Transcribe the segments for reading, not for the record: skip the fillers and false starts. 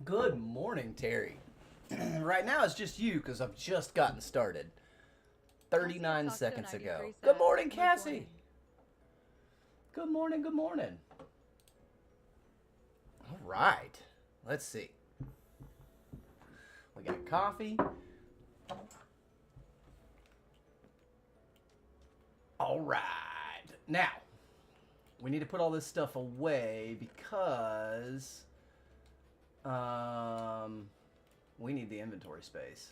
Good morning, Terry. Right now it's just you because I've just gotten started 39 seconds ago. Good morning, Cassie. Good morning, good morning. All right, let's see. We got coffee. All right. Now, we need to put all this stuff away because we need the inventory space.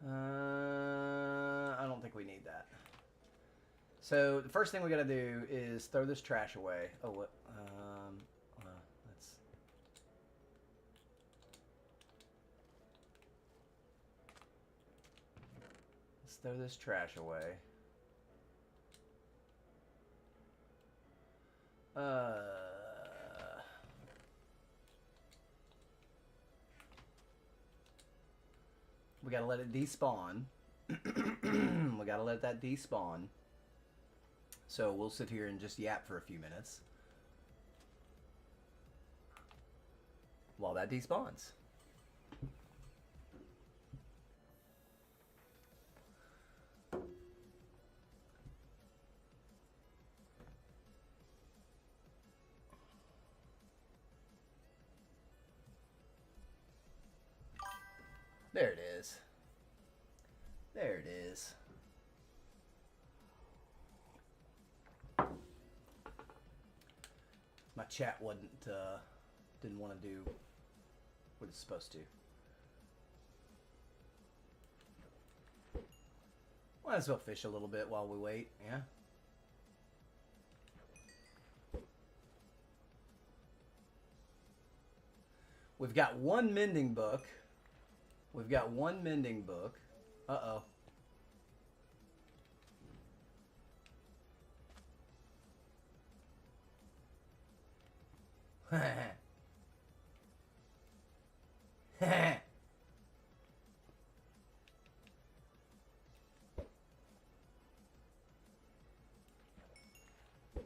I don't think we need that. So the first thing we got to do is throw this trash away. Oh, what? Let's throw this trash away. We gotta let it despawn. We gotta let that despawn. So we'll sit here and just yap for a few minutes while that despawns. There it is. There it is. My chat didn't want to do what it's supposed to. Might as well fish a little bit while we wait, yeah? We've got one mending book. We've got one mending book. Uh-oh. I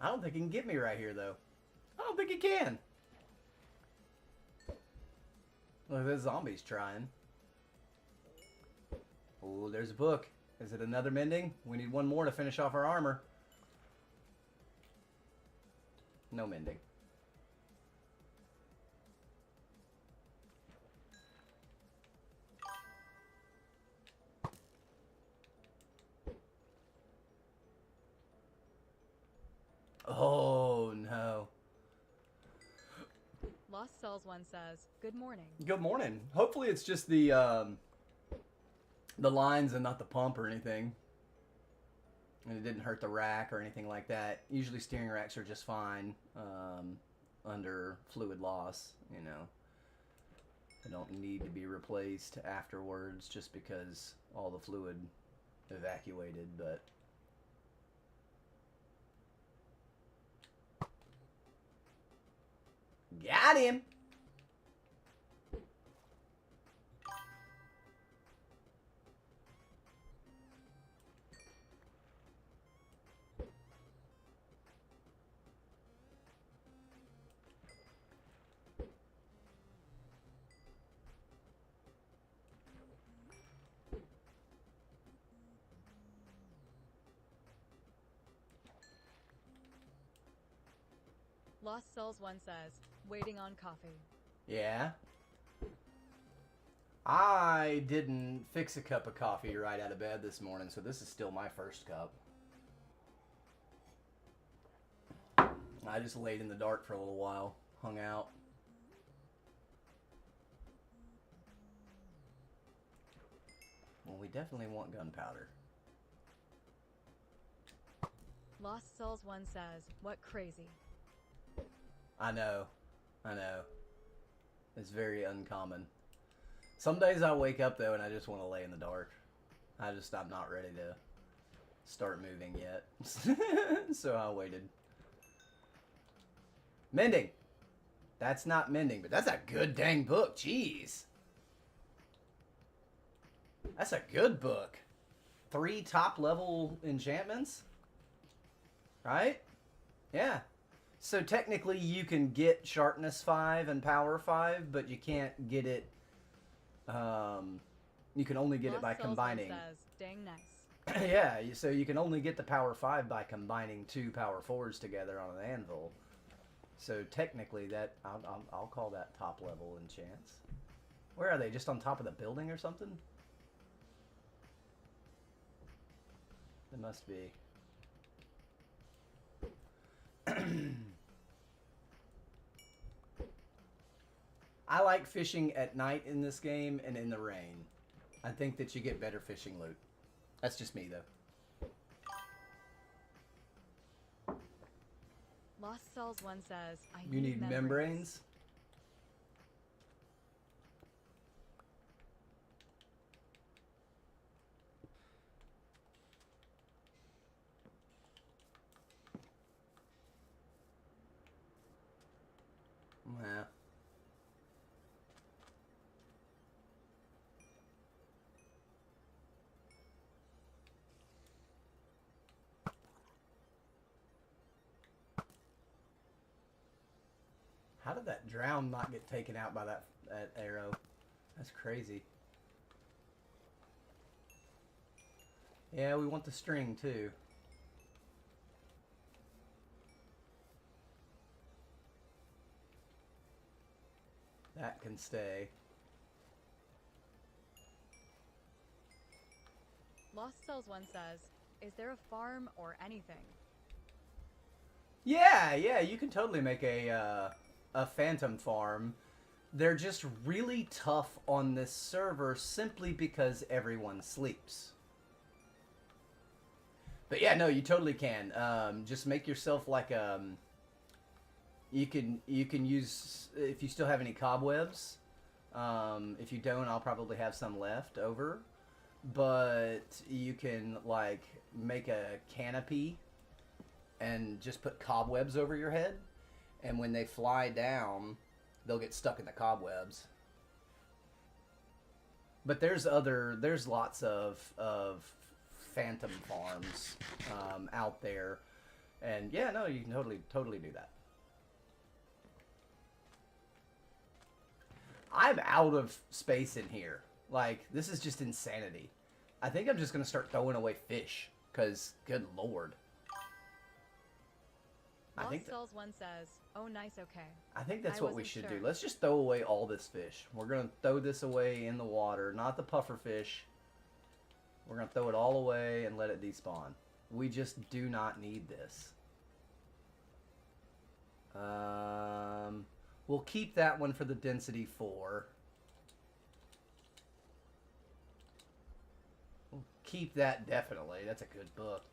don't think he can get me right here, though. I don't think he can. Look, this zombie's trying. Oh, there's a book. Is it another mending? We need one more to finish off our armor. No mending. Oh, no. Lost Cells one says, good morning. Good morning. Hopefully it's just the lines and not the pump or anything. And it didn't hurt the rack or anything like that. Usually steering racks are just fine under fluid loss, you know. They don't need to be replaced afterwards just because all the fluid evacuated, but... Got him! Lost Cells one says, waiting on coffee. Yeah. I didn't fix a cup of coffee right out of bed this morning, so this is still my first cup. I just laid in the dark for a little while, hung out. Well, we definitely want gunpowder. Lost Cells one says, what crazy. I know. It's very uncommon. Some days I wake up, though, and I just want to lay in the dark. I'm not ready to start moving yet. So I waited. Mending! That's not mending, but that's a good dang book. Jeez. That's a good book. 3 top level enchantments. Right? Yeah. So technically you can get sharpness 5 and power 5, but you can't get it you can only get it by combining. Says, dang nice. Yeah, so you can only get the power 5 by combining 2 power 4s together on an anvil. So technically that I'll call that top level enchants. Where are they? Just on top of the building or something? It must be. I like fishing at night in this game and in the rain. I think that you get better fishing loot. That's just me, though. Lost Souls 1 says, I You need membranes? Yeah. How did that drown not get taken out by that arrow? That's crazy. Yeah, we want the string too. That can stay. Lost Souls 1 says, is there a farm or anything? Yeah, you can totally make a phantom farm. They're just really tough on this server simply because everyone sleeps. But yeah, no, you totally can. Just make yourself like you can use, if you still have any cobwebs. If you don't, I'll probably have some left over. But you can like make a canopy and just put cobwebs over your head, and when they fly down, they'll get stuck in the cobwebs. But there's lots of phantom farms out there, and yeah, no, you can totally do that. I'm out of space in here. Like, this is just insanity. I think I'm just gonna start throwing away fish, cause good lord. Lost Souls 1 says, oh nice, okay. I think that's what we should do. Let's just throw away all this fish. We're gonna throw this away in the water, not the puffer fish. We're gonna throw it all away and let it despawn. We just do not need this. We'll keep that one for the density 4. We'll keep that definitely. That's a good book.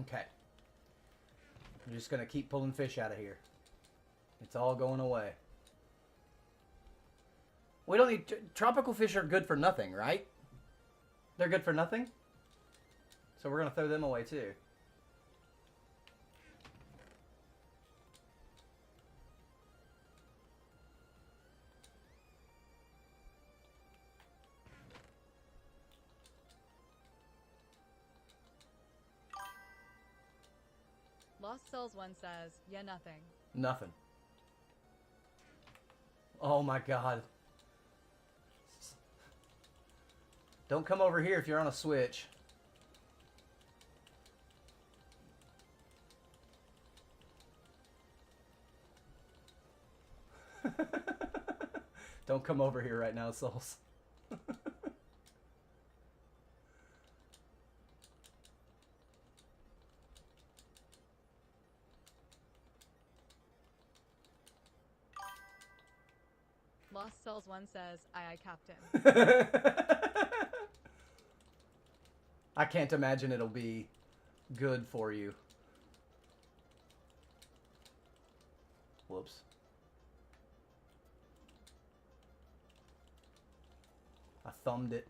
Okay. I'm just gonna keep pulling fish out of here. It's all going away. We don't need... Tropical fish are good for nothing, right? They're good for nothing? So we're gonna throw them away too. Lost Souls 1 says, yeah, nothing. Nothing. Oh my god. Don't come over here if you're on a Switch. Don't come over here right now, Souls. Lost Souls 1 says, aye, aye, Captain. I can't imagine it'll be good for you. Whoops. I thumbed it.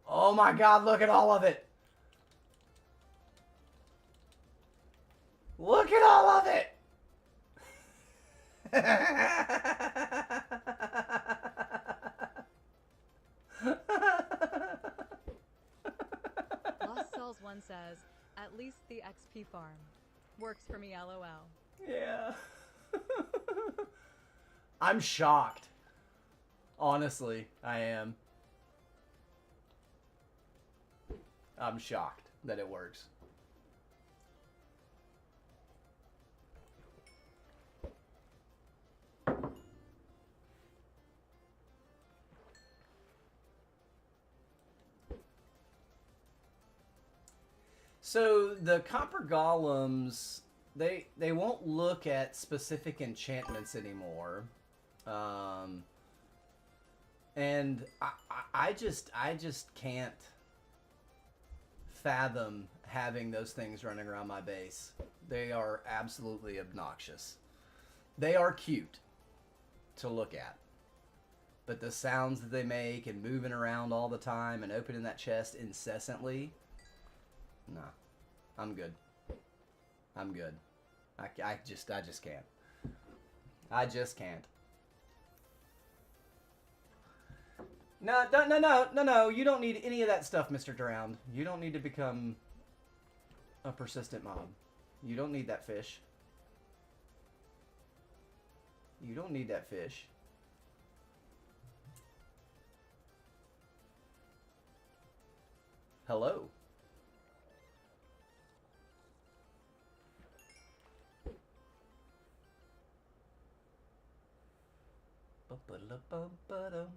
Oh my God, look at all of it. Look at all of it. Lost Souls 1 says, at least the XP farm. Works for me, lol. Yeah. I'm shocked. Honestly, I am. I'm shocked that it works. So the copper golems, they won't look at specific enchantments anymore, and I just can't fathom having those things running around my base. They are absolutely obnoxious. They are cute to look at, but the sounds that they make and moving around all the time and opening that chest incessantly. No, I'm good. I'm good. I just can't. I just can't. No. You don't need any of that stuff, Mr. Drowned. You don't need to become a persistent mob. You don't need that fish. You don't need that fish. Hello. Ba-ba-da-bum-ba-dum.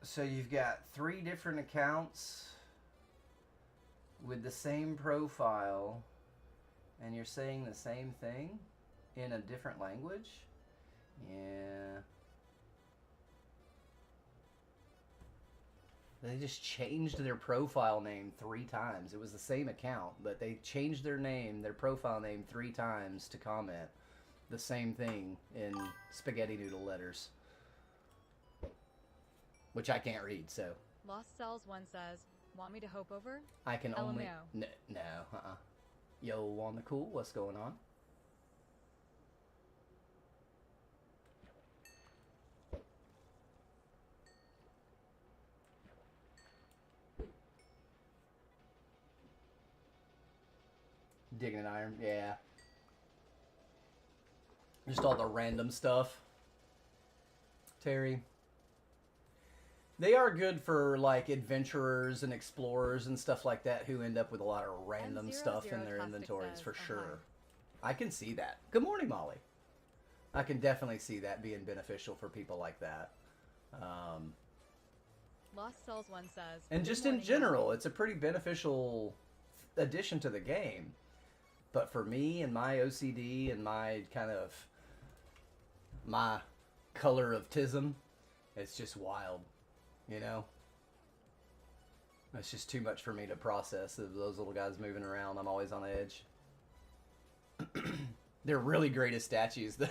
So you've got 3 different accounts with the same profile, and you're saying the same thing in a different language? Yeah. They just changed their profile name 3 times. It was the same account, but they changed their name, their profile name 3 times to comment the same thing in spaghetti noodle letters. Which I can't read, so. Lost Cells 1 says, want me to hope over? I can only... LMAO. No, Yo, on the cool, what's going on? Digging an iron, yeah. Just all the random stuff. Terry. They are good for, like, adventurers and explorers and stuff like that who end up with a lot of random stuff in their inventories, for sure. I can see that. Good morning, Molly. I can definitely see that being beneficial for people like that. Lost Cells 1 says... And just in general, it's a pretty beneficial addition to the game. But for me and my OCD and my kind of... my color of tism, it's just wild. You know? It's just too much for me to process. Those little guys moving around, I'm always on edge. They're really great as statues, though.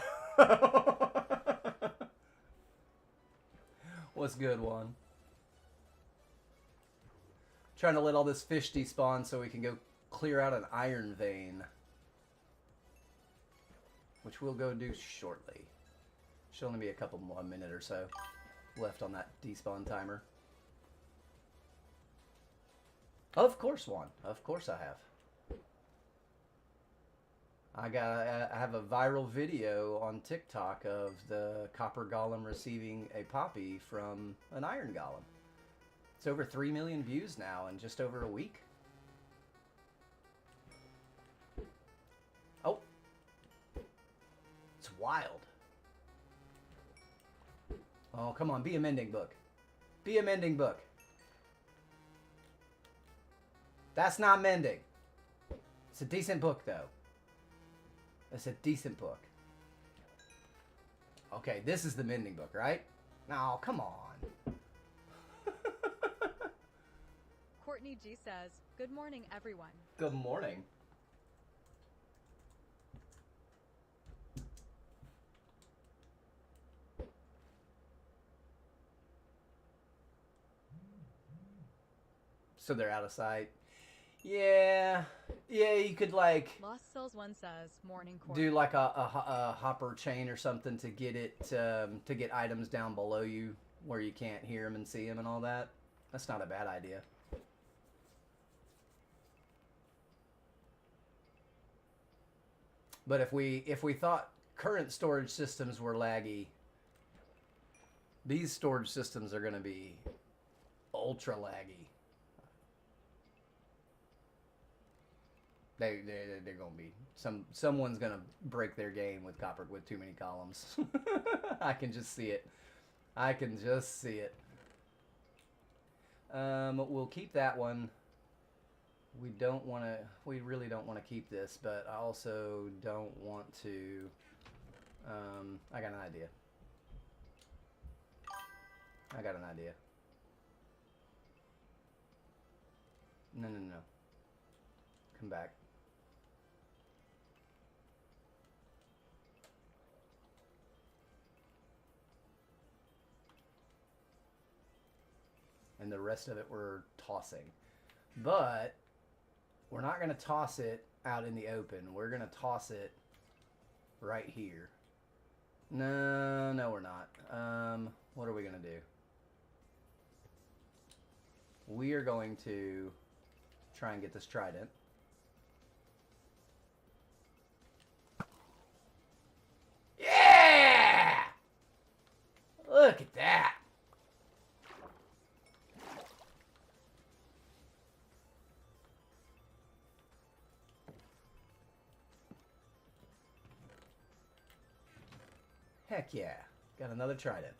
What's good, one? Trying to let all this fish despawn so we can go clear out an iron vein. Which we'll go do shortly. Should only be a couple more minute or so left on that despawn timer. Of course, one. Of course I have. I have a viral video on TikTok of the copper golem receiving a poppy from an iron golem. It's over 3 million views now in just over a week. Oh. It's wild. Oh, come on. Be a mending book. Be a mending book. That's not mending. It's a decent book, though. It's a decent book. Okay, this is the mending book, right? No, come on. Courtney G says, "Good morning, everyone." Good morning. So they're out of sight. Yeah, you could like Lost Cells 1 says, "Morning, Courtney." do like a hopper chain or something to get it to get items down below you where you can't hear them and see them and all that. That's not a bad idea. But if we thought current storage systems were laggy, these storage systems are going to be ultra laggy. They're going to be someone's going to break their game with too many columns. I can just see it. I can just see it. We'll keep that one. We really don't want to keep this, but I also don't want to, I got an idea. No. Come back. And the rest of it we're tossing. But we're not going to toss it out in the open. We're going to toss it right here. No, we're not. What are we going to do? We are going to try and get this trident. Yeah! Look at that. Heck yeah. Got another trident.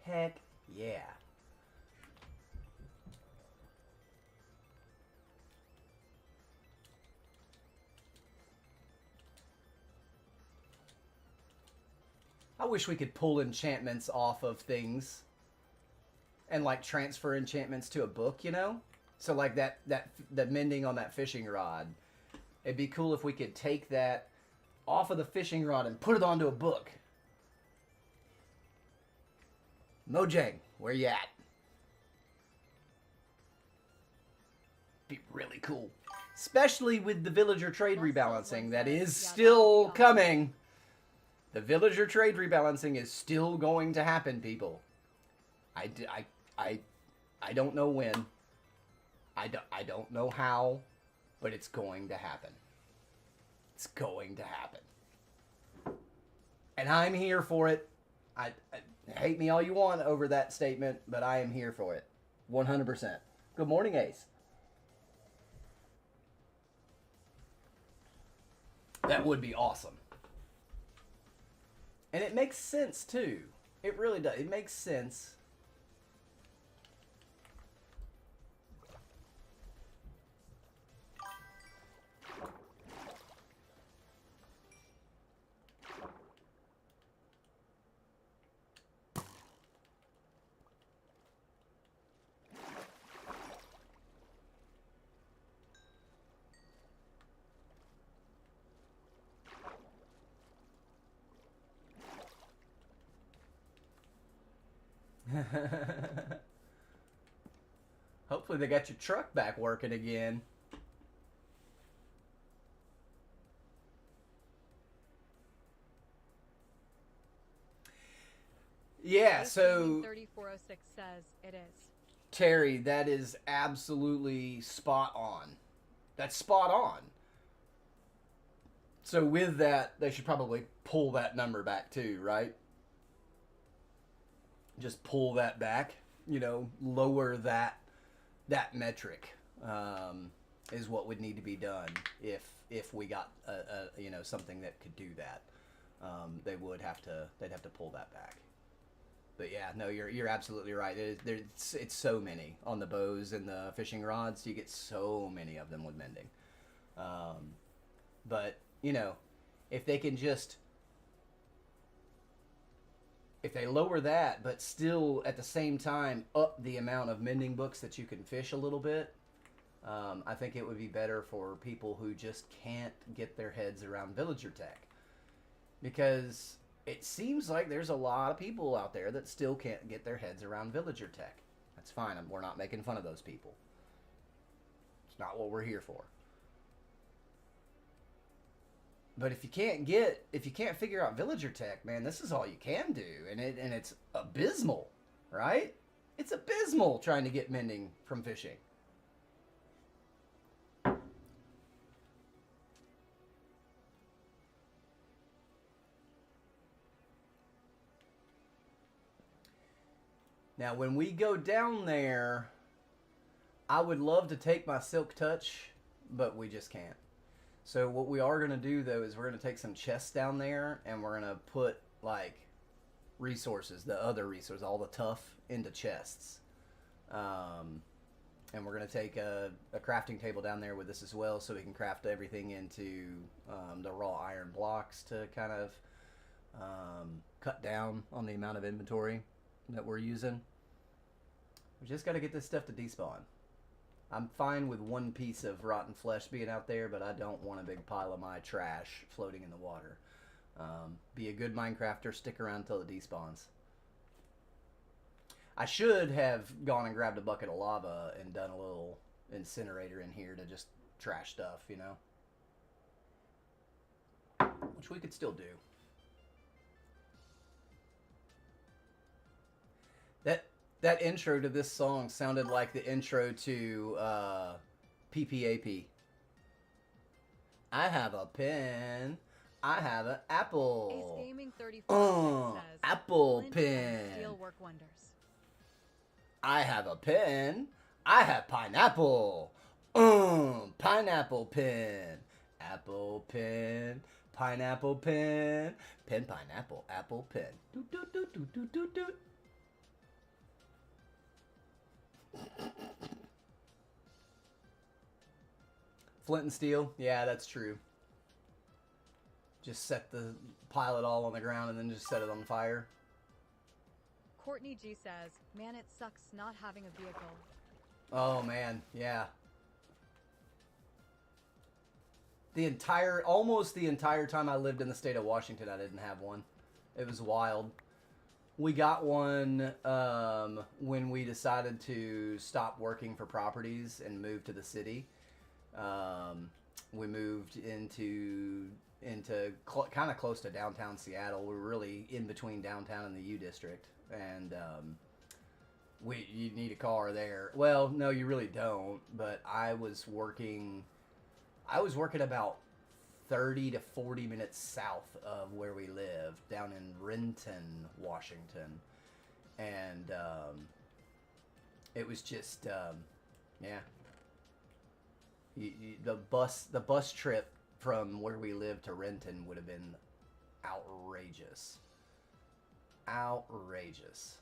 Heck yeah. I wish we could pull enchantments off of things and like transfer enchantments to a book, you know? So like the mending on that fishing rod. It'd be cool if we could take that off of the fishing rod and put it onto a book. Mojang, where you at? Be really cool. Especially with the villager trade rebalancing that is still coming. The villager trade rebalancing is still going to happen, people. I don't know when. I don't know how, but it's going to happen. It's going to happen. And I'm here for it. I hate me all you want over that statement, but I am here for it. 100%. Good morning, Ace. That would be awesome. And it makes sense, too. It really does. It makes sense. Hopefully they got your truck back working again. Yeah, so 3406 says it is. Terry, that is absolutely spot on. That's spot on. So with that, they should probably pull that number back too, right? Just pull that back. lower that metric is what would need to be done if we got something that could do that. They'd have to pull that back. But yeah, no, you're absolutely right. It's so many on the bows and the fishing rods. You get so many of them with mending. But if they can if they lower that, but still at the same time up the amount of mending books that you can fish a little bit, I think it would be better for people who just can't get their heads around villager tech. Because it seems like there's a lot of people out there that still can't get their heads around villager tech. That's fine. We're not making fun of those people. It's not what we're here for. But if you can't figure out villager tech, man, this is all you can do, and it's abysmal, right? It's abysmal trying to get mending from fishing. Now, when we go down there, I would love to take my Silk Touch, but we just can't. So what we are going to do, though, is we're going to take some chests down there, and we're going to put, like, resources, the other resources, all the tough, into chests. And we're going to take a crafting table down there with us as well, so we can craft everything into the raw iron blocks to kind of cut down on the amount of inventory that we're using. We just got to get this stuff to despawn. I'm fine with one piece of rotten flesh being out there, but I don't want a big pile of my trash floating in the water. Be a good Minecrafter, stick around until it despawns. I should have gone and grabbed a bucket of lava and done a little incinerator in here to just trash stuff, which we could still do. That intro to this song sounded like the intro to PPAP. I have a pen. I have an apple. Ace Gaming 34 says, apple "Flint pen. and steel work wonders." I have a pen. I have pineapple. Pineapple pen. Apple pen. Pineapple pen. Pen, pineapple, apple pen. Doot, doot, doot, doot, doot, doot, doot. Flint and steel, yeah, that's true. Just pile it all on the ground and then just set it on fire. Courtney G says, "Man, it sucks not having a vehicle." Oh man, yeah. Almost the entire time I lived in the state of Washington, I didn't have one. It was wild. We got one when we decided to stop working for properties and move to the city. We moved into kind of close to downtown Seattle. We're really in between downtown and the U District, and you need a car there. Well, no, you really don't. But I was working about 30 to 40 minutes south of where we live, down in Renton, Washington. And it was just, yeah. The bus trip from where we live to Renton would have been outrageous. Outrageous.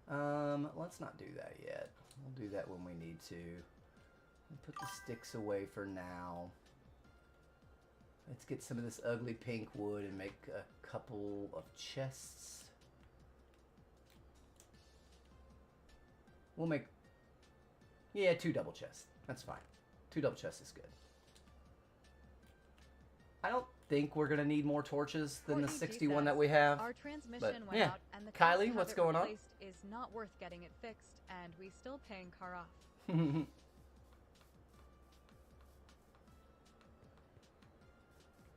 Let's not do that yet. We'll do that when we need to. Put the sticks away for now. Let's get some of this ugly pink wood and make a couple of chests. We'll make, yeah, 2 double chests. That's fine. 2 double chests is good. I don't think we're gonna need more torches than the 61 that we have. Our transmission But, went yeah. out, and the cost Kylie, to have what's it going on? replaced is not worth getting it fixed, and we still paying car off.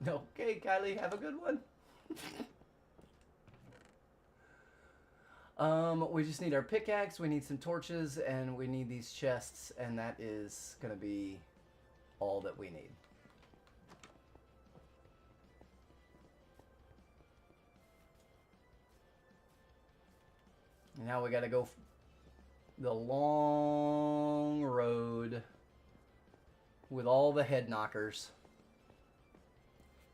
Okay, Kylie, have a good one. We just need our pickaxe, we need some torches, and we need these chests, and that is gonna be all that we need. Now we gotta go The long road with all the head knockers.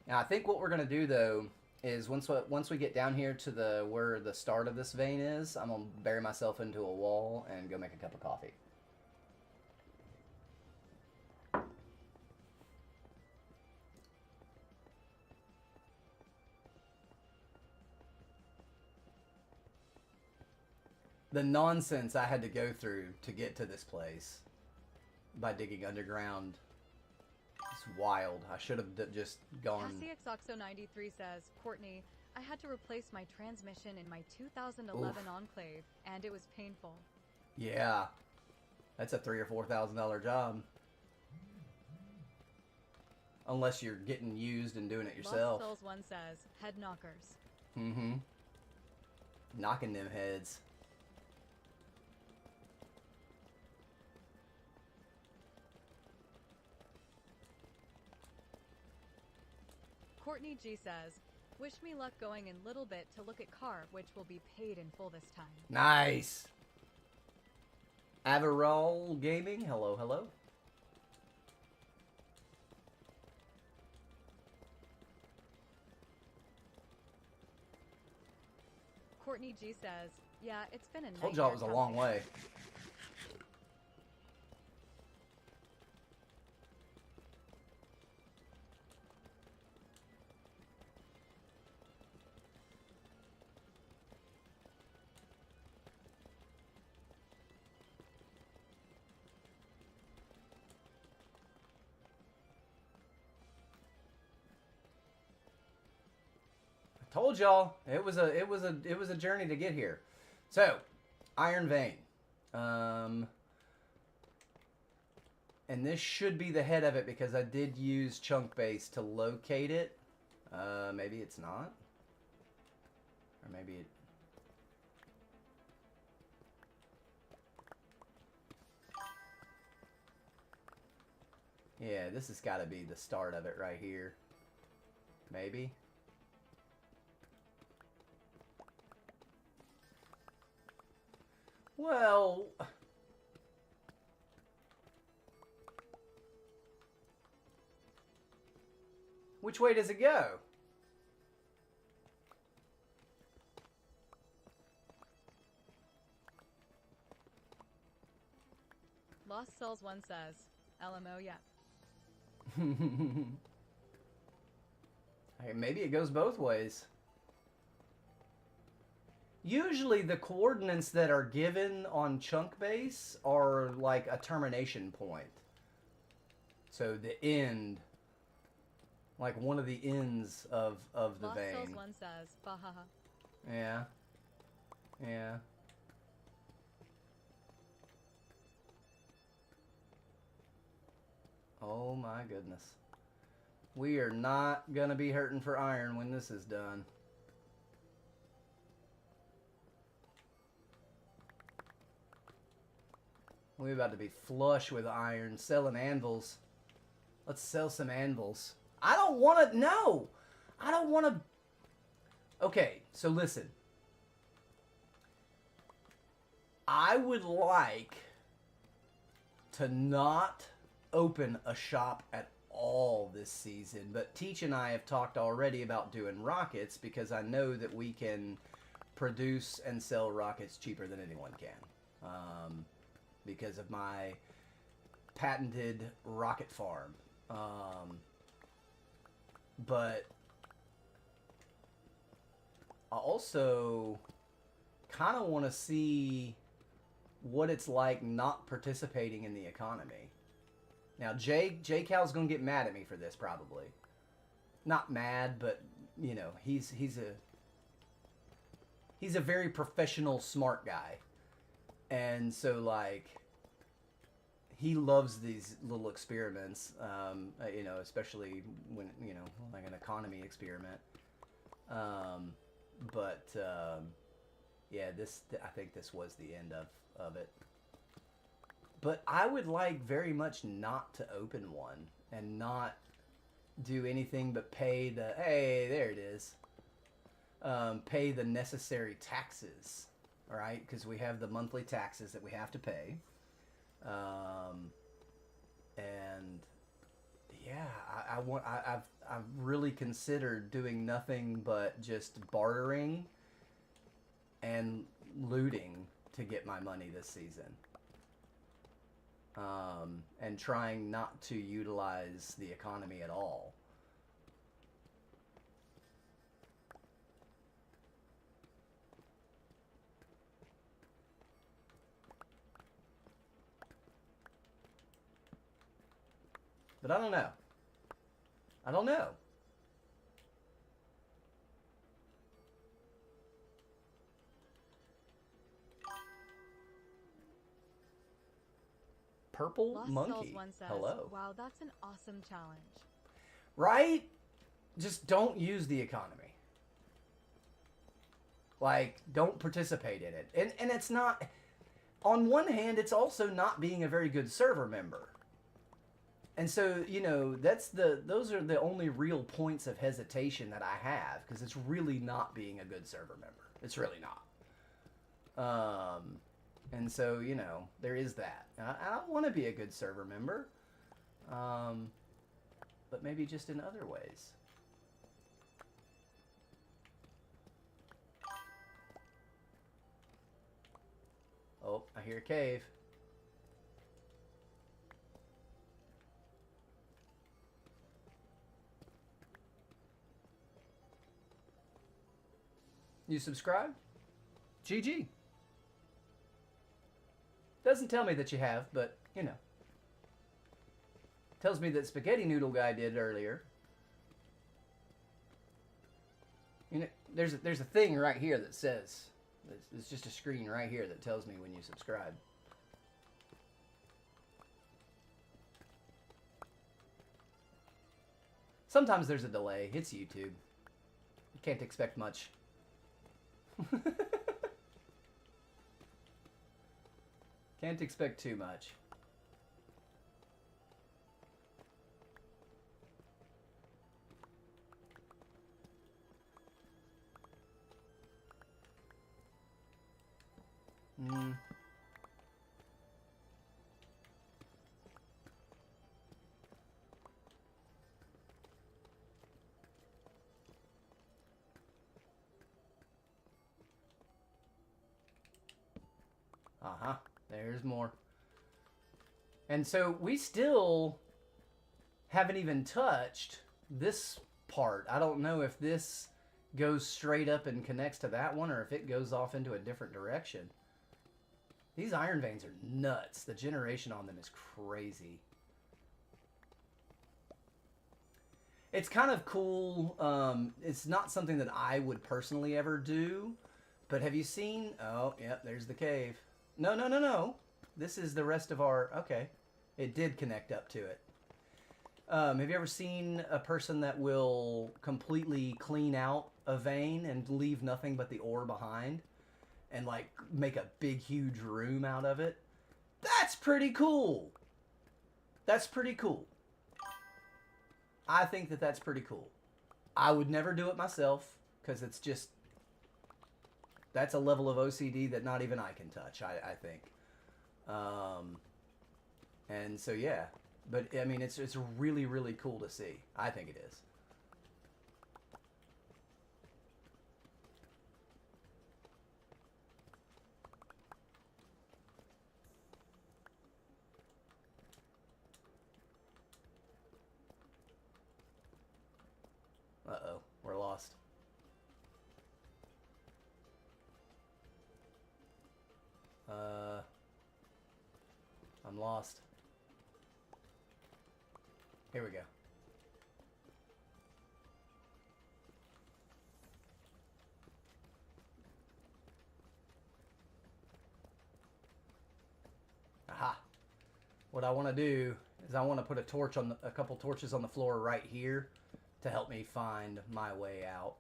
Now I think what we're gonna do though is once we get down here to the where the start of this vein is, I'm gonna bury myself into a wall and go make a cup of coffee. The nonsense I had to go through to get to this place by digging underground is wild. I should have just gone. CassieXOxo93 says, Courtney, I had to replace my transmission in my 2011 Enclave, and it was painful. Yeah, that's a $3,000 or $4,000 job. Unless you're getting used and doing it yourself. Lost Souls 1 says, head knockers. Mm-hmm. Knocking them heads. Courtney G says, wish me luck going in little bit to look at car, which will be paid in full this time. Nice. Averall Gaming, hello, hello. Courtney G says, yeah, it's been a nightmare. Told y'all it was a long way. Told y'all it was a journey to get here. So, Iron Vein, and this should be the head of it because I did use chunk base to locate it. Maybe it's not, or maybe it. Yeah, this has got to be the start of it right here. Maybe. Well, which way does it go? Lost Souls 1 says, LMO, yeah. Hey, maybe it goes both ways. Usually the coordinates that are given on chunk base are like a termination point. So the end, like one of the ends of the Lost vein. Souls 1 says, bahaha. Yeah. Yeah. Oh my goodness. We are not gonna be hurting for iron when this is done. We're about to be flush with iron, selling anvils. Let's sell some anvils. I don't want to, no! I don't want to. Okay, so listen. I would like to not open a shop at all this season, but Teach and I have talked already about doing rockets because I know that we can produce and sell rockets cheaper than anyone can. Because of my patented rocket farm. But I also kind of want to see what it's like not participating in the economy. Now, J Cal's going to get mad at me for this, probably. Not mad, but, you know, he's a very professional, smart guy. And so, like, he loves these little experiments, you know, especially when, you know, like an economy experiment. Yeah, I think this was the end of it. But I would like very much not to open one and not do anything but pay hey, there it is. Pay the necessary taxes all right, because we have the monthly taxes that we have to pay. And yeah, I've really considered doing nothing but just bartering and looting to get my money this season. And trying not to utilize the economy at all. But I don't know. I don't know. Purple Lost Monkey. Souls one says, Hello. wow, that's an awesome challenge. Right? Just don't use the economy. Like, don't participate in it. And it's not... On one hand, it's also not being a very good server member. And so, you know, those are the only real points of hesitation that I have, because it's really not being a good server member. It's really not. And so, you know, there is that. And I want to be a good server member, but maybe just in other ways. Oh, I hear a cave. You subscribe? GG. Doesn't tell me that you have, but, you know. Tells me that Spaghetti Noodle Guy did earlier. You know, there's a thing right here that says, it's just a screen right here that tells me when you subscribe. Sometimes there's a delay. It's YouTube. You can't expect much. Can't expect too much. Uh-huh. There's more. And so we still haven't even touched this part. I don't know if this goes straight up and connects to that one, or if it goes off into a different direction. These iron veins are nuts. The generation on them is crazy. It's kind of cool. It's not something that I would personally ever do, but have you seen... Oh, yep, there's the cave. No, no, no, no. This is the rest of our... Okay. It did connect up to it. Have you ever seen a person that will completely clean out a vein and leave nothing but the ore behind? And, like, make a big, huge room out of it? That's pretty cool. That's pretty cool. I think that that's pretty cool. I would never do it myself, because it's just... That's a level of OCD that not even I can touch, I think. And so, yeah. But, I mean, it's really, really cool to see. I think it is. Uh-oh. We're lost. I'm lost. Here we go. Aha. What I want to do is I want to put a torch on a couple torches on the floor right here to help me find my way out.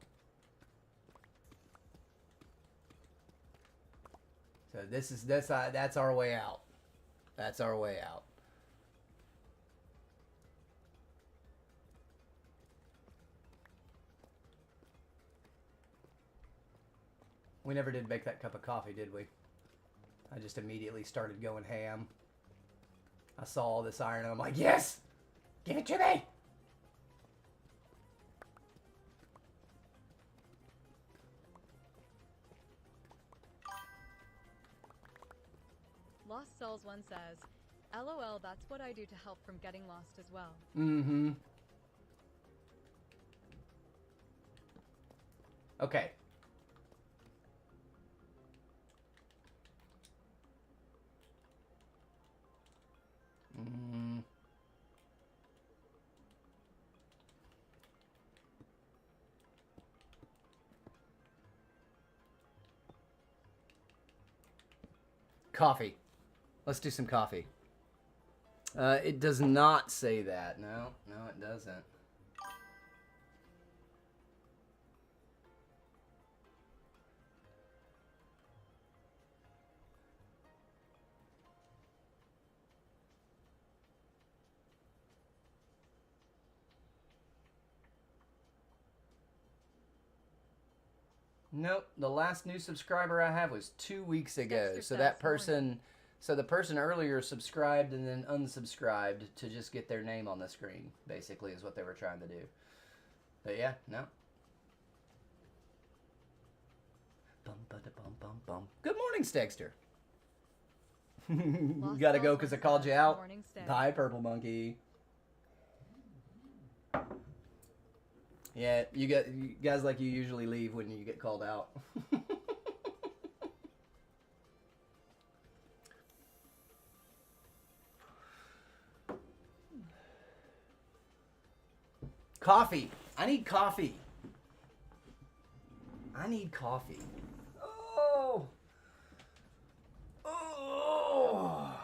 So that's our way out. That's our way out. We never did make that cup of coffee, did we? I just immediately started going ham. I saw all this iron and I'm like, yes! Give it to me! Lost Souls 1 says, LOL, that's what I do to help from getting lost as well. Mm-hmm. Okay. Coffee. Let's do some coffee. It does not say that. No, it doesn't. Nope. The last new subscriber I have was 2 weeks ago. Dexter So says, that person, so the person earlier subscribed and then unsubscribed to just get their name on the screen. Basically, is what they were trying to do. But yeah, no. Bum, bum, bum, bum. Good morning, Stexter. You gotta go because I called you out. Morning, Steg. Bye, Purple Monkey. Yeah, you guys like you usually leave when you get called out. Coffee. I need coffee. I need coffee. Oh. Oh.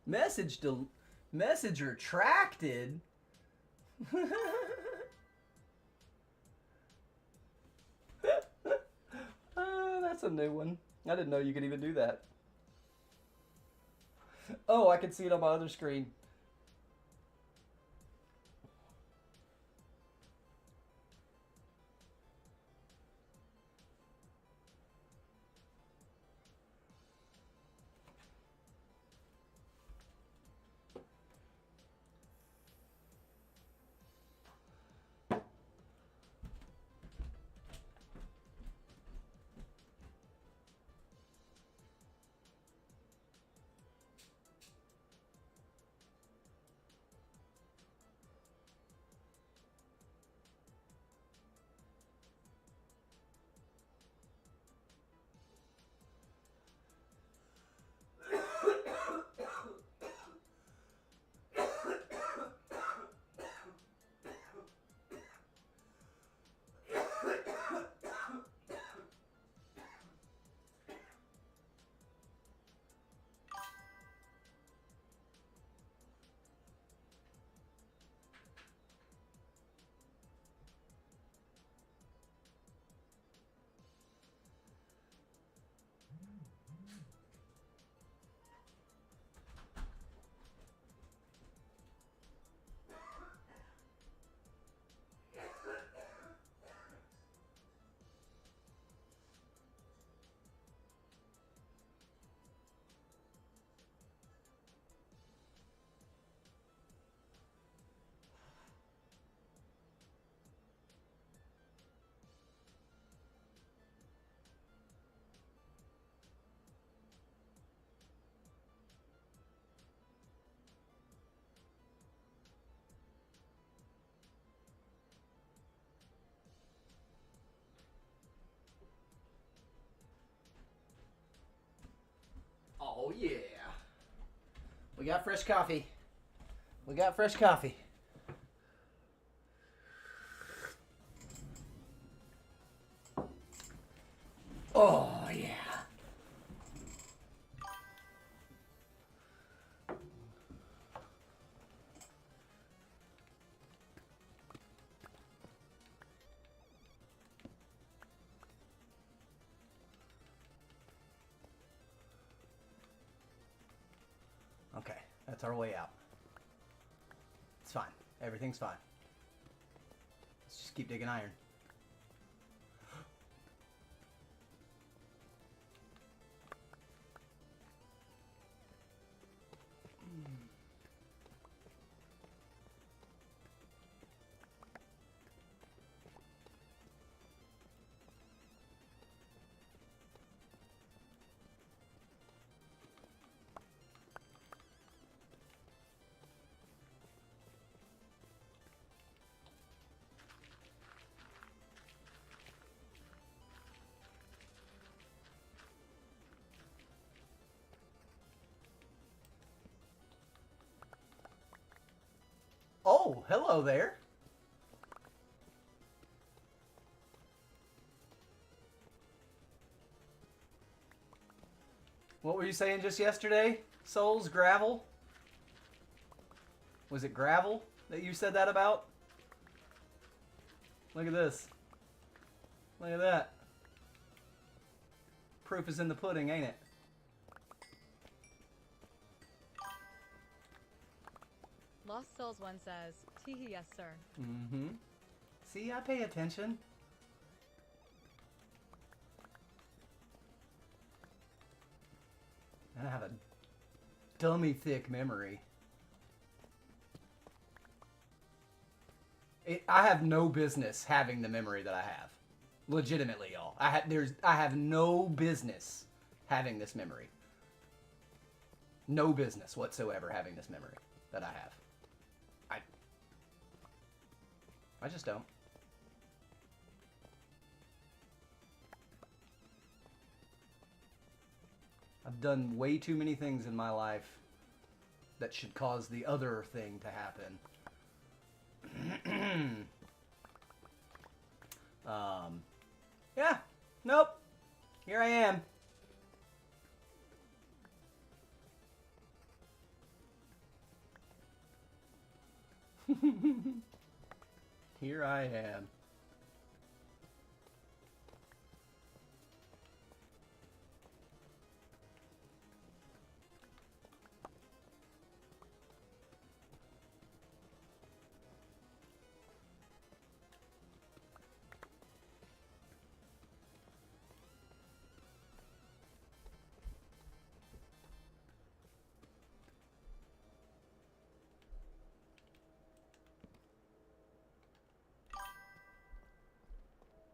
Message retracted. Oh, that's a new one. I didn't know you could even do that. Oh, I can see it on my other screen. We got fresh coffee. We got fresh coffee. Oh, yeah. Okay, that's our way out. It's fine. Everything's fine. Let's just keep digging iron. Oh, hello there. What were you saying just yesterday? Souls, gravel? Was it gravel that you said that about? Look at this. Look at that. Proof is in the pudding, ain't it? Lost Souls 1 says, Teehee, yes, sir. Mm-hmm. See, I pay attention. And I have a dummy thick memory. I have no business having the memory that I have. Legitimately, y'all. I have no business having this memory. No business whatsoever having this memory that I have. I just don't. I've done way too many things in my life that should cause the other thing to happen. Yeah. Nope. Here I am. Here I am.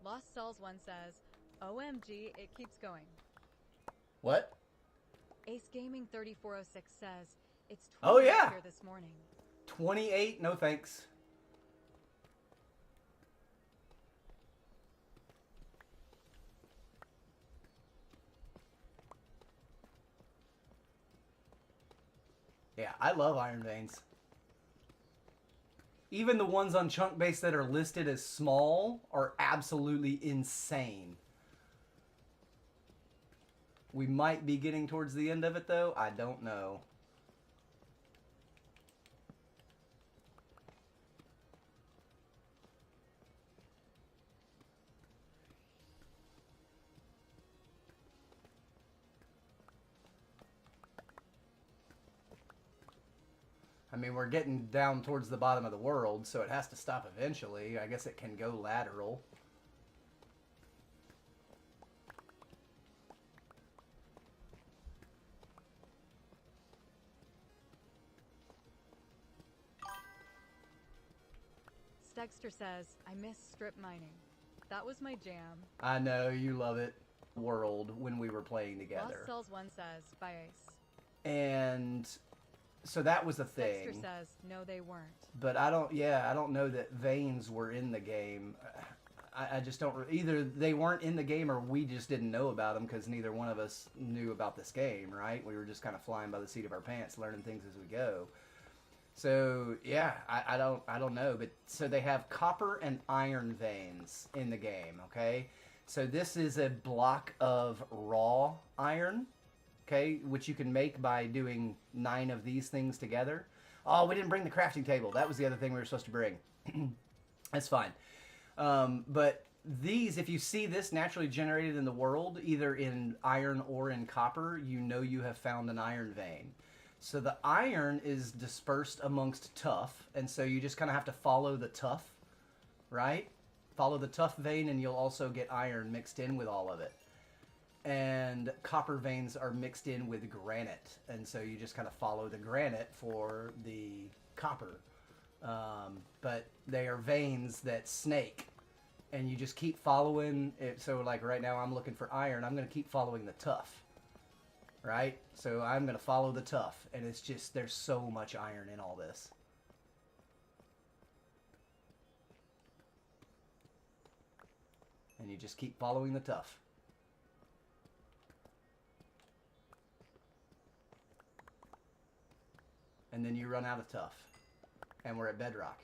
Lost Souls 1 says, OMG, it keeps going. What? Ace Gaming 3406 says, it's 20 Oh, yeah. here this morning. 28? No thanks. Yeah, I love iron veins. Even the ones on chunk base that are listed as small are absolutely insane. We might be getting towards the end of it, though. I don't know. I mean, we're getting down towards the bottom of the world, so it has to stop eventually. I guess it can go lateral. Stegster says, I miss strip mining. That was my jam. I know, you love it. World when we were playing together. Lost Cells 1 says, by Ace. And so that was a thing. Stegster says, no they weren't. But I don't know that veins were in the game. I just don't. Either they weren't in the game or we just didn't know about them because neither one of us knew about this game, right? We were just kind of flying by the seat of our pants, learning things as we go. So yeah, I don't know, but so they have copper and iron veins in the game. Okay, so this is a block of raw iron, okay, which you can make by doing 9 of these things together. Oh, we didn't bring the crafting table. That was the other thing we were supposed to bring. That's fine. But these, if you see this naturally generated in the world, either in iron or in copper, you know you have found an iron vein. So the iron is dispersed amongst tuff, and so you just kind of have to follow the tuff, right? Follow the tuff vein, and you'll also get iron mixed in with all of it. And copper veins are mixed in with granite, and so you just kind of follow the granite for the copper. But they are veins that snake, and you just keep following it. So like right now I'm looking for iron. I'm going to keep following the tuff, right? So I'm going to follow the tuff, and it's just, there's so much iron in all this. And you just keep following the tuff. And then you run out of tuff. And we're at bedrock.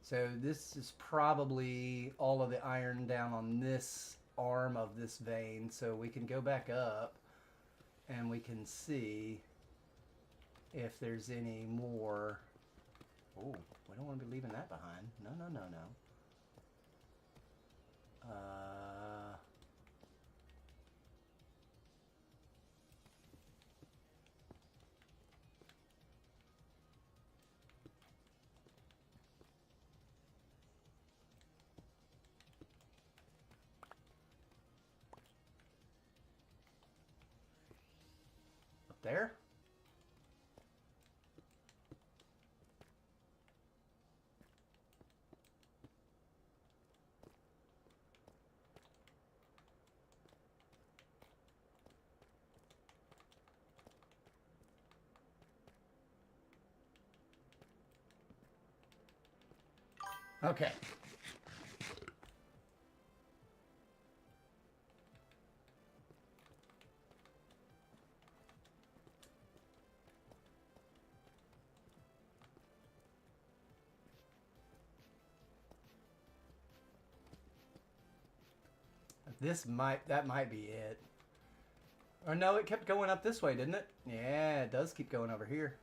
So this is probably all of the iron down on this arm of this vein. So we can go back up and we can see if there's any more. Oh, we don't want to be leaving that behind. No, no, no, no. Up there? Okay. That might be it. Or no, it kept going up this way, didn't it? Yeah, it does keep going over here.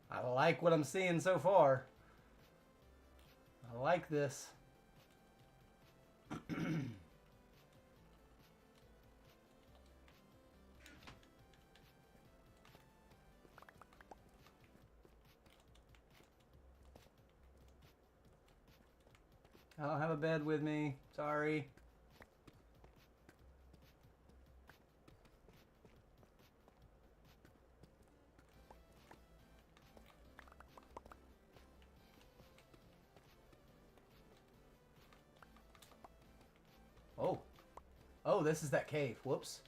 I like what I'm seeing so far. I like this. I don't have a bed with me. Sorry. Oh. Oh, this is that cave. Whoops.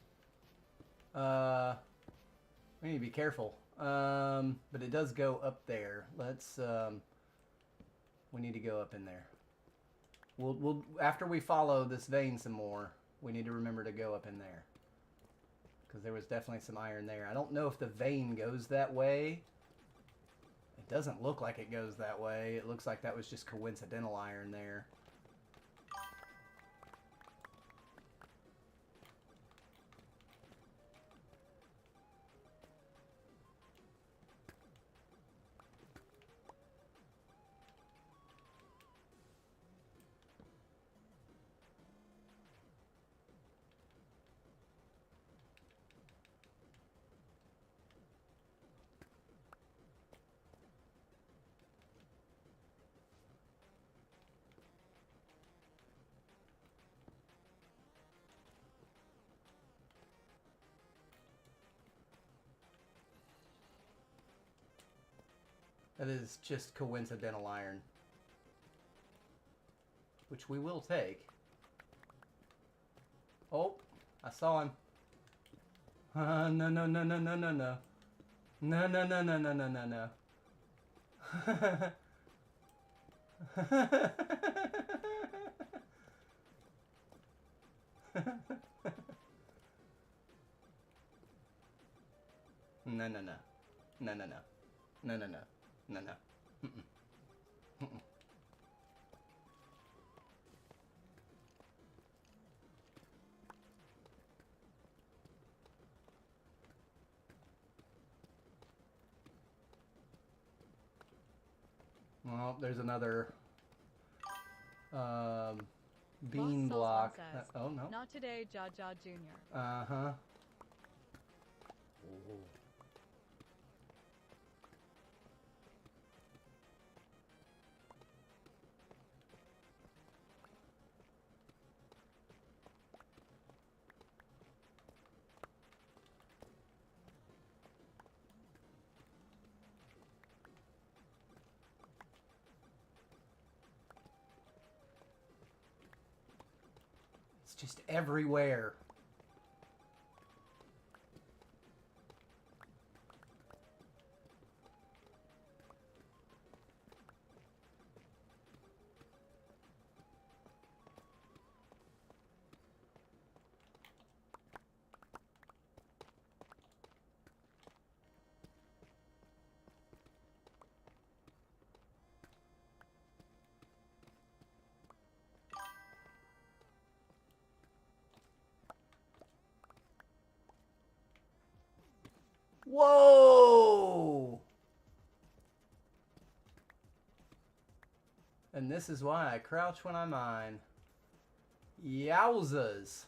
We need to be careful. But it does go up there. Let's, we need to go up in there. We'll after we follow this vein some more, we need to remember to go up in there. Because there was definitely some iron there. I don't know if the vein goes that way. It doesn't look like it goes that way. It looks like that was just coincidental iron there. That is just coincidental iron. Which we will take. Oh, I saw him. No, no, no, no, no, no, no. No, no, no, no, no, no, no, no. No, no, no. No, no, no. No, no, no. No, no. Mm-mm. Mm-mm. Well, there's another bean block. Says, Oh, no. Not today, Jaja Jr. Uh-huh. It's just everywhere. Whoa! And this is why I crouch when I mine. Yowzas.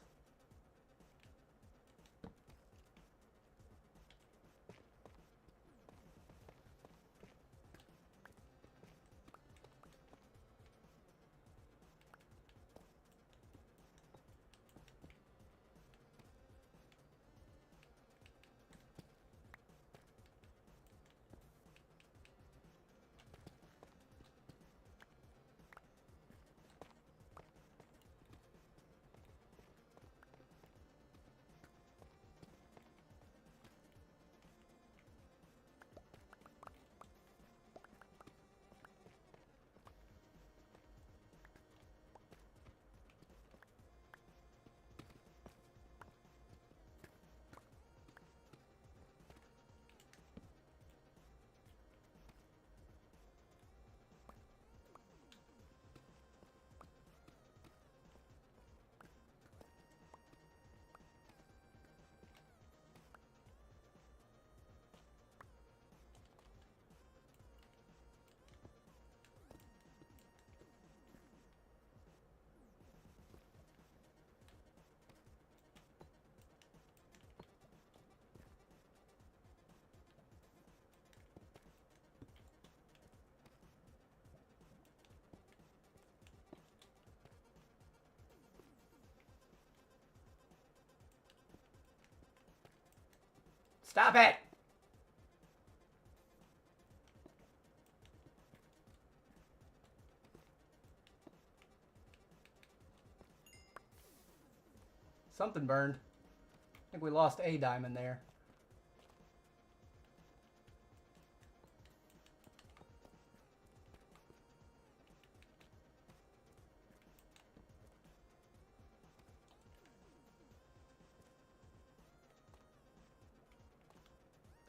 Stop it! Something burned. I think we lost a diamond there.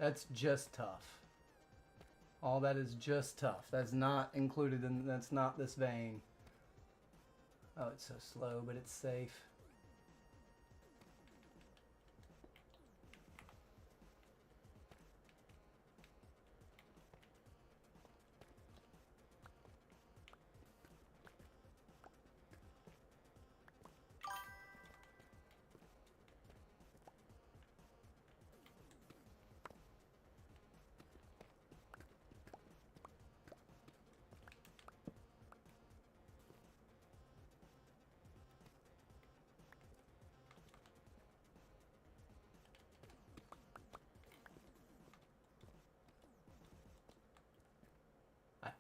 That's just tough. All that is just tough. That's not included in, that's not this vein. Oh, it's so slow, but it's safe.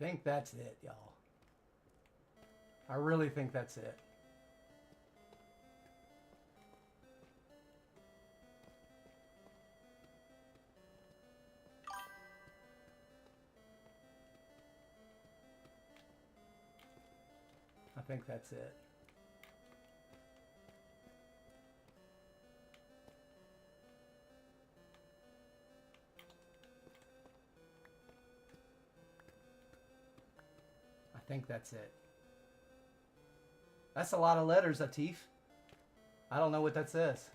think that's it, y'all. I really think that's it. I think that's it. I think that's it. That's a lot of letters, Atif. I don't know what that says.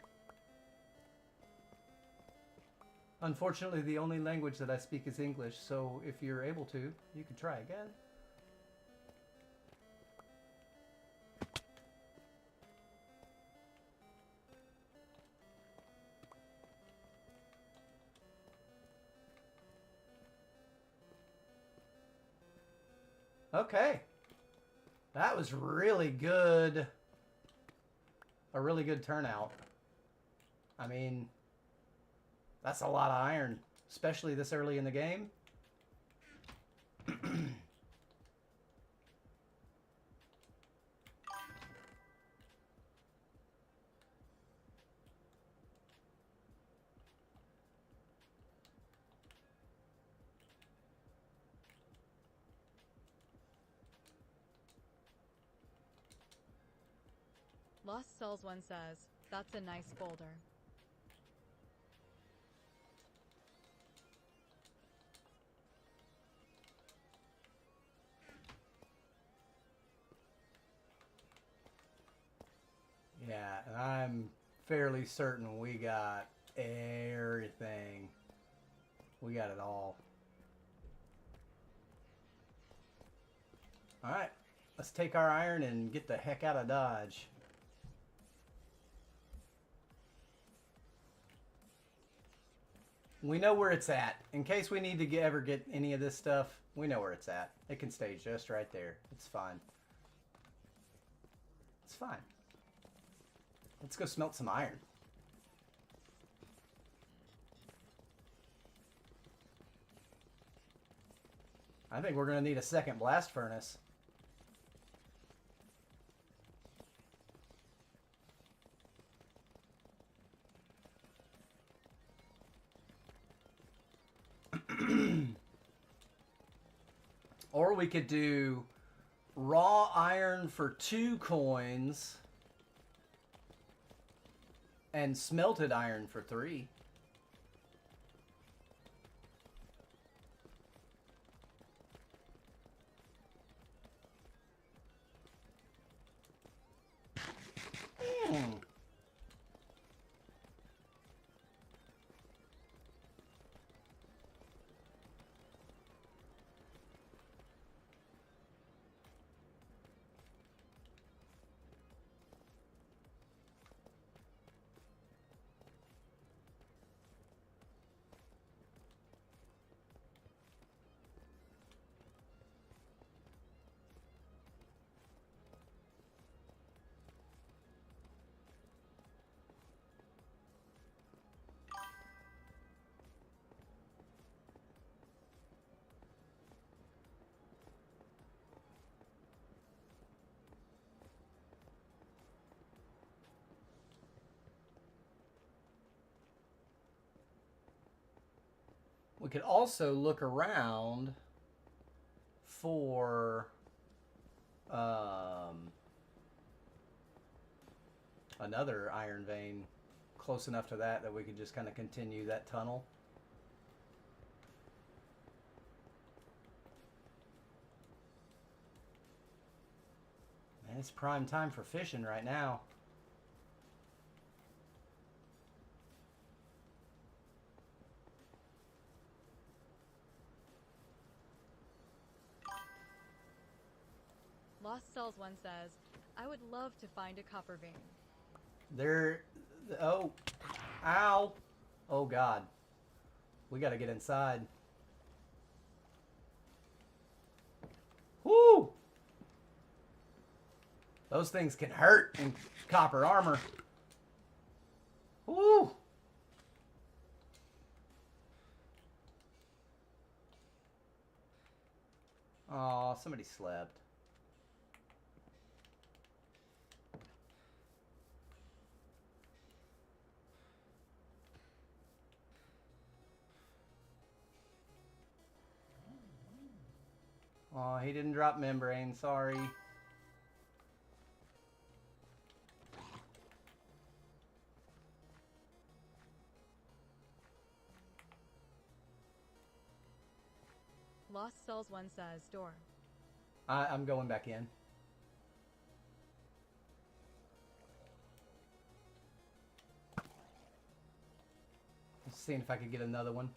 Unfortunately, the only language that I speak is English, so if you're able to, you can try again. Okay. That was really good. A really good turnout. I mean, that's a lot of iron, especially this early in the game. Lost Souls one says, that's a nice boulder. Yeah, and I'm fairly certain we got everything. We got it all. Alright, let's take our iron and get the heck out of Dodge. We know where it's at. In case we need to ever get any of this stuff, we know where it's at. It can stay just right there. It's fine. It's fine. Let's go smelt some iron. I think we're going to need a second blast furnace. Or we could do raw iron for 2 coins and smelted iron for 3. We could also look around for another iron vein close enough to that we could just kind of continue that tunnel. Man, it's prime time for fishing right now. Lost Cells one says, I would love to find a copper vein. There, oh, ow, oh God, we got to get inside. Whoo! Those things can hurt in copper armor. Whoo! Oh, somebody slept. Oh, he didn't drop membrane. Sorry. Lost Souls 1 says, door. I'm going back in. Just seeing if I could get another one.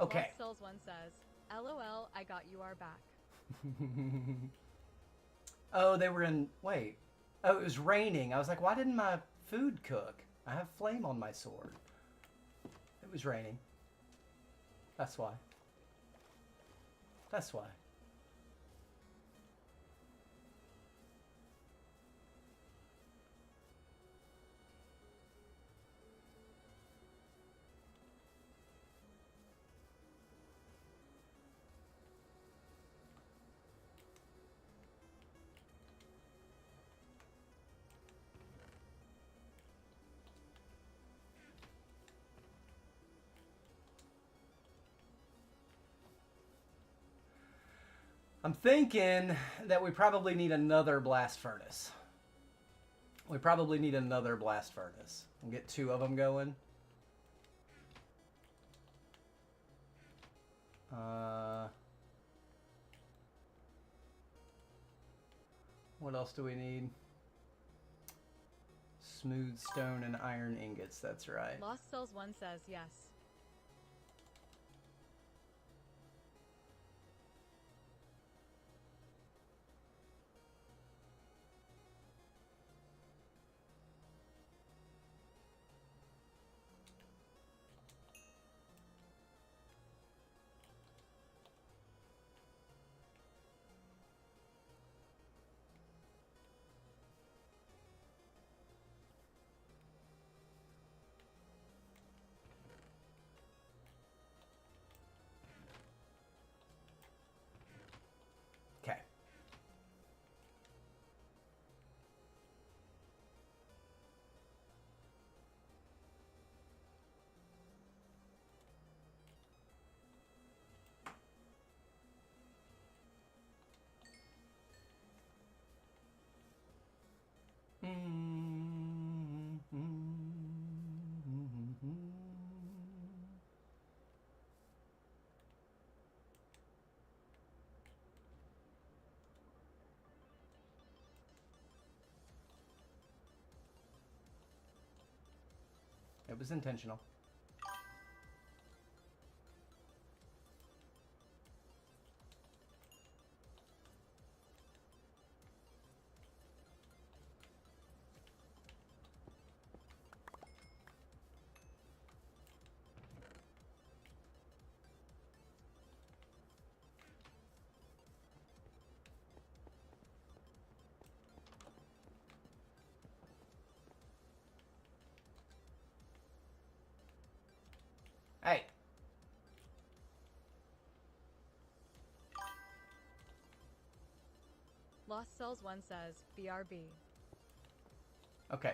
Okay. Lost Souls 1 says, LOL, I got you are back. Oh, they were in... Wait. Oh, it was raining. I was like, why didn't my food cook? I have flame on my sword. It was raining. That's why. That's why. I'm thinking that we probably need another blast furnace. We probably need another blast furnace. We'll get 2 of them going. What else do we need? Smooth stone and iron ingots, that's right. Lost Souls 1 says, yes. Okay. It was intentional. Hey. Lost Souls 1 says, BRB. Okay.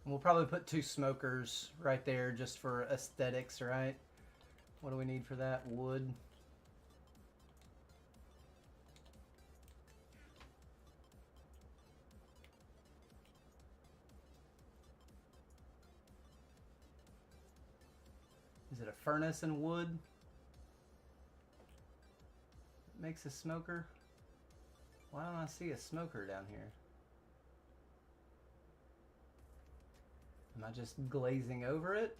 We'll probably put 2 smokers right there just for aesthetics, right? What do we need for that? Wood. Is it a furnace and wood? Makes a smoker? Why don't I see a smoker down here? Am I just glazing over it?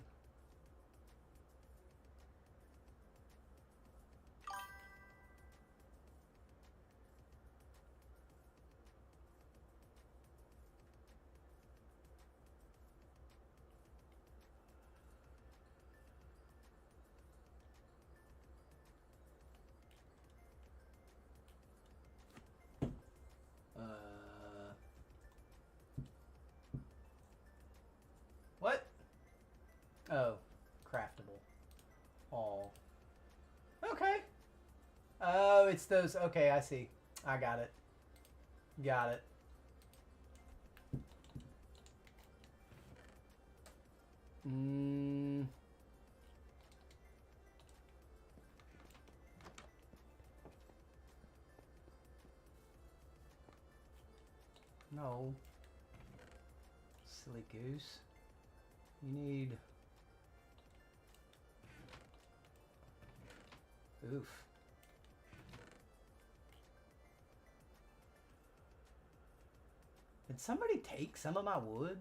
it's those. Okay, I see. I got it. Got it. No. Silly goose. You need... Oof. Did somebody take some of my wood?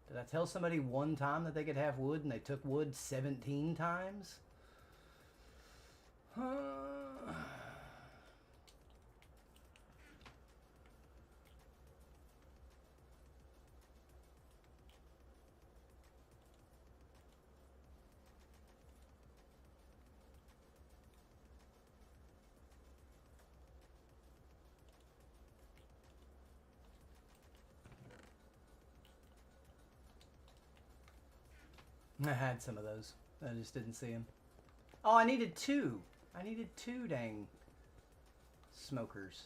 Did I tell somebody one time that they could have wood and they took wood 17 times? I had some of those. I just didn't see them. Oh, I needed two. I needed two dang smokers.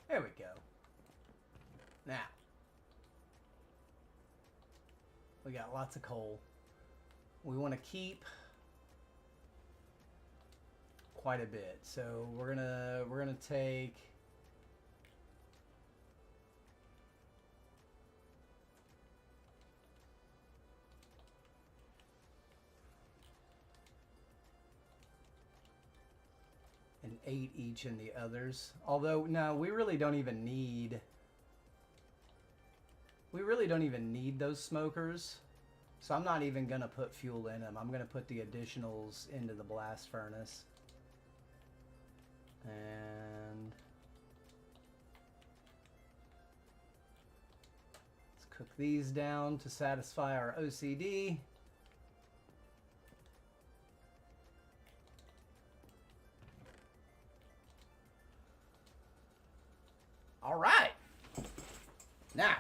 There we go. Now, we got lots of coal. We want to keep quite a bit, so we're gonna take an 8 each in the others. Although no, we really don't even need those smokers. So I'm not even going to put fuel in them. I'm going to put the additionals into the blast furnace. And let's cook these down to satisfy our OCD. All right. Now,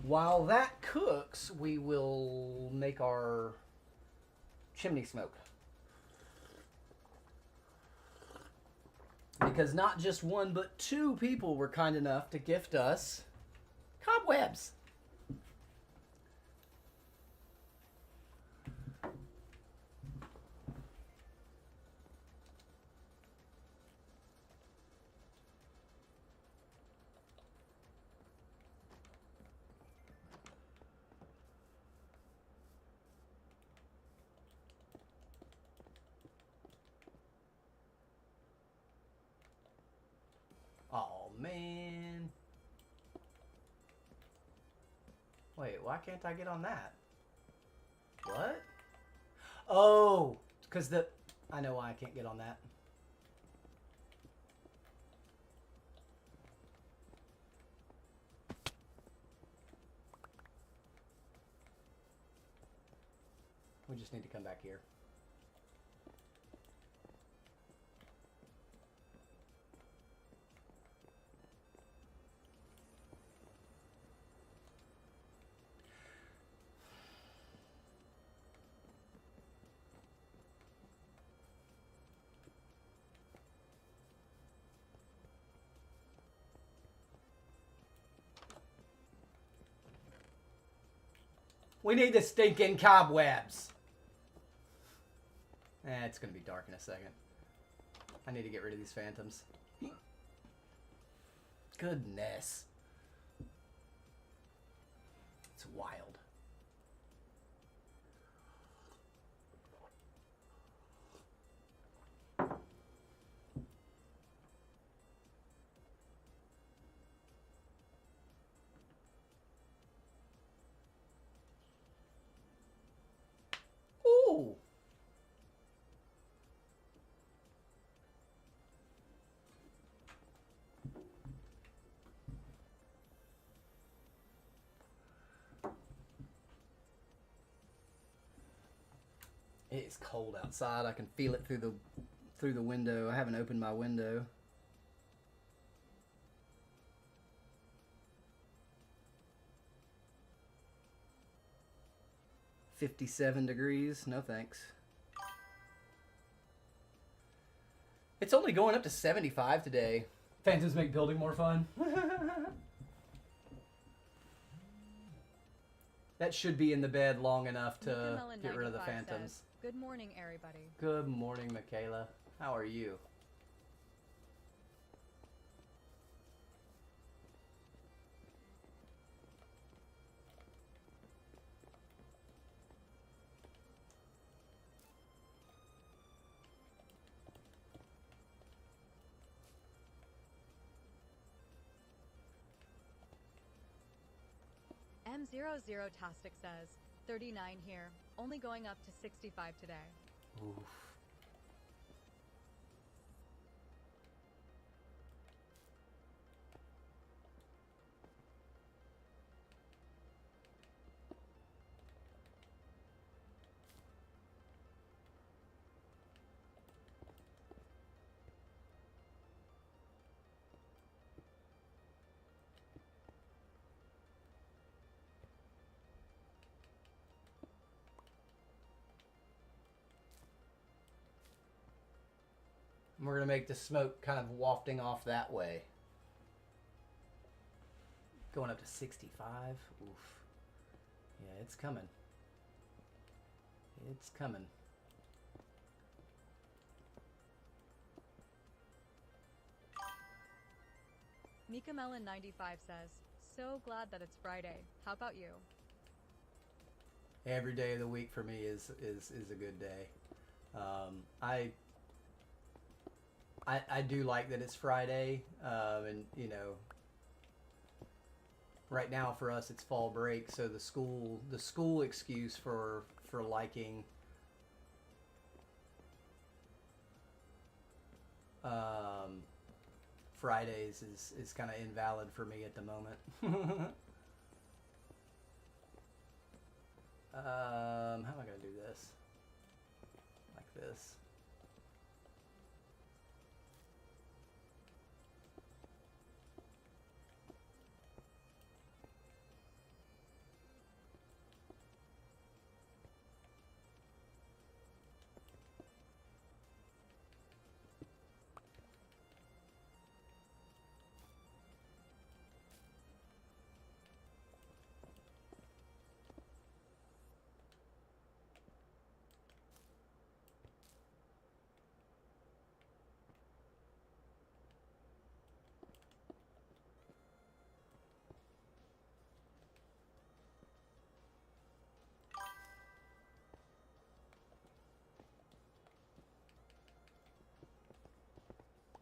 while that cooks, we will make our chimney smoke. Because not just one, but 2 people were kind enough to gift us cobwebs. Oh, man. Wait, why can't I get on that? What? Oh, because I know why I can't get on that. We just need to come back here. We need the stinking cobwebs. It's going to be dark in a second. I need to get rid of these phantoms. Goodness. It's wild. Ooh. It is cold outside. I can feel it through the window. I haven't opened my window. $57 degrees. No thanks. It's only going up to 75 today. Phantoms make building more fun. That should be in the bed long enough to get rid of the phantoms. Says, good morning, everybody. Good morning, Michaela. How are you? M00 Tastic says, 39 here, only going up to 65 today. Oof. We're going to make the smoke kind of wafting off that way. Going up to 65. Oof. Yeah, it's coming. It's coming. Mika Melon 95 says, so glad that it's Friday. How about you? Every day of the week for me is a good day. I do like that it's Friday, and you know, right now for us it's fall break, so the school excuse for liking Fridays is kind of invalid for me at the moment. How am I gonna do this? Like this.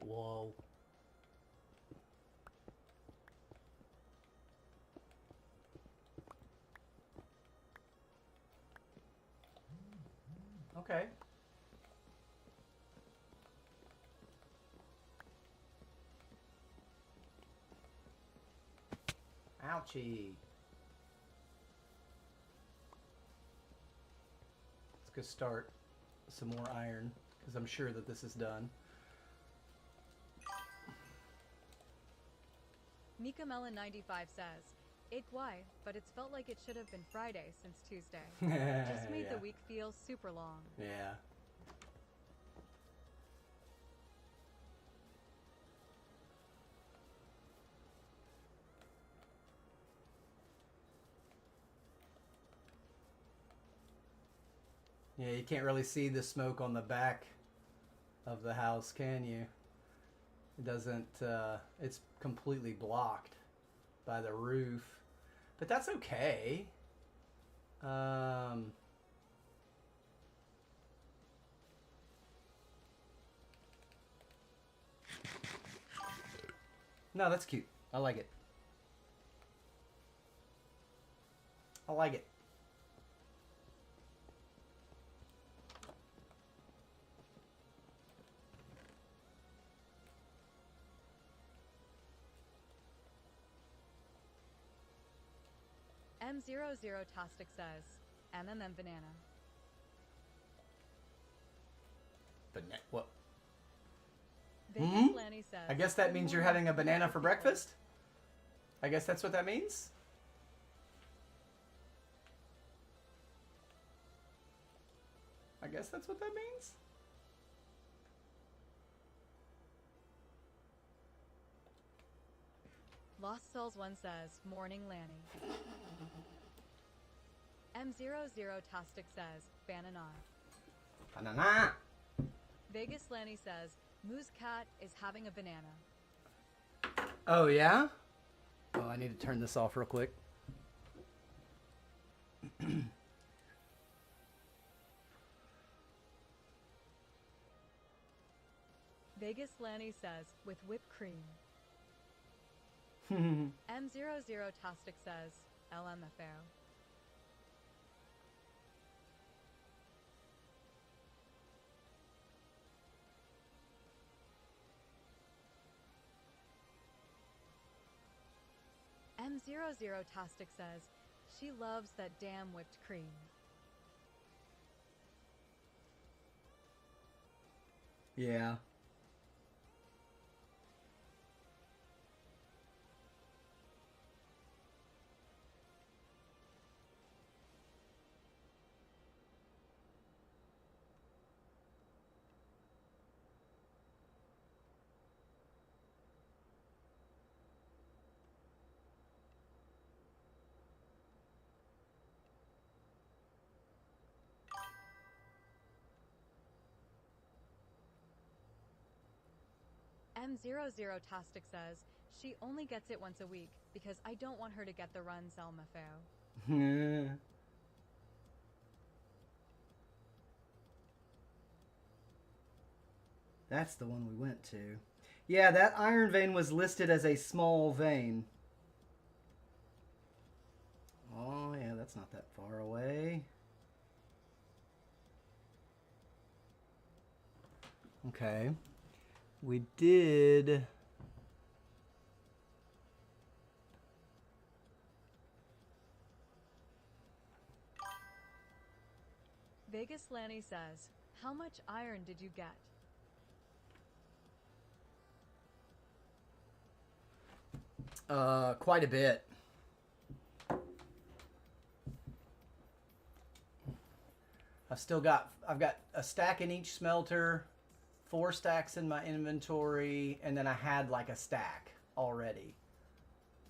Whoa. Okay. Ouchie. Let's go start some more iron, because I'm sure that this is done. Mika Melon 95 says, "Ig why, but it's felt like it should have been Friday since Tuesday. Just made Yeah. the week feel super long." Yeah. Yeah, you can't really see the smoke on the back of the house, can you? It doesn't, it's completely blocked by the roof. But that's okay. No, that's cute. I like it. I like it. M00 Tostic says, "MMM banana." What? Vegas Lanny says, I guess that means you're having a banana for breakfast? I guess that's what that means? I guess that's what that means? Lost Souls 1 says, Morning Lanny. M00 Tostic says, Banana. Banana! Vegas Lanny says, Moose Cat is having a banana. Oh, yeah? Oh, I need to turn this off real quick. Vegas Lanny says, with whipped cream. M00 Tostic says, LMFAO. M00 Tostic says, she loves that damn whipped cream. Yeah. M00 Tostic says, she only gets it once a week because I don't want her to get the runs, LMFAO. That's the one we went to. Yeah, that iron vein was listed as a small vein. Oh, yeah, that's not that far away. Okay. We did... Vegas Lanny says, how much iron did you get? Quite a bit. I've got a stack in each smelter, 4 stacks in my inventory, and then I had like a stack already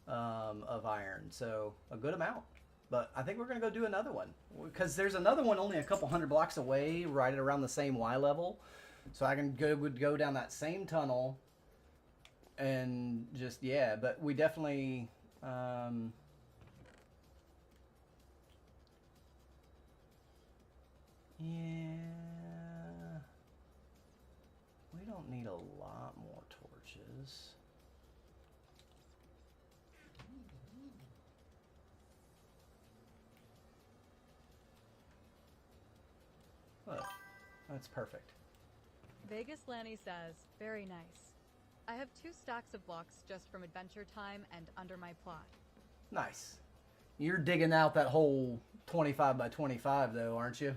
of iron, so a good amount. But I think we're gonna go do another one because there's another one only a couple hundred blocks away, right around the same Y level, so I can go down that same tunnel and just But we definitely. Yeah, we don't need a lot more torches. Look, that's perfect. Vegas Lanny says, very nice. I have 2 stacks of blocks just from Adventure Time and under my plot. Nice. You're digging out that whole 25 by 25 though, aren't you?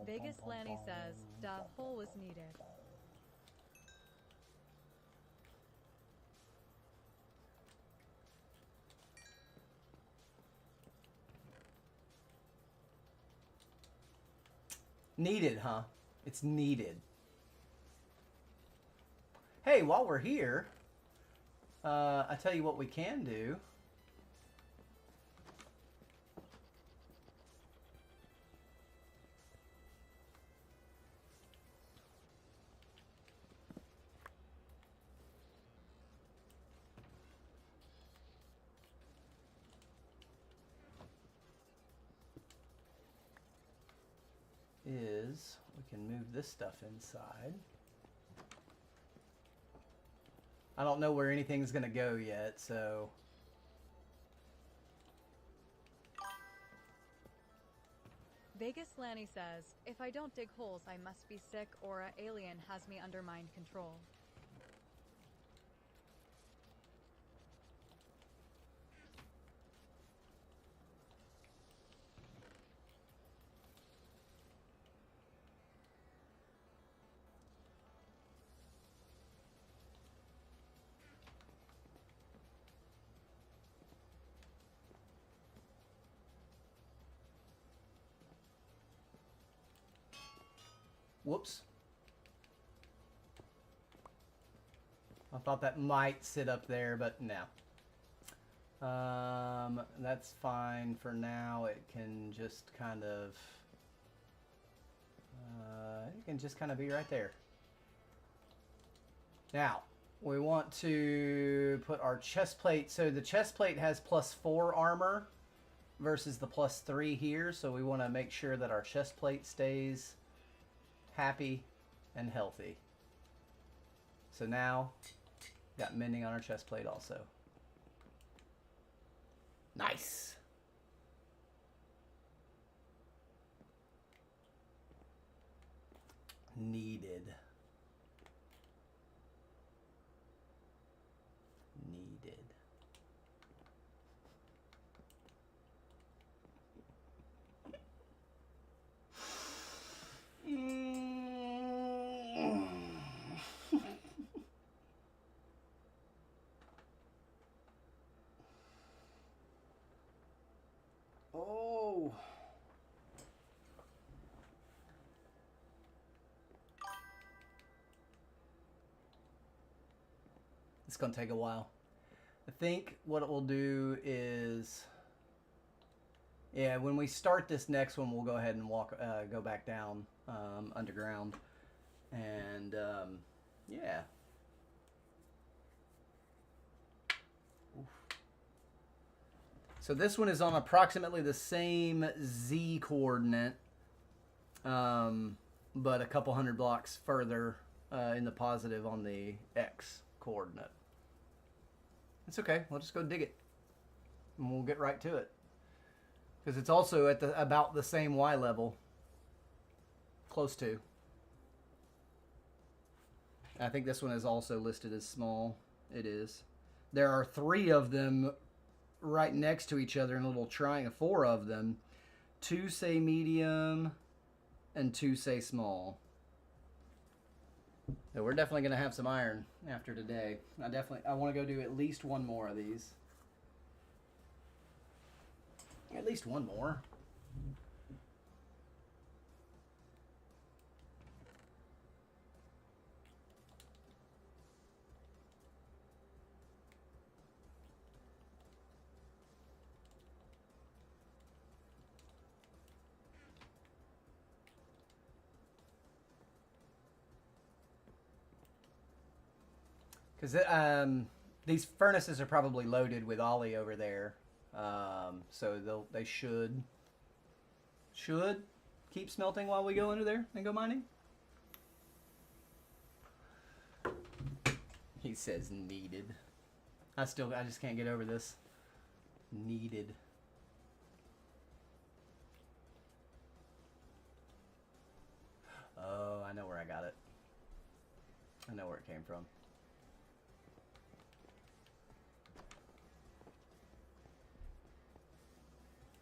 Vegas Lanny says, the hole was needed. Needed, huh? It's needed. Hey, while we're here, I tell you what we can do. Is we can move this stuff inside. I don't know where anything's gonna go yet, so. Vegas Lanny says, if I don't dig holes, I must be sick or a alien has me under mind control. Whoops. I thought that might sit up there, but no. That's fine for now. It can just kind of... it can just kind of be right there. Now, we want to put our chest plate. So the chest plate has +4 armor versus the +3 here. So we want to make sure that our chest plate stays happy and healthy. So now, got mending on our chest plate also. Nice. Needed. Oh. It's going to take a while. I think what it will do is, yeah, when we start this next one, we'll go ahead and go back down underground. And, yeah. Oof. So this one is on approximately the same Z coordinate, but a couple hundred blocks further in the positive on the X coordinate. It's okay. We'll just go dig it, and we'll get right to it. Because it's also at about the same Y level. Close to. I think this one is also listed as small. It is. There are 3 of them right next to each other in a little triangle. 4 of them. 2 say medium, and 2 say small. So we're definitely going to have some iron after today. I want to go do at least one more of these. At least one more. Because these furnaces are probably loaded with ollie over there, so they should keep smelting while we go under there and go mining. He says needed. I just can't get over this. Needed. Oh, I know where I got it. I know where it came from.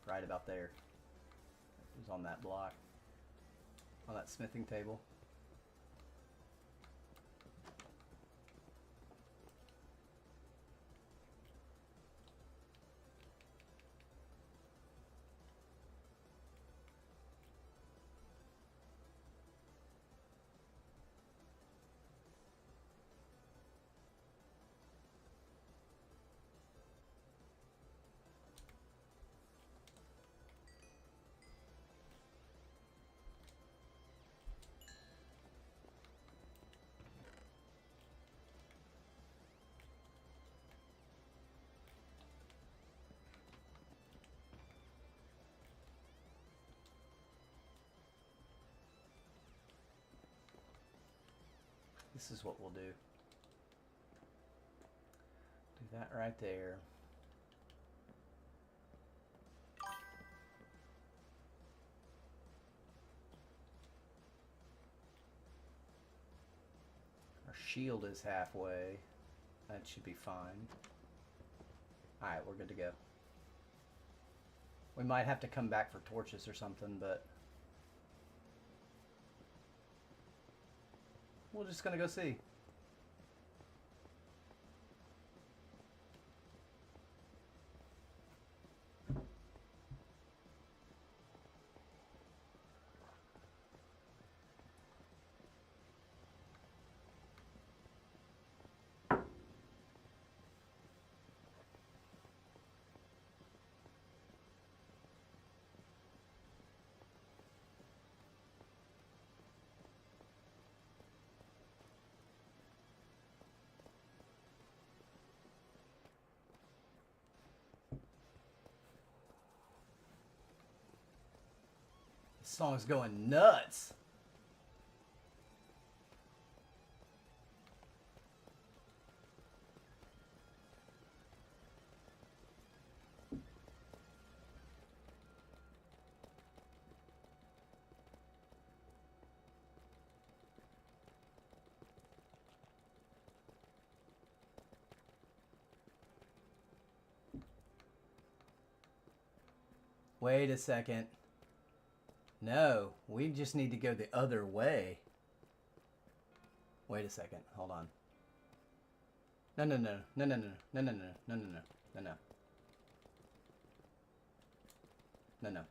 Right about there. It was on that block. On that smithing table. This is what we'll do. That right there. Our shield is halfway. That should be fine. Alright, we're good to go. We might have to come back for torches or something, but we're just gonna go see. This song's going nuts. Wait a second. No, we just need to go the other way. Wait a second. Hold on. No, no, no. No, no, no. No, no, no. No, no, no. No, no. No, no.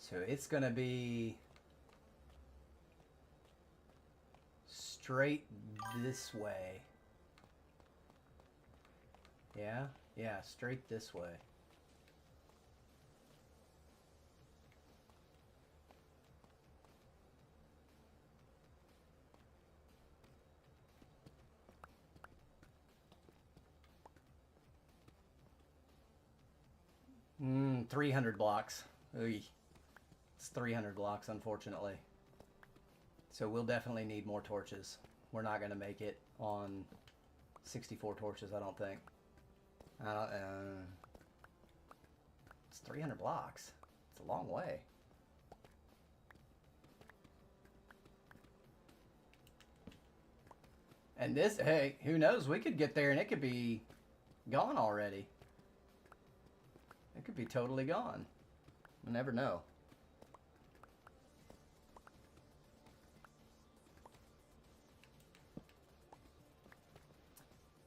So it's gonna be straight this way. Yeah? Yeah, straight this way. Hmm, 300 blocks. Oy. It's 300 blocks, unfortunately. So we'll definitely need more torches. We're not going to make it on 64 torches, I don't think. It's 300 blocks. It's a long way. And this, hey, who knows? We could get there and it could be gone already. It could be totally gone. You never know.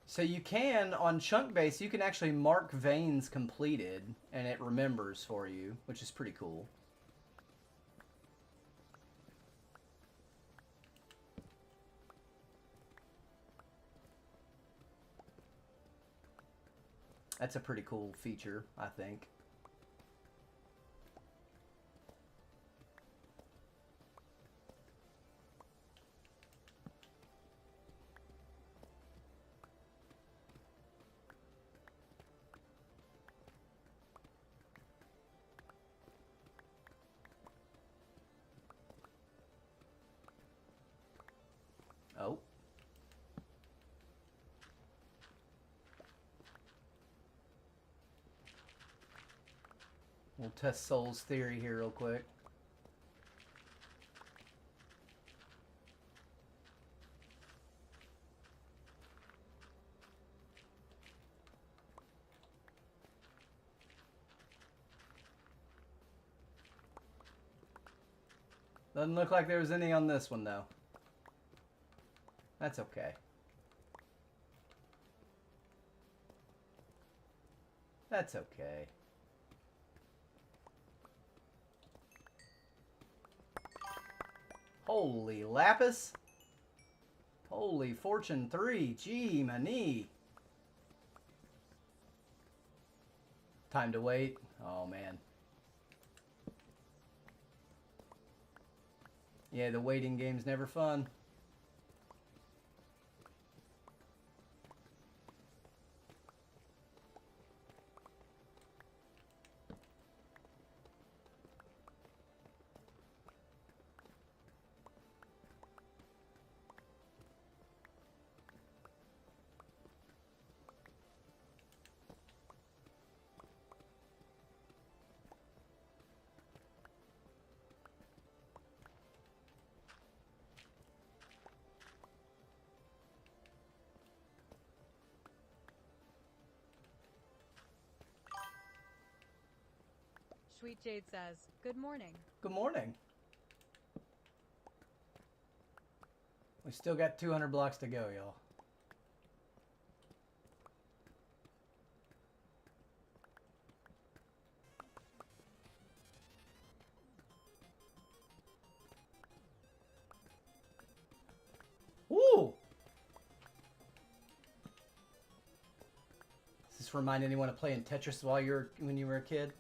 So you can, on chunk base, you can actually mark veins completed and it remembers for you, which is pretty cool. That's a pretty cool feature, I think. Oh. We'll test Soul's theory here real quick. Doesn't look like there was any on this one, though. That's okay. That's okay. Holy lapis. Holy fortune 3. Gee, my knee. Time to wait. Oh, man. Yeah, the waiting game's never fun. Sweet Jade says, "Good morning." Good morning. We still got 200 blocks to go, y'all. Woo! Does this remind anyone of playing Tetris when you were a kid?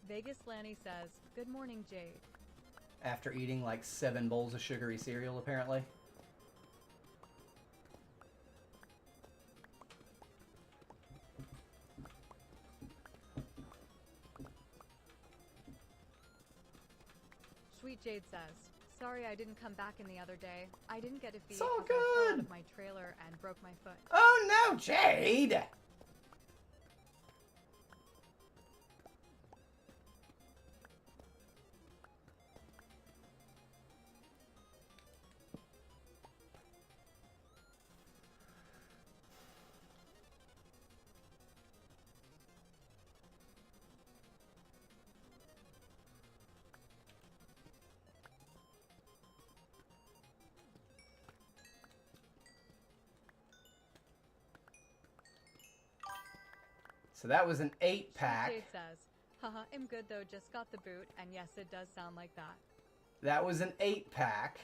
Vegas Lanny says, "Good morning, Jade." After eating like 7 bowls of sugary cereal, apparently. Sweet Jade says, "Sorry I didn't come back in the other day. I didn't get a feed It's all because I fell out good. of my trailer and broke my foot." Oh no, Jade! So that was an 8-pack. Jade says, "Haha, I'm good though, just got the boot, and yes, it does sound like that." That was an 8-pack.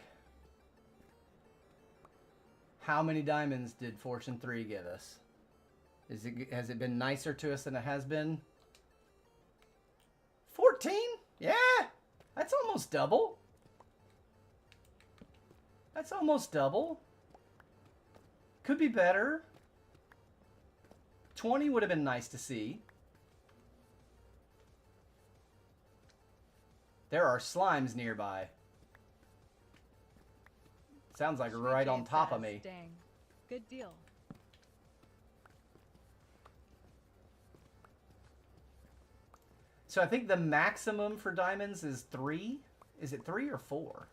How many diamonds did Fortune 3 give us? Has it been nicer to us than it has been? 14? Yeah, that's almost double. That's almost double. Could be better. 20 would have been nice to see. There are slimes nearby. Sounds like Sweet right Jade on top says, of me. "Dang, good deal." So I think the maximum for diamonds is 3. Is it 3 or 4?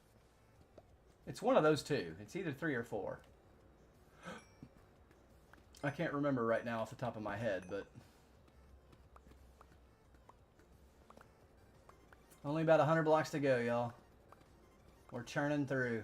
It's one of those two. It's either 3 or 4. I can't remember right now off the top of my head, but only about 100 blocks to go, y'all. We're churning through.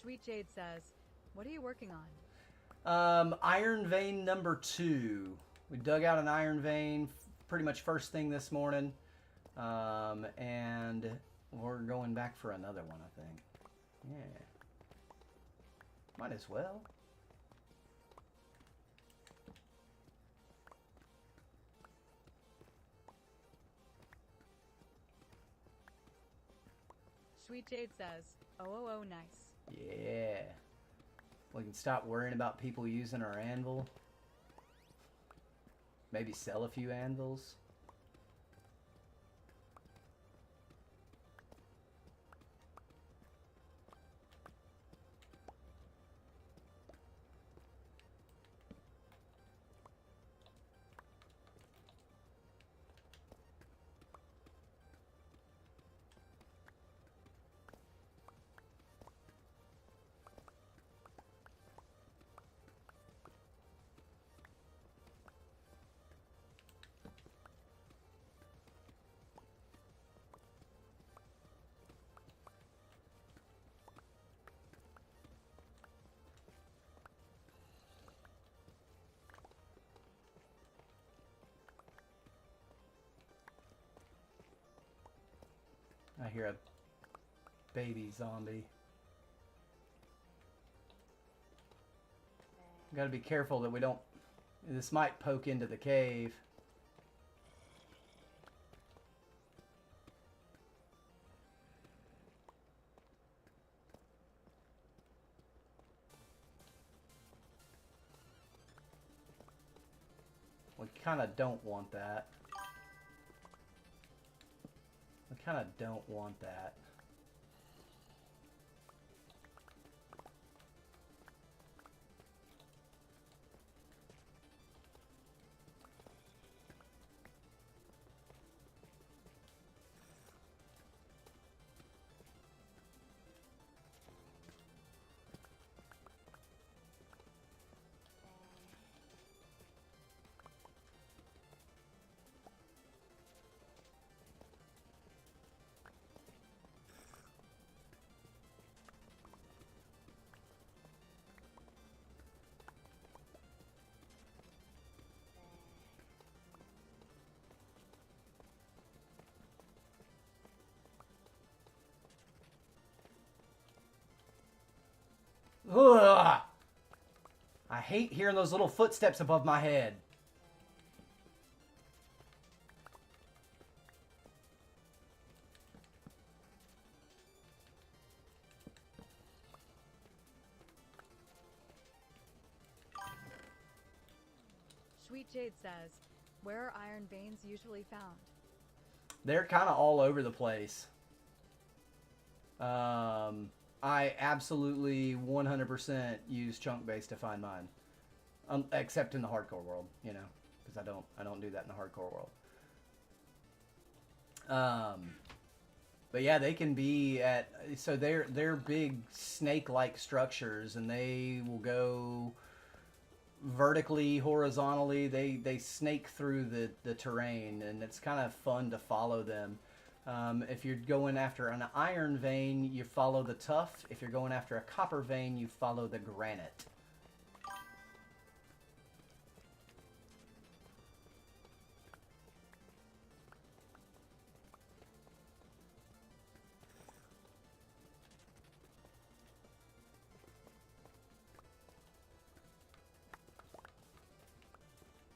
Sweet Jade says, "What are you working on?" Iron vein number 2. We dug out an iron vein pretty much first thing this morning. And we're going back for another one, I think. Yeah. Might as well. Sweet Jade says, "Oh, nice." Yeah. We can stop worrying about people using our anvil. Maybe sell a few anvils. I hear a baby zombie. Gotta be careful that we don't... This might poke into the cave. We kind of don't want that. We kind of don't want that. Ugh! I hate hearing those little footsteps above my head. Sweet Jade says, where are iron veins usually found? They're kind of all over the place. I absolutely 100% use chunk base to find mine, except in the hardcore world, you know, because I don't do that in the hardcore world. But yeah, they can be at, so they're big snake-like structures, and they will go vertically, horizontally. They snake through the terrain, and it's kind of fun to follow them. If you're going after an iron vein, you follow the tuff. If you're going after a copper vein, you follow the granite.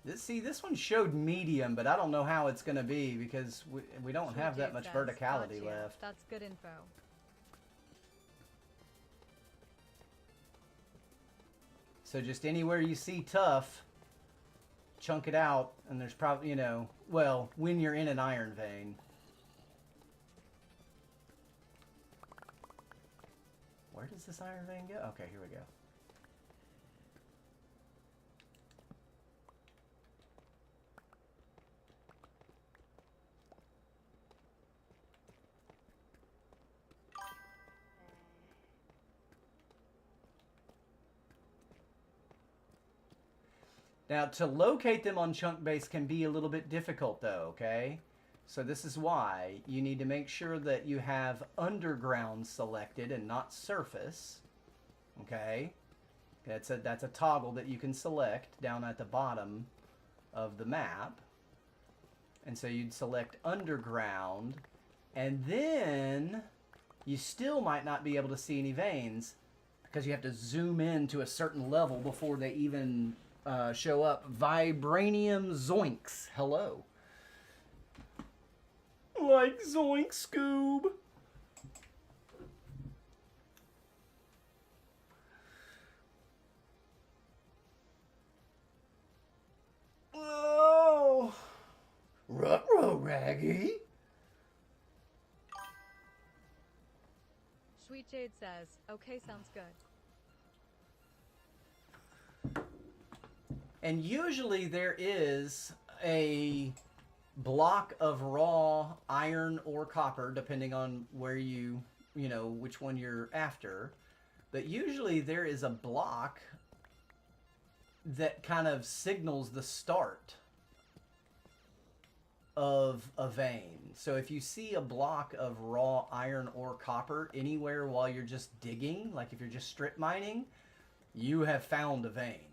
This one showed medium, but I don't know how it's going to be because we don't have that much verticality left. That's good info. So just anywhere you see tough, chunk it out, and there's probably, you know, well, when you're in an iron vein. Where does this iron vein go? Okay, here we go. Now, to locate them on chunk base can be a little bit difficult, though, okay? So this is why you need to make sure that you have underground selected and not surface, okay? That's a toggle that you can select down at the bottom of the map. And so you'd select underground, and then you still might not be able to see any veins because you have to zoom in to a certain level before they even... show up. Vibranium Zoinks. Hello. Like Zoink Scoob. Oh. Ruh-roh, Raggy. Sweet Jade says, okay, sounds good. And usually there is a block of raw iron or copper, depending on where you know, which one you're after. But usually there is a block that kind of signals the start of a vein. So if you see a block of raw iron or copper anywhere while you're just digging, like if you're just strip mining, you have found a vein.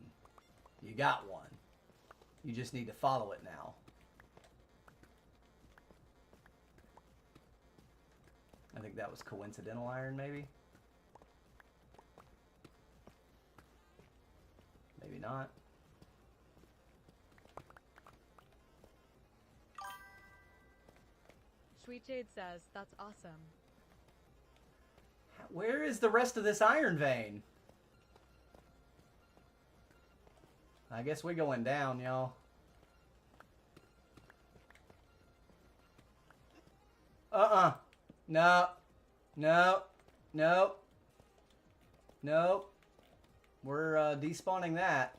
You got one. You just need to follow it now. I think that was coincidental iron, maybe. Maybe not. Sweet Jade says, that's awesome. Where is the rest of this iron vein? I guess we're going down, y'all. No. No. No. No. We're despawning that.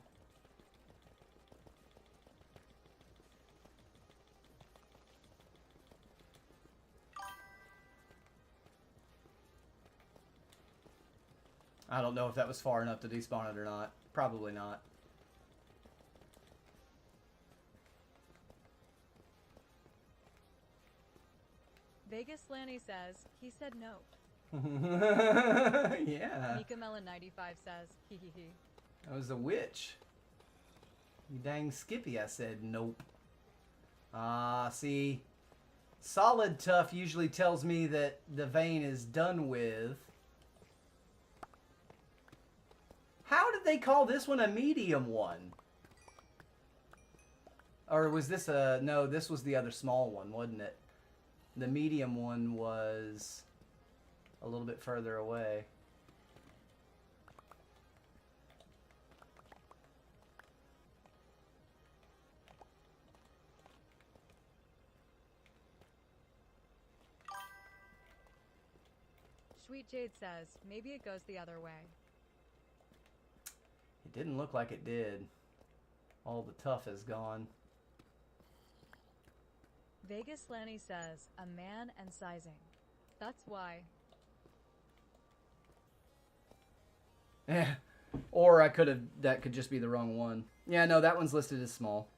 I don't know if that was far enough to despawn it or not. Probably not. Vegas Lanny says, he said no. Yeah. Mika Melon 95 says, hee hee hee. That was a witch. You dang Skippy, I said nope. See. Solid Tough usually tells me that the vein is done with. How did they call this one a medium one? Or was this a... No, this was the other small one, wasn't it? The medium one was a little bit further away. Sweet Jade says, maybe it goes the other way. It didn't look like it did. All the tough is gone. Vegas Lanny says, a man and sizing. That's why. Yeah. Or I could have... That could just be the wrong one. Yeah, no, that one's listed as small.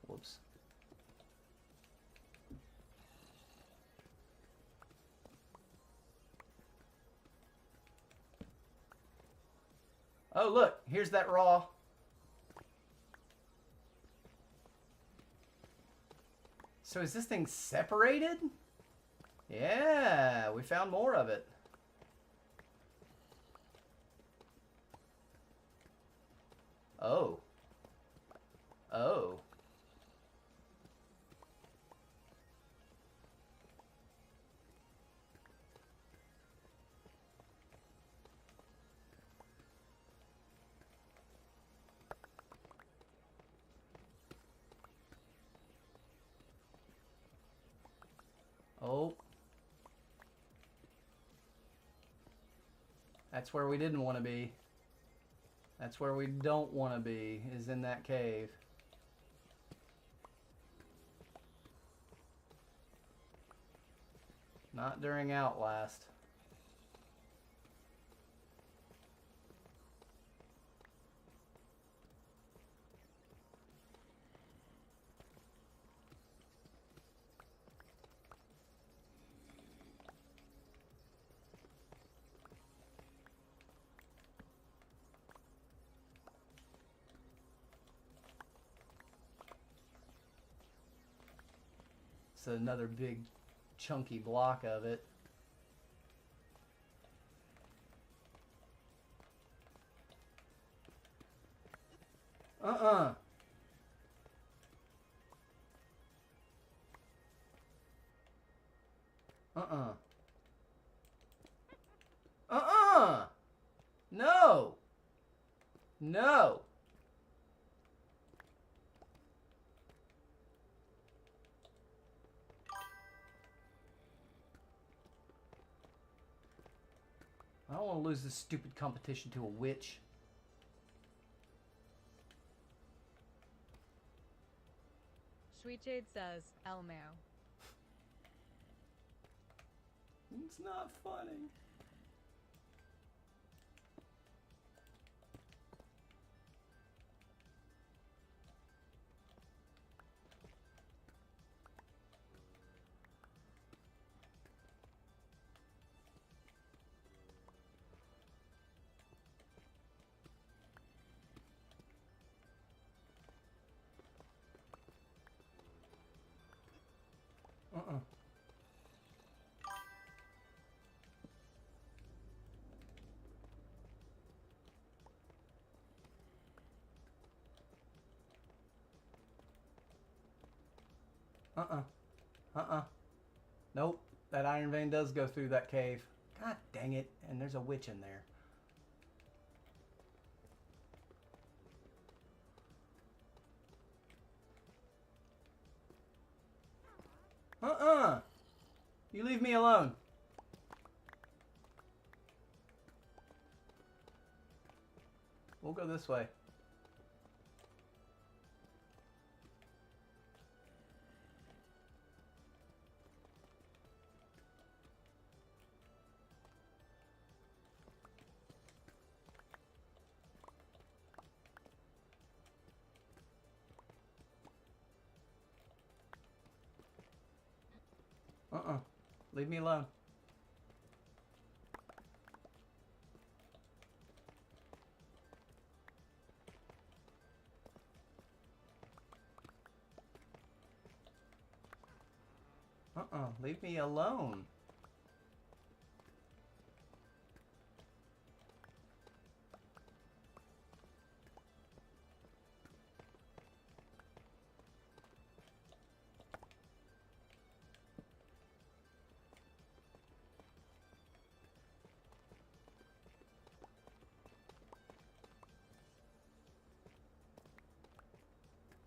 Whoops. Oh, look. Here's that raw. So is this thing separated? Yeah, we found more of it. Oh. Oh. Oh. That's where we didn't want to be. That's where we don't want to be, is in that cave. Not during Outlast. It's another big chunky block of it. Uh-uh. Uh-uh. Uh-uh! No! I don't want to lose this stupid competition to a witch. Sweet Jade says, Elmo. It's not funny. Uh-uh. Uh-uh. Uh-uh. Nope. That iron vein does go through that cave. God dang it. And there's a witch in there. Uh-uh. You leave me alone. We'll go this way. Uh-uh. Leave me alone. Uh-uh. Leave me alone.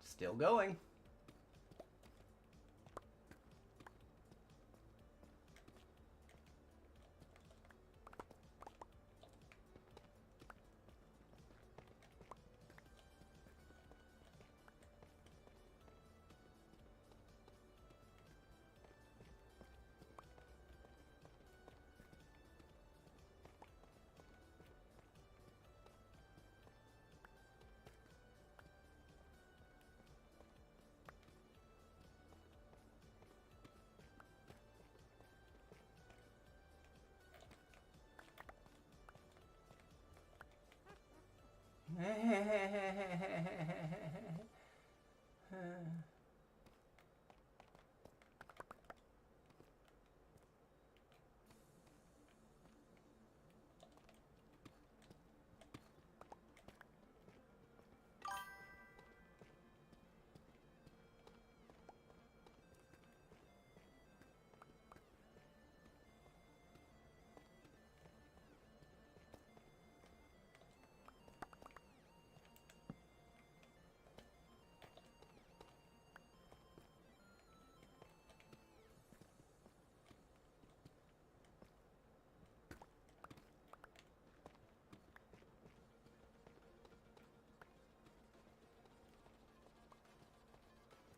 Still going.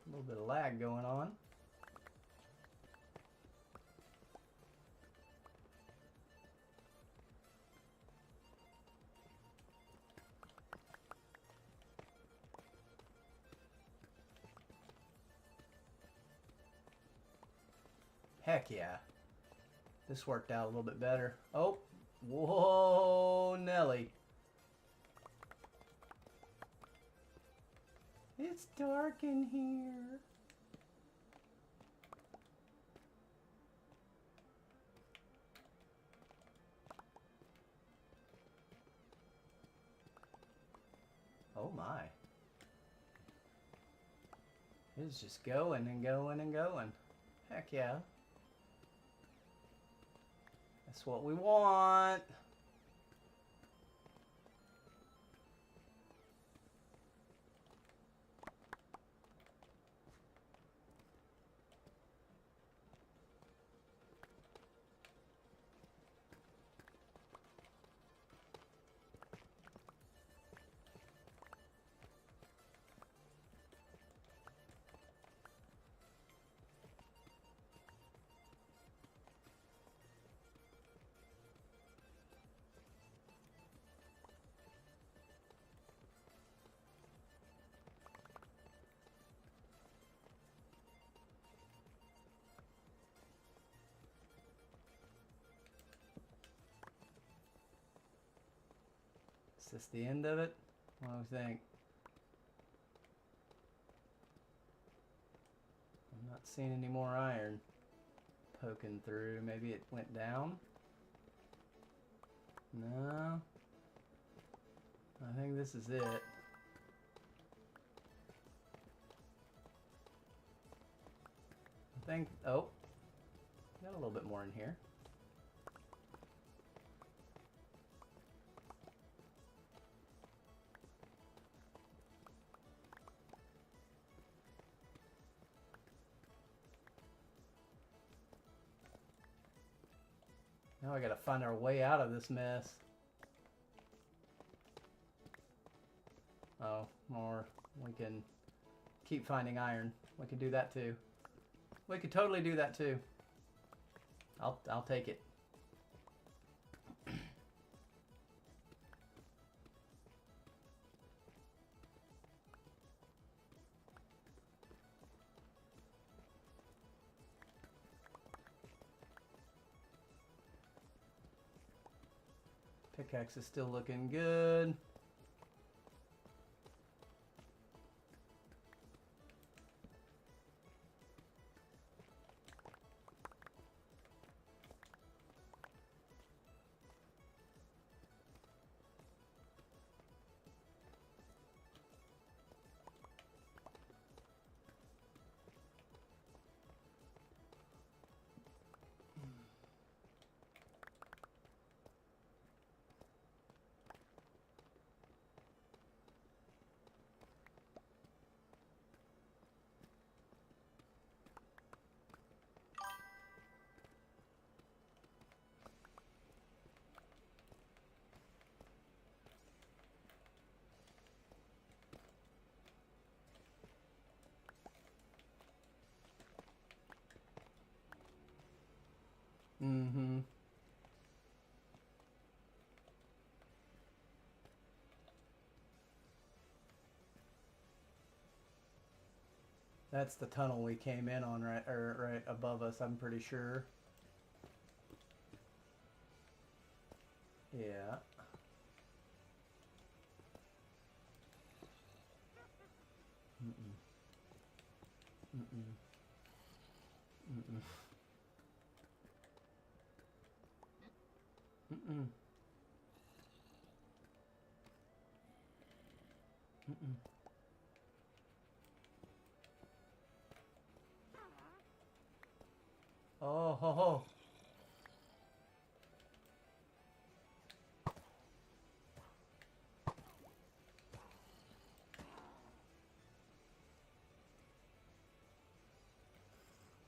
A little bit of lag going on. Heck yeah. This worked out a little bit better. Oh, whoa, Nelly. It's dark in here. Oh my. It's just going and going and going. Heck yeah. That's what we want. Is this the end of it? What do you think? I'm not seeing any more iron poking through. Maybe it went down? No. I think this is it. I think, oh, got a little bit more in here. Now I gotta find our way out of this mess. Oh, or we can keep finding iron. We could do that too. We could totally do that too. I'll take it. Pickaxe is still looking good. Mm-hmm. That's the tunnel we came in on, right, or right above us, I'm pretty sure. Yeah. Mm-mm. Mm-mm. Mm-mm. Mm-mm. Mm-mm. Oh, ho, ho.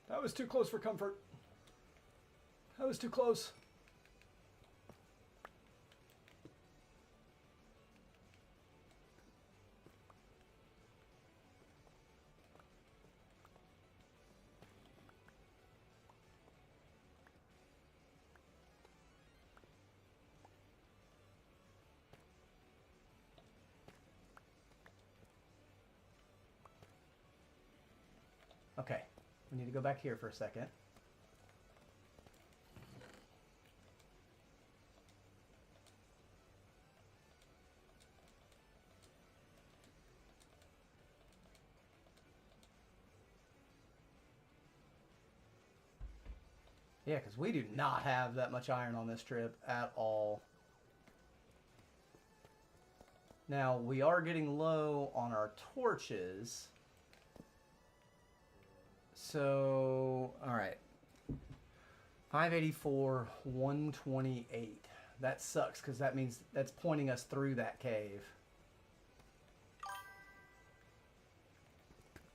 That was too close for comfort. That was too close. Okay, we need to go back here for a second. Yeah, because we do not have that much iron on this trip at all. Now, we are getting low on our torches. So, all right. 584, 128. That sucks because that means that's pointing us through that cave.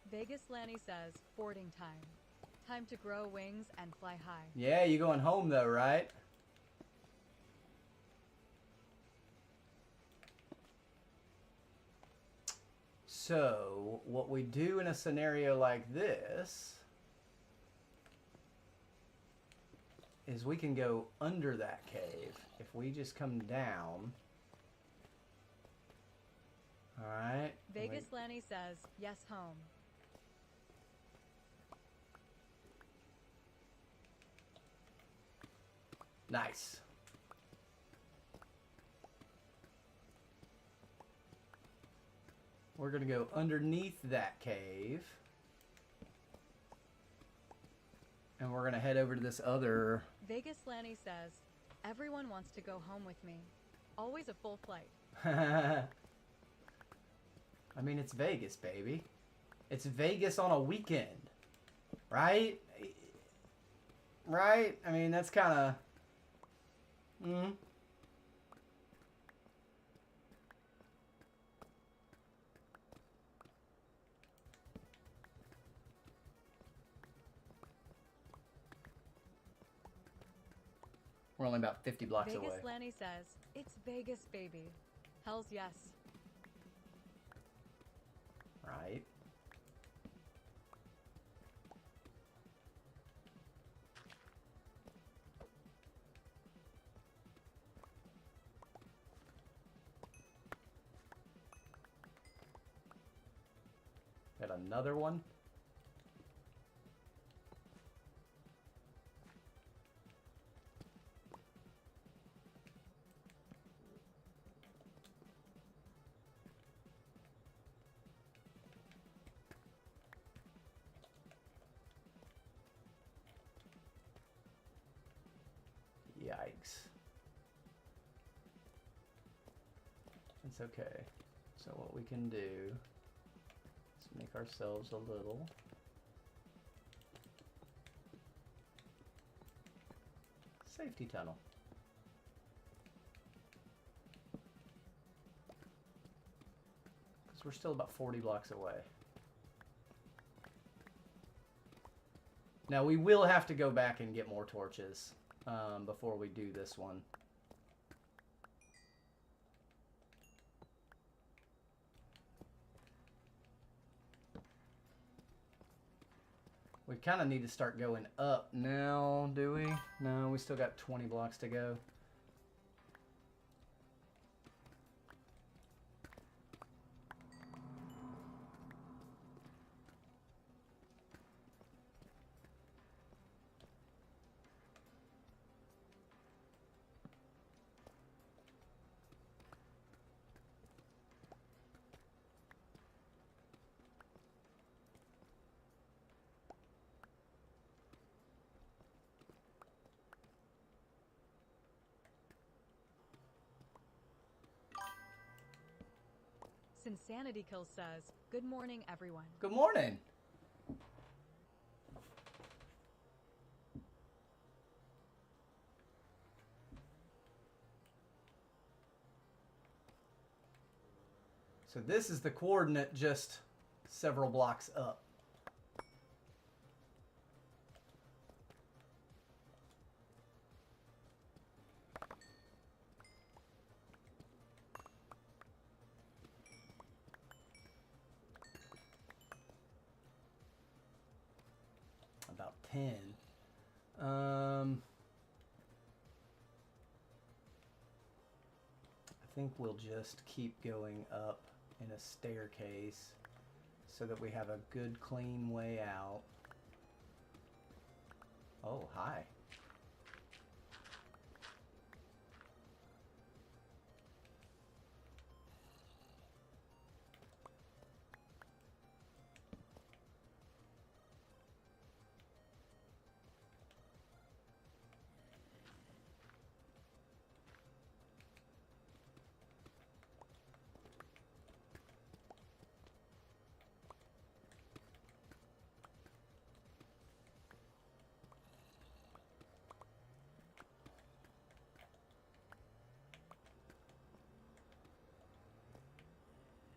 Vegas Lanny says, boarding time. Time to grow wings and fly high. Yeah, you going home though, right? So, what we do in a scenario like this is we can go under that cave. If we just come down. Alright. Vegas Lanny says, yes, home. Nice. We're going to go underneath that cave. And we're going to head over to this other... Vegas Lanny says, everyone wants to go home with me. Always a full flight. I mean, it's Vegas, baby. It's Vegas on a weekend. Right? Right? I mean, that's kind of... We're only about 50 blocks away. Vegas Lanny says, it's Vegas, baby. Hell's yes. Right. Got another one. Yikes. It's okay. So what we can do is make ourselves a little safety tunnel. Because we're still about 40 blocks away. Now we will have to go back and get more torches before we do this one. We kind of need to start going up now, do we? No, we still got 20 blocks to go. Insanity Kills says, good morning, everyone. Good morning. So this is the coordinate just several blocks up. About 10. I think we'll just keep going up in a staircase so that we have a good clean way out. Oh, hi.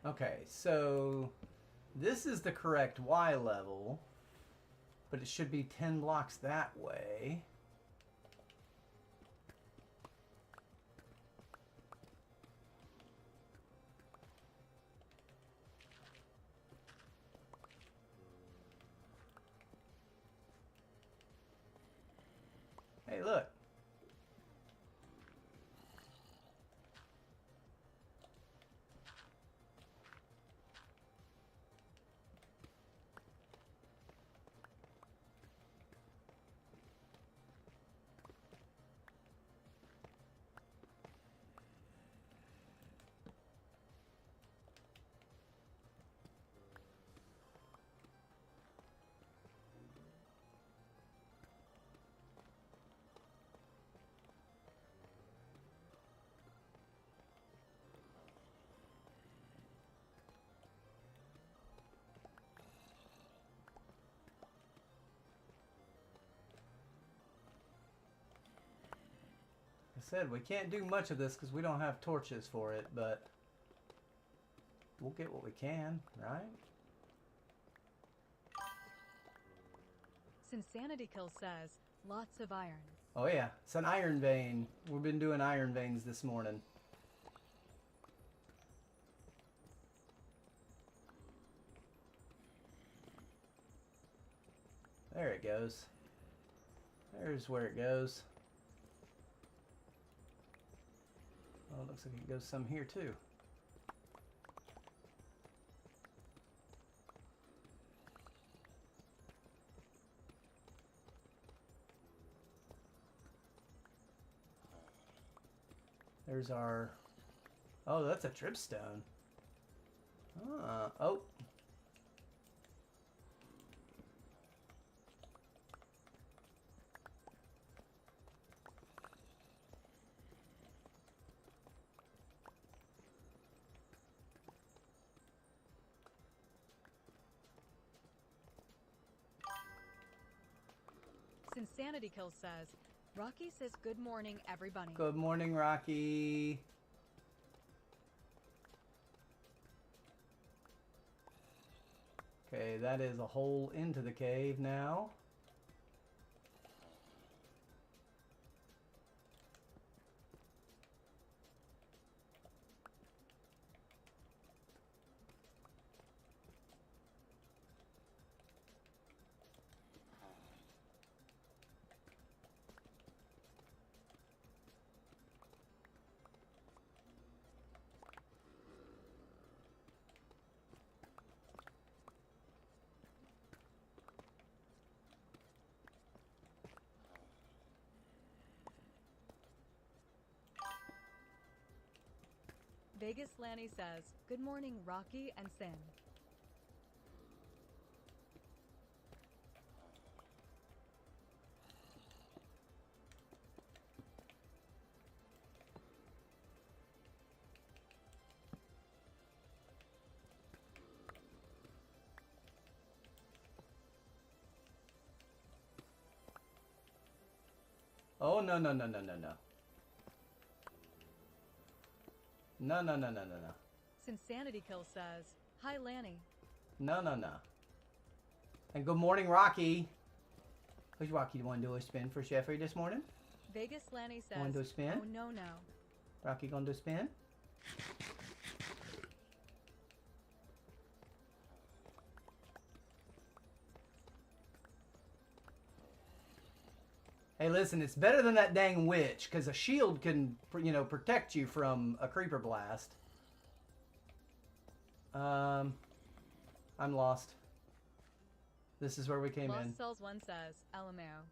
Okay, so this is the correct Y level, but it should be 10 blocks that way. Hey, look. said, we can't do much of this because we don't have torches for it, but we'll get what we can, right? Since Sanity Kill says, lots of iron. Oh yeah, it's an iron vein. We've been doing iron veins this morning. There it goes. There's where it goes. Oh, it looks like it goes some here too. There's our... Oh, that's a dripstone. Oh. Since Sanity Kill says, Rocky says good morning, everybody. Good morning, Rocky. Okay, that is a hole into the cave now. Vegas Lanny says, good morning, Rocky and Sin. Oh, no, no, no, no, no, no. No, no, no, no, no, no. Since Sanity Kill says, hi, Lanny. No, no, no. And good morning, Rocky. Who's Rocky want to do a spin for Jeffrey this morning? Vegas Lanny says, Want to do a spin? oh, no, no. Rocky gonna do a spin? Hey, listen, it's better than that dang witch, because a shield can, you know, protect you from a creeper blast. I'm lost. This is where we came in. Lost Cells 1 says, LMAO.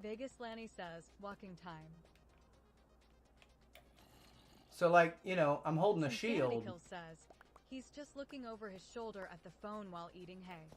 Vegas Lanny says, walking time. So, like, you know, I'm holding a Since shield. Sanity Kill says, he's just looking over his shoulder at the phone while eating hay.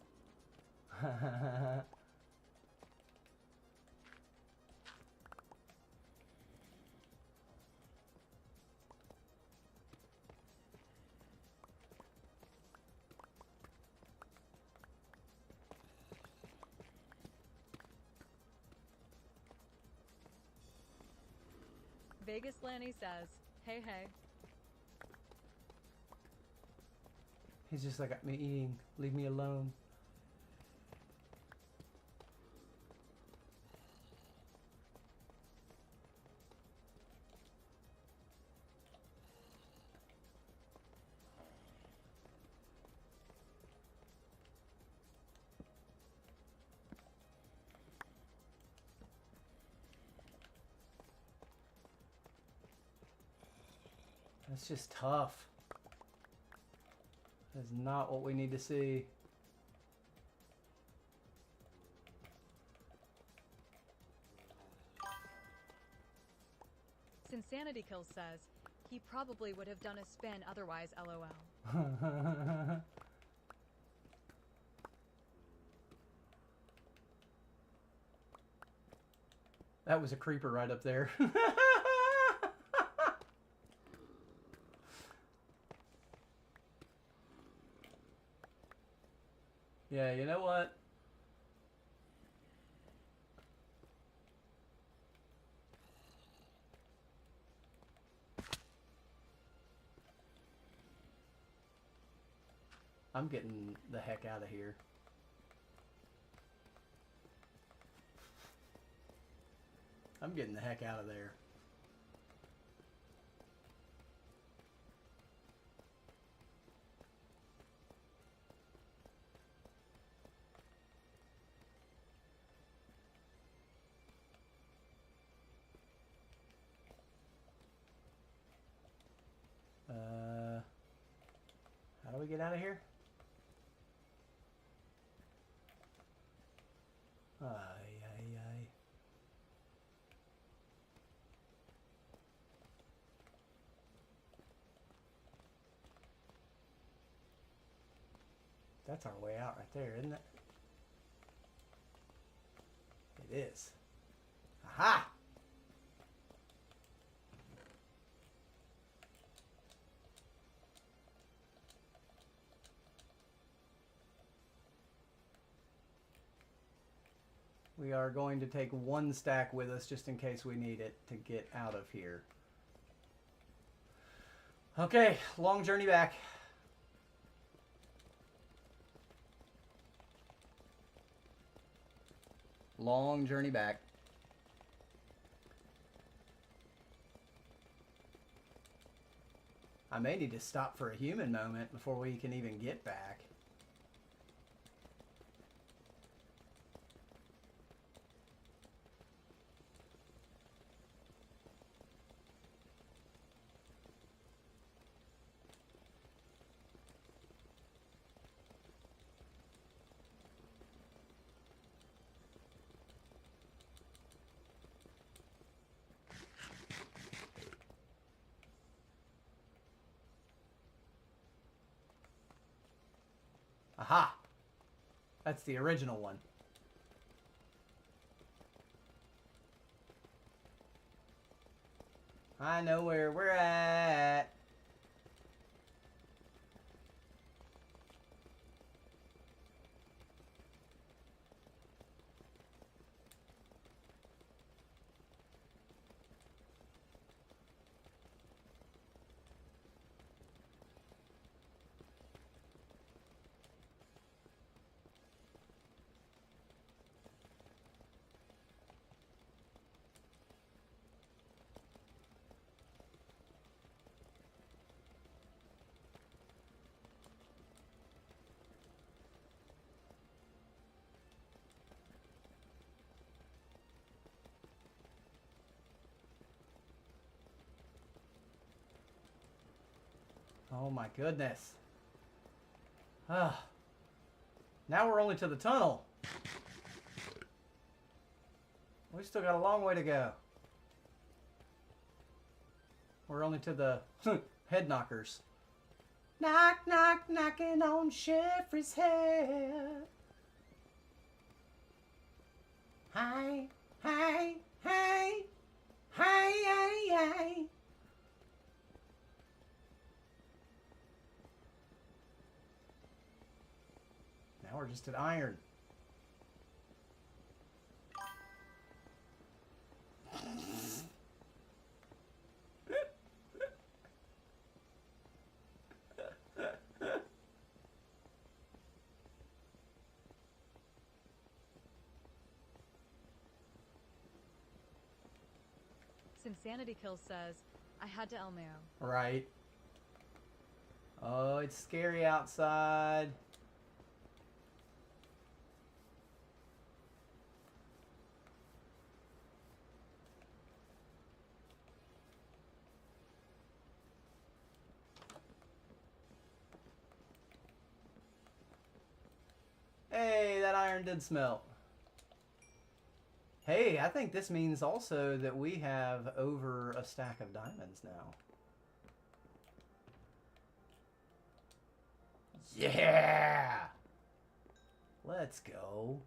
Vegas Lanny says, hey, hey. He's just like, me eating. Leave me alone. That's just tough. That's not what we need to see. Since Sanity Kill says, he probably would have done a spin otherwise, LOL. That was a creeper right up there. Yeah, you know what? I'm getting the heck out of here. I'm getting the heck out of there. How do we get out of here? Ay, ay, ay. That's our way out right there, isn't it? It is. Aha! We are going to take one stack with us just in case we need it to get out of here. Okay, long journey back. Long journey back. I may need to stop for a human moment before we can even get back. Aha! That's the original one. I know where we're at. Oh my goodness. Ah. Now we're only to the tunnel. We still got a long way to go. We're only to the head knockers. Knock, knock, knocking on Jeffrey's head. Hi, hi, hi, hi, hi, hi. Now we're just at iron. Insanity Kills says, I had to El Mayo. Right. Oh, it's scary outside. Hey, that iron did smelt. Hey, I think this means also that we have over a stack of diamonds now. Yeah! Let's go.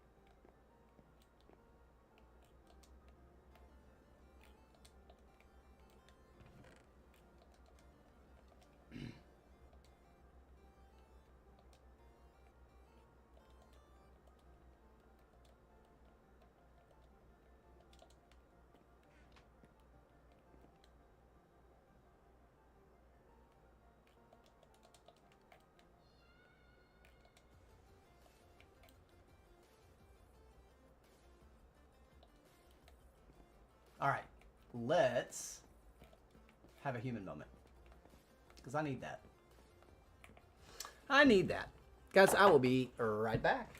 All right, let's have a human moment. Because I need that. I need that. Guys, I will be right back.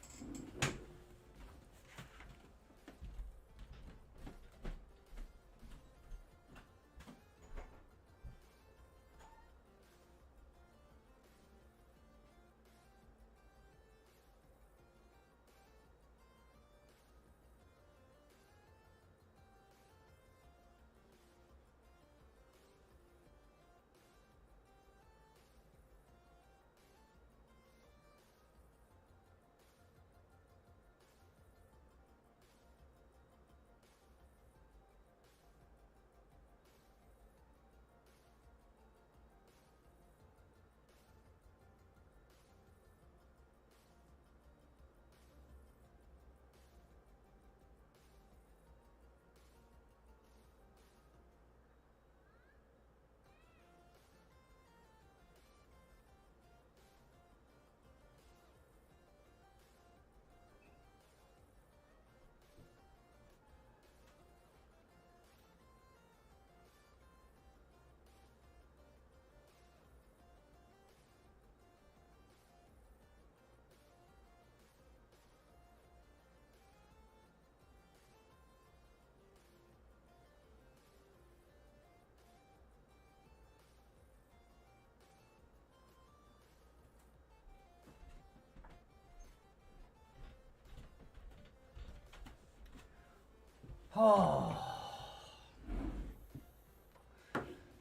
Oh,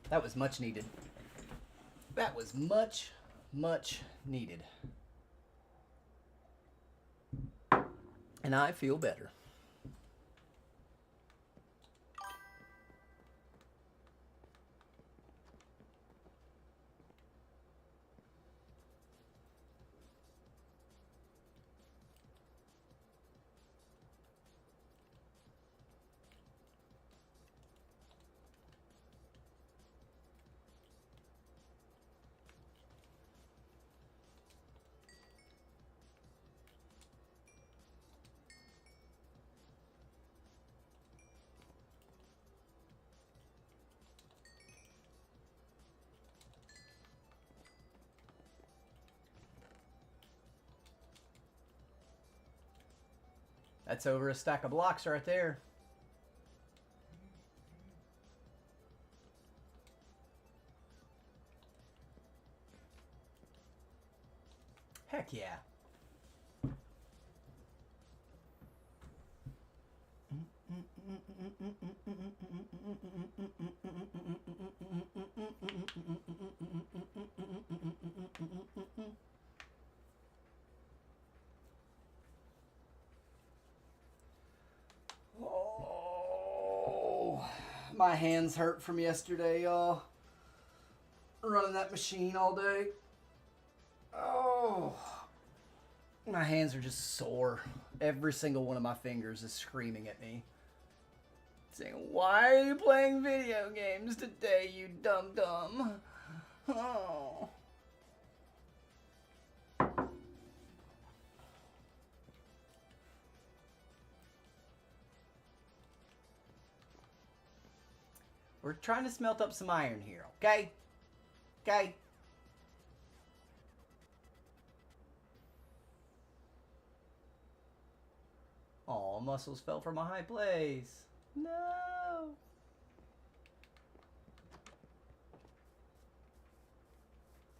that was much needed. That was much, much needed. And I feel better. That's over a stack of blocks right there. Heck yeah. Oh, my hands hurt from yesterday, y'all. Running that machine all day. Oh, my hands are just sore. Every single one of my fingers is screaming at me, saying, "Why are you playing video games today, you dum-dum?" Oh. We're trying to smelt up some iron here, okay? Okay? Aw, muscles fell from a high place. No!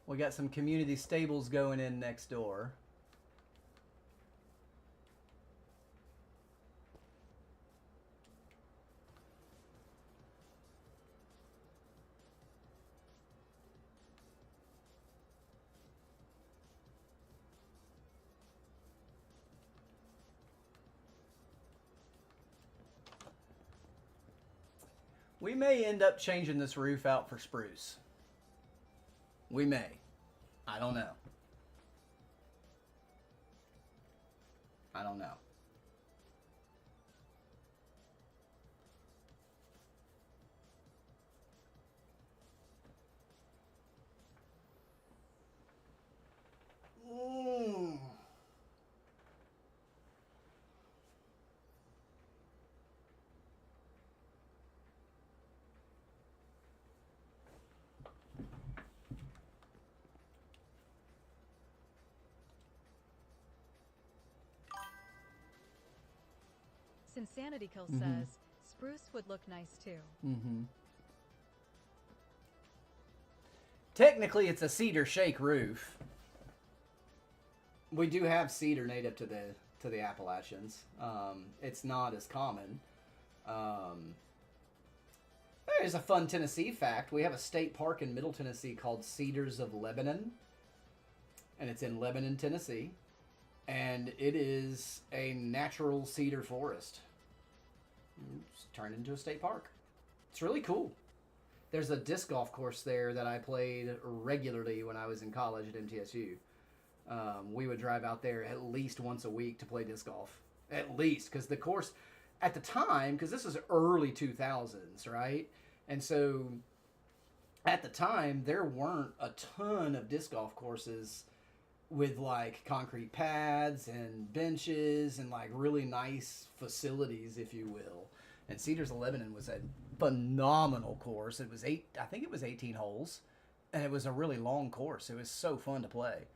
We got some community stables going in next door. We may end up changing this roof out for spruce. We may. I don't know. I don't know. Insanity Kills Mhm. says, spruce would look nice too. Mm-hmm. Technically, it's a cedar shake roof. We do have cedar native to the Appalachians. It's not as common. There's a fun Tennessee fact. We have a state park in Middle Tennessee called Cedars of Lebanon, and it's in Lebanon, Tennessee, and it is a natural cedar forest. It's turned into a state park. It's really cool. There's a disc golf course there that I played regularly when I was in college at MTSU. We would drive out there at least once a week to play disc golf. At least, because the course at the time, because this was early 2000s, right? And so at the time, there weren't a ton of disc golf courses with like concrete pads and benches and like really nice facilities, if you will. And Cedars of Lebanon was a phenomenal course. It was I think it was 18 holes, and it was a really long course. It was so fun to play.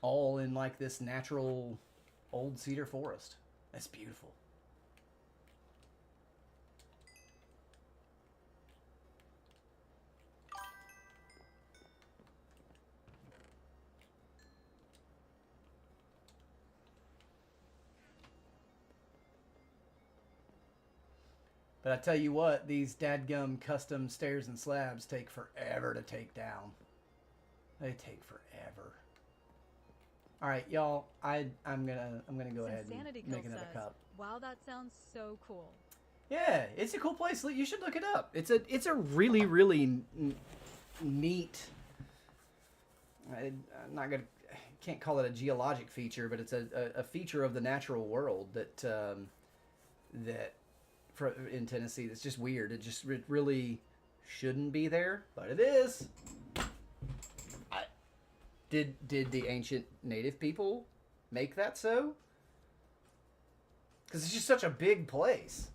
All in like this natural old cedar forest. That's beautiful. But I tell you what, these dadgum custom stairs and slabs take forever to take down. They take forever. All right, y'all. I'm gonna go ahead and make another cup. Wow, that sounds so cool. Yeah, it's a cool place. You should look it up. It's a really really neat. I'm not gonna can't call it a geologic feature, but it's a feature of the natural world that in Tennessee that's just weird. It really shouldn't be there, but it is. Did the ancient native people make that so? Because it's just such a big place.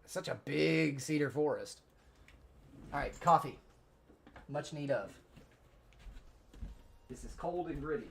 Such a big cedar forest. All right, coffee. Much need of. This is cold and gritty.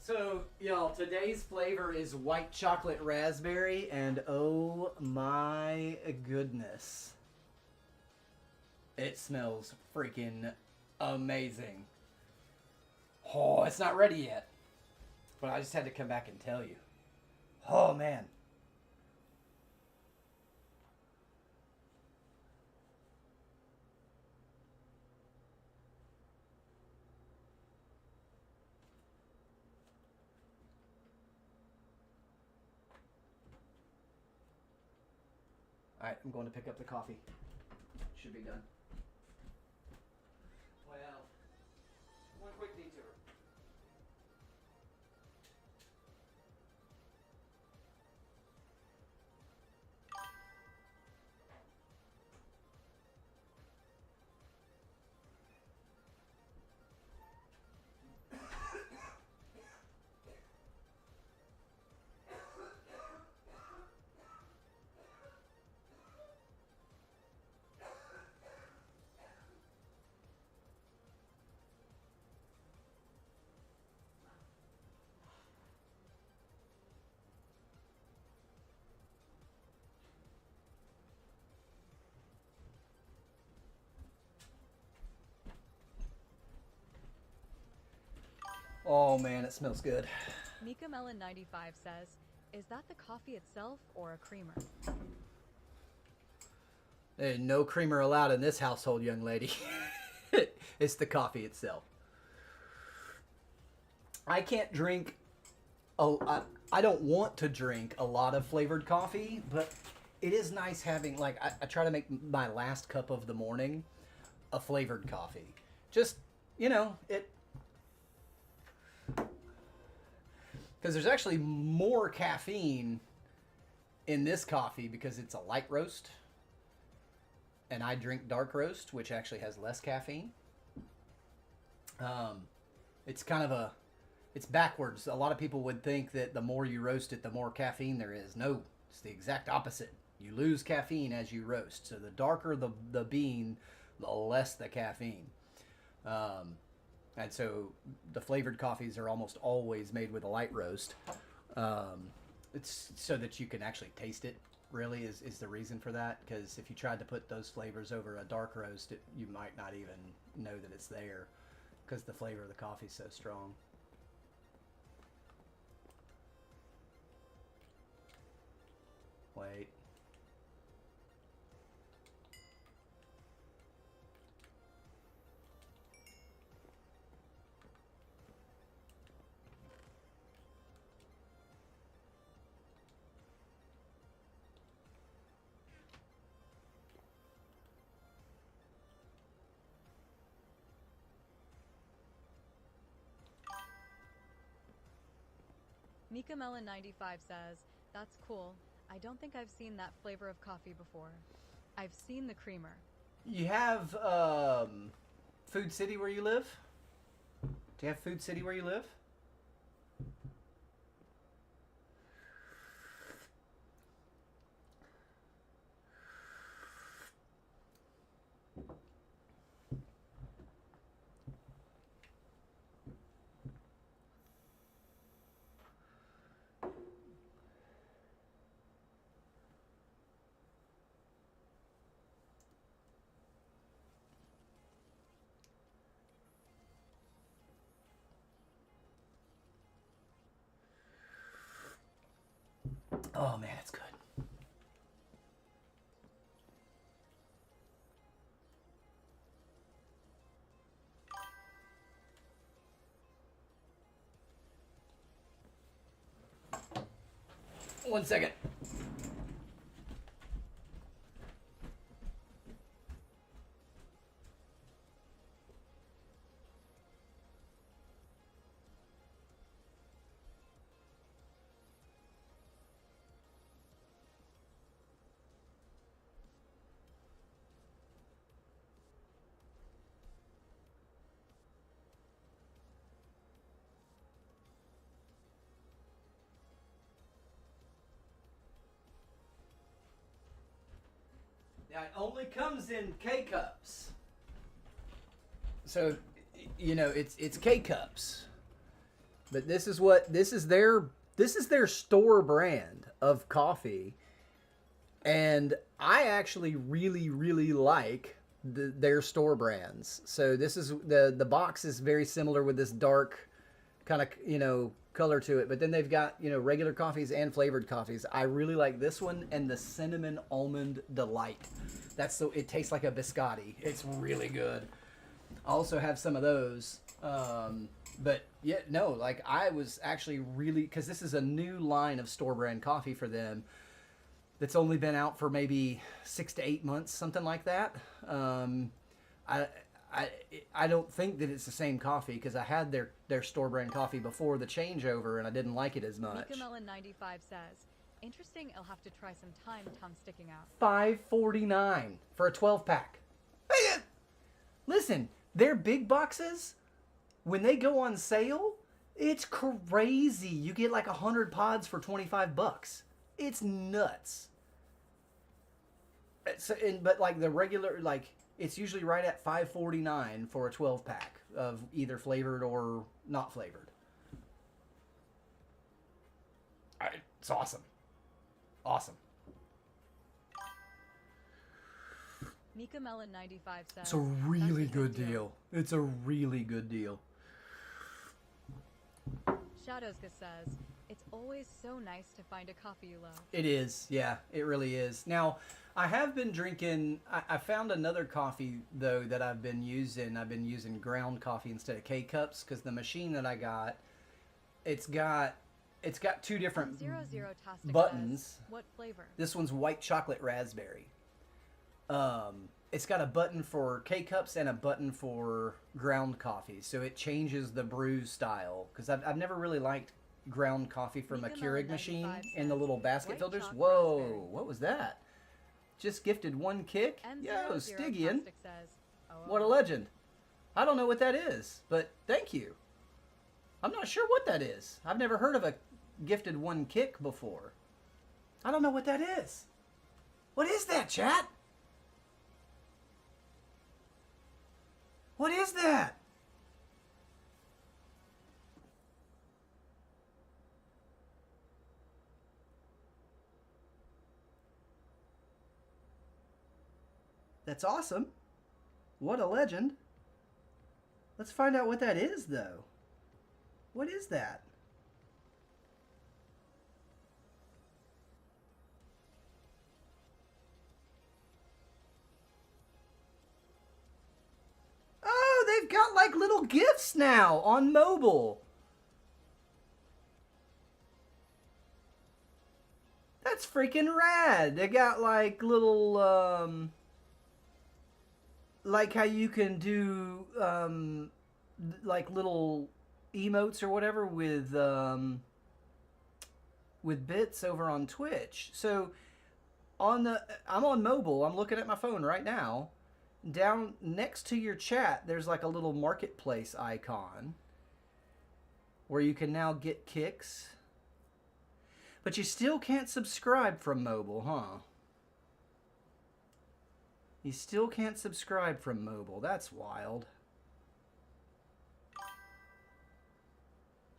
So, y'all, today's flavor is white chocolate raspberry, and oh my goodness. It smells freaking amazing. Oh, it's not ready yet. But I just had to come back and tell you. Oh, man. All right, I'm going to pick up the coffee. Should be done. Well, one quick detour. Oh man, it smells good. Mika Melon 95 says, "Is that the coffee itself or a creamer?" There's no creamer allowed in this household, young lady. It's the coffee itself. I can't drink. I don't want to drink a lot of flavored coffee, but it is nice having, like, I try to make my last cup of the morning a flavored coffee. Just, it. Because there's actually more caffeine in this coffee because it's a light roast. And I drink dark roast, which actually has less caffeine. It's kind of it's backwards. A lot of people would think that the more you roast it, the more caffeine there is. No, it's the exact opposite. You lose caffeine as you roast. So the darker the bean, the less the caffeine. And so the flavored coffees are almost always made with a light roast. It's so that you can actually taste it, really, is the reason for that. Because if you tried to put those flavors over a dark roast, you might not even know that it's there because the flavor of the coffee is so strong. Wait. Mika Melon 95 says, "That's cool. I don't think I've seen that flavor of coffee before. I've seen the creamer." You have Food City where you live? Do you have Food City where you live? Oh man, it's good. One second. Now, it only comes in K-cups. So, it's K-cups. But this is their store brand of coffee. And I actually really, really like their store brands. So this is the box is very similar with this dark kind of, color to it. But then they've got, regular coffees and flavored coffees. I really like this one and the Cinnamon Almond Delight. It tastes like a biscotti. It's really good. I also have some of those. But yeah, no, like I was actually really, because this is a new line of store brand coffee for them. that's only been out for maybe 6 to 8 months, something like that. I, I, I don't think that it's the same coffee because I had their store brand coffee before the changeover and I didn't like it as much. Mika Melon 95 says, interesting, I'll have to try some time, tongue sticking out. $5.49 for a 12 pack. Listen, their big boxes, when they go on sale, it's crazy. You get like 100 pods for $25. It's nuts. But like the regular, like it's usually right at $5.49 for a 12 pack of either flavored or not flavored. It's awesome. Awesome. Mika Melon 95 says, It's a really good deal. It's a really good deal. Shadowska says, it's always so nice to find a coffee you love. It is. Yeah, it really is. Now, I have been drinking, I found another coffee, though, that I've been using. I've been using ground coffee instead of K-Cups because the machine that I got, it's got two different buttons. Says, what flavor? This one's white chocolate raspberry. It's got a button for K-Cups and a button for ground coffee. So it changes the brew style. Because I've never really liked ground coffee from a Keurig machine in the little basket filters. Whoa, raspberry. What was that? Just gifted one kick? Yo, Stygian. Says, what a legend. I don't know what that is, but thank you. I'm not sure what that is. I've never heard of a gifted one kick before. I don't know what that is. What is that, chat? What is that? That's awesome. What a legend. Let's find out what that is, though. What is that? Oh, they've got like little gifts now on mobile. That's freaking rad. They got like little, like how you can do, like little emotes or whatever with bits over on Twitch. So I'm on mobile. I'm looking at my phone right now. Down next to your chat, there's like a little marketplace icon where you can now get kicks. But you still can't subscribe from mobile, huh? You still can't subscribe from mobile. That's wild.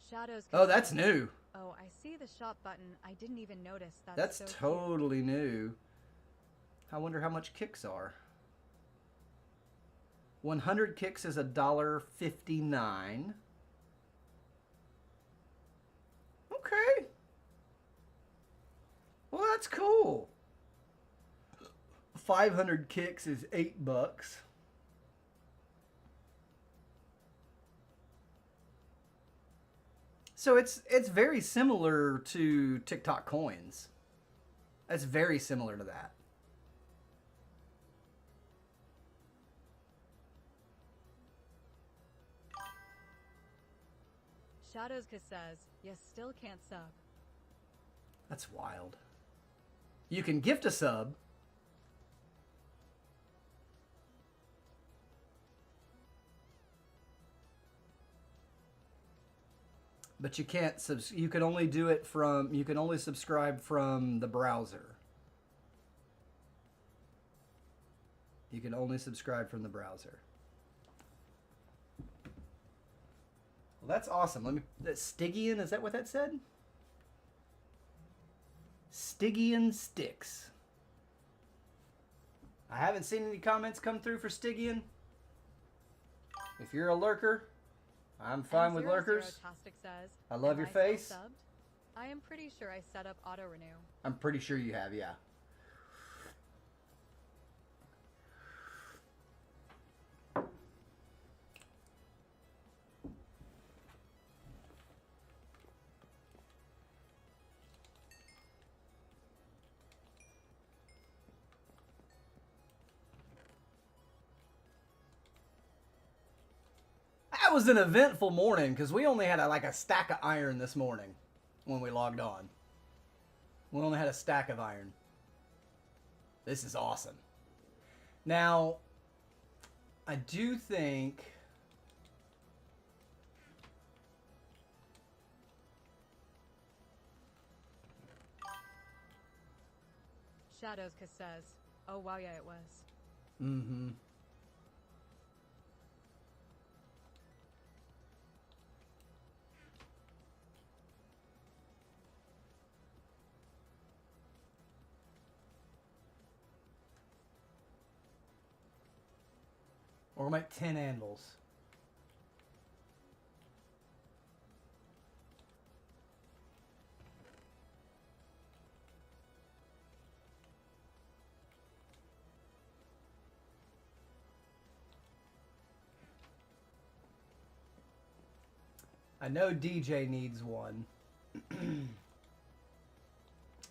Shadows. Oh, that's new. Oh, I see the shop button. I didn't even notice. That's so totally cute. New. I wonder how much kicks are. 100 kicks is $1.59. Okay. Well, that's cool. 500 kicks is $8. So it's very similar to TikTok coins. That's very similar to that. Shadowska says, you still can't sub. That's wild. You can gift a sub. But you can't you can only do it from, you can only subscribe from the browser. You can only subscribe from the browser. Well, that's awesome. That's Stygian, is that what that said? Stygian Sticks. I haven't seen any comments come through for Stygian. If you're a lurker, I'm fine with lurkers. Says, I love your face. I am pretty sure I set up auto renew. I'm pretty sure you have, yeah. that was an eventful morning because we only had like a stack of iron this morning when we logged on. We only had a stack of iron. This is awesome. Now, I do think... Shadows says, oh wow, yeah, it was. Mm-hmm. Or we'll make 10 anvils. I know DJ needs one.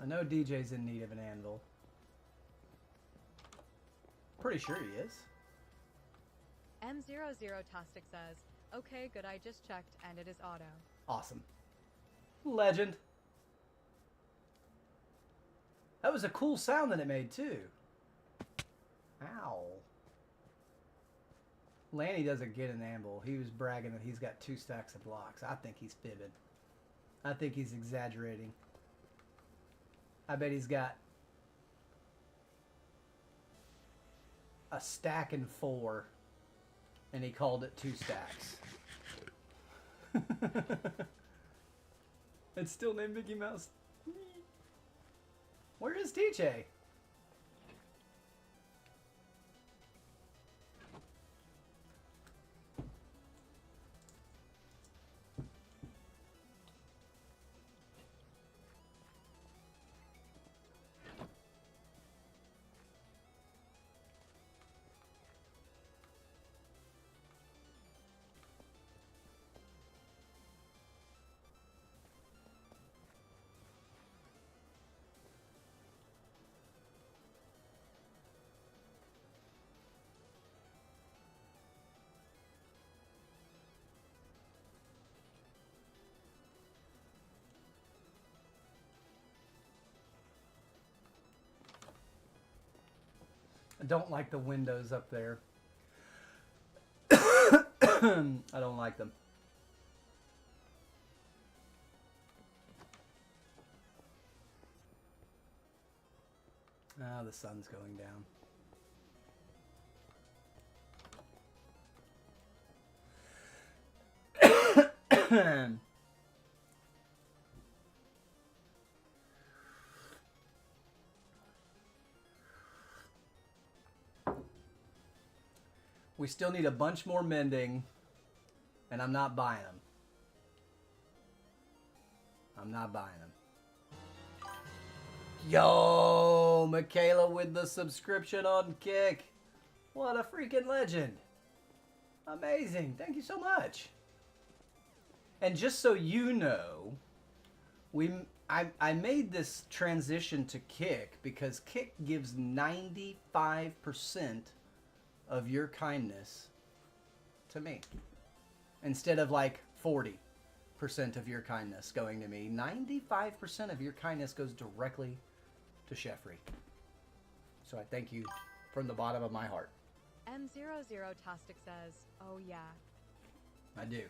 I know DJ's in need of an anvil. Pretty sure he is. M00 Tostic says, okay, good, I just checked, and it is auto. Awesome. Legend. That was a cool sound that it made, too. Ow. Lanny doesn't get an anvil. He was bragging that he's got 2 stacks of blocks. I think he's fibbing. I think he's exaggerating. I bet he's got a stack and 4, and he called it 2 stacks. It's still named Mickey Mouse. Where is TJ? I don't like the windows up there. I don't like them. Ah, the sun's going down. We still need a bunch more mending, and I'm not buying them. I'm not buying them. Yo, Michaela with the subscription on Kick. What a freaking legend. Amazing. Thank you so much. And just so you know, I made this transition to Kick because Kick gives 95% of your kindness to me. Instead of like 40% of your kindness going to me, 95% of your kindness goes directly to Sheffrey. So I thank you from the bottom of my heart. M00 Tostic says, oh yeah. I do.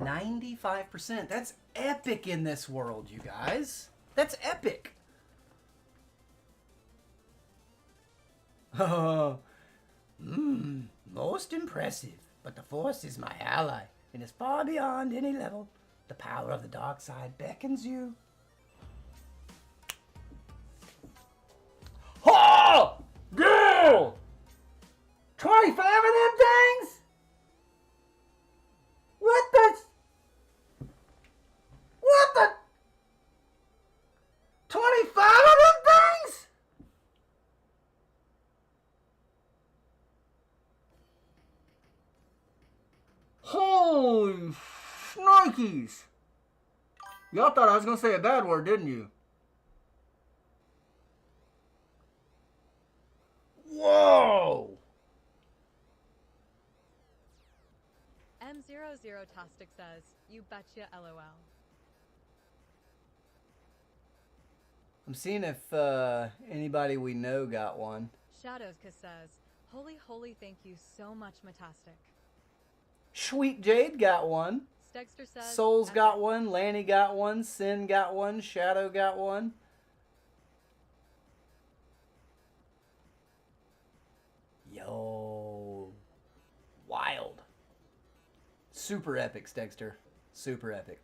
95%. That's epic in this world, you guys. That's epic. Oh, most impressive. But the Force is my ally, and is far beyond any level. The power of the dark side beckons you. Oh! Girl! 25 of them things? What the? What the? 25 of them things? Holy shnikes. Y'all thought I was going to say a bad word, didn't you? Whoa! M00 Tastic says, you betcha LOL. I'm seeing if anybody we know got one. Shadowska says, holy thank you so much, Matastic. Sweet Jade got one. Stegster says, Souls epic. got one. Lanny got one. Sin got one. Shadow got one. Yo. Wild. Super epic, Stegster. Super epic.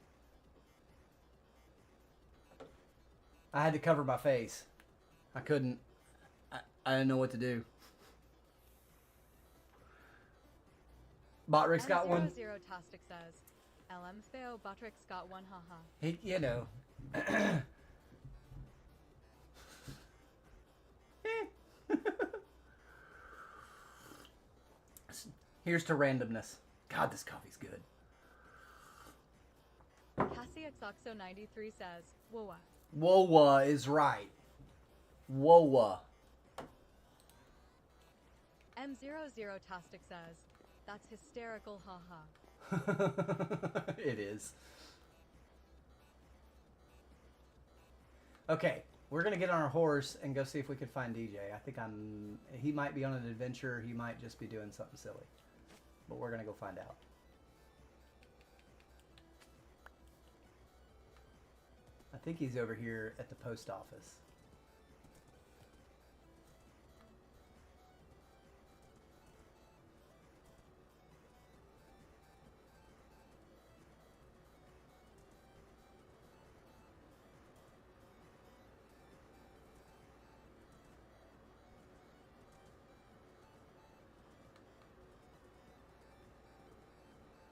I had to cover my face. I couldn't. I didn't know what to do. Botrix got one. M00 Tastic says, LM Theo Botrix got one, haha. He, you know. Here's to randomness. God, this coffee's good. CassieXoxo93 says, Woa. Woa is right. Woa. M00 Tastic says, that's hysterical, haha. It is. Okay, we're gonna get on our horse and go see if we can find DJ. I think he might be on an adventure. He might just be doing something silly. But we're gonna go find out. I think he's over here at the post office.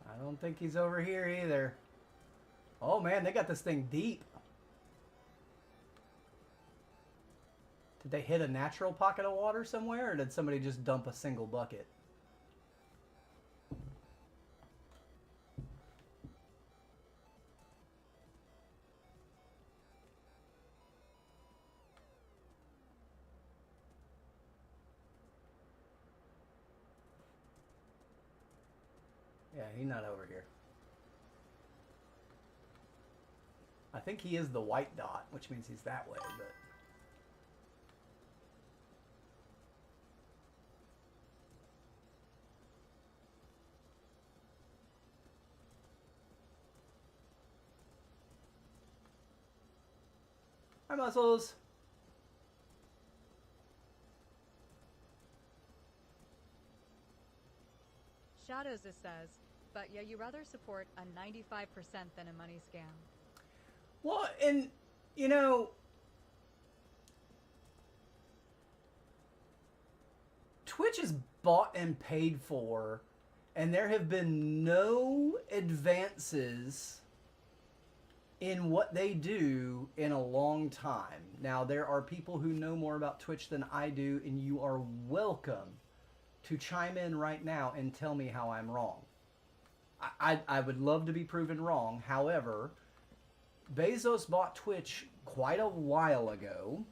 I don't think he's over here either. Oh man, they got this thing deep. Did they hit a natural pocket of water somewhere, or did somebody just dump a single bucket? Yeah, he's not over here. I think he is the white dot, which means he's that way, but... Hi, Muscles! Shadows says, but yeah, you rather support a 95% than a money scam. Well, and, you know... Twitch is bought and paid for, and there have been no advances in what they do in a long time. Now, there are people who know more about Twitch than I do, and you are welcome to chime in right now and tell me how I'm wrong. I would love to be proven wrong. However, Bezos bought Twitch quite a while ago.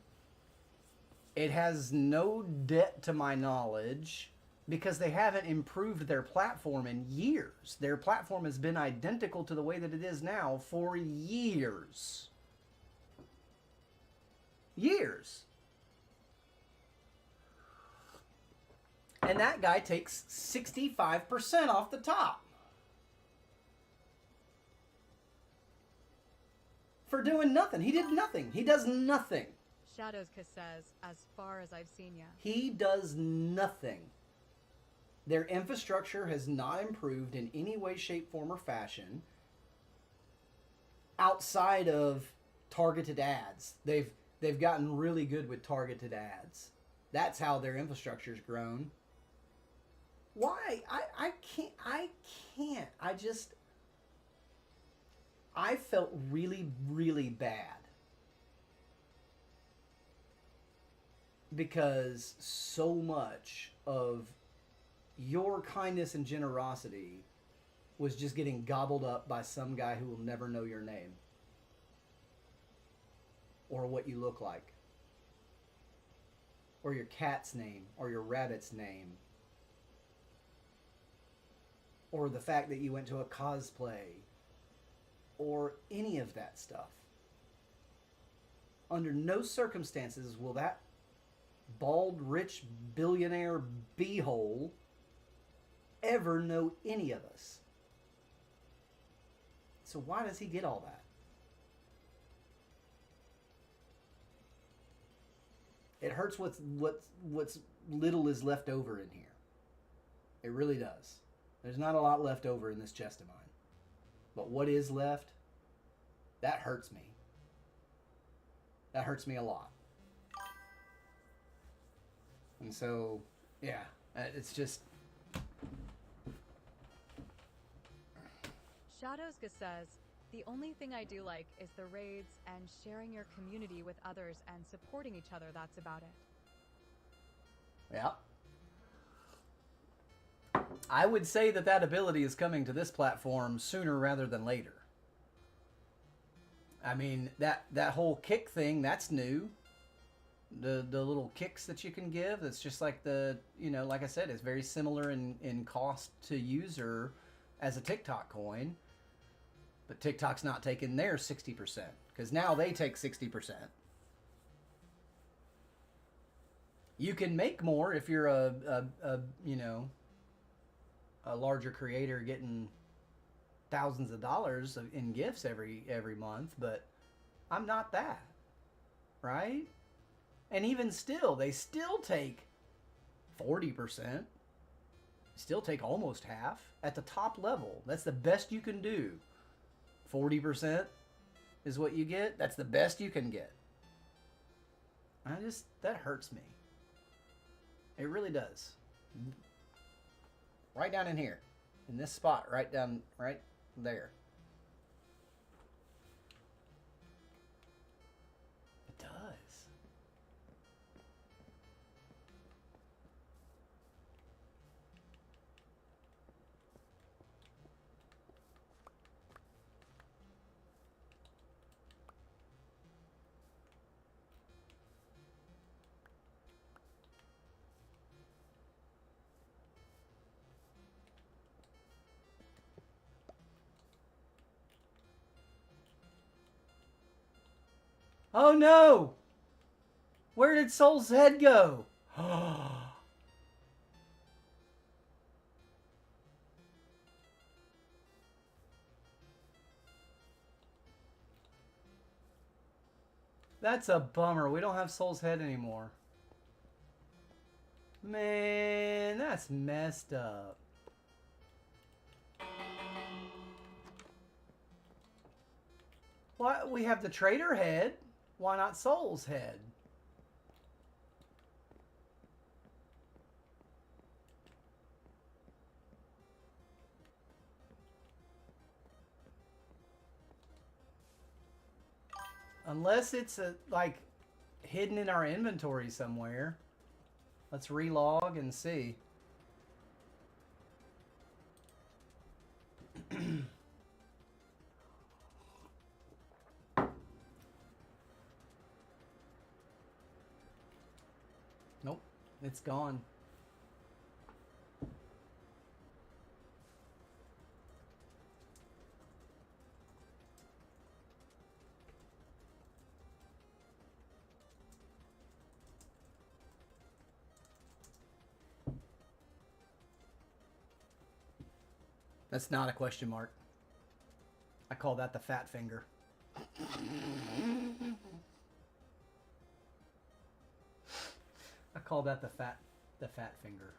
It has no debt to my knowledge because they haven't improved their platform in years. Their platform has been identical to the way that it is now for years. Years. And that guy takes 65% off the top. For doing nothing. He did nothing. He does nothing. Shadowska says, as far as I've seen ya. He does nothing. Their infrastructure has not improved in any way, shape, form, or fashion outside of targeted ads. They've gotten really good with targeted ads. That's how their infrastructure's grown. Why? I can't. I felt really, really bad. Because so much of your kindness and generosity was just getting gobbled up by some guy who will never know your name. Or what you look like. Or your cat's name. Or your rabbit's name. or the fact that you went to a cosplay or any of that stuff. Under no circumstances will that bald, rich, billionaire beehole ever know any of us. So why does he get all that? It hurts what's little is left over in here. It really does. There's not a lot left over in this chest of mine. But what is left, that hurts me. That hurts me a lot. And so, yeah, it's just... Shadowska says, the only thing I do like is the raids and sharing your community with others and supporting each other. That's about it. Yeah. I would say that that ability is coming to this platform sooner rather than later. I mean, that whole kick thing, that's new. The little kicks that you can give, that's just like the, you know, like I said, it's very similar in cost to user as a TikTok coin. But TikTok's not taking their 60%, because now they take 60%. You can make more if you're a you know, a larger creator getting thousands of dollars in gifts every month, but I'm not that, right? And even still, they still take 40%, still take almost half at the top level. That's the best you can do. 40% is what you get. That's the best you can get. That hurts me. It really does. Right down in here. In this spot, right there. It does. Oh no! Where did Soul's head go? That's a bummer. We don't have Soul's head anymore. Man, that's messed up. Why? We have the trader head. Why not Soul's head? Unless it's like hidden in our inventory somewhere. Let's relog and see. Nope, it's gone. That's not a question mark. I call that the fat finger. I call that the fat finger.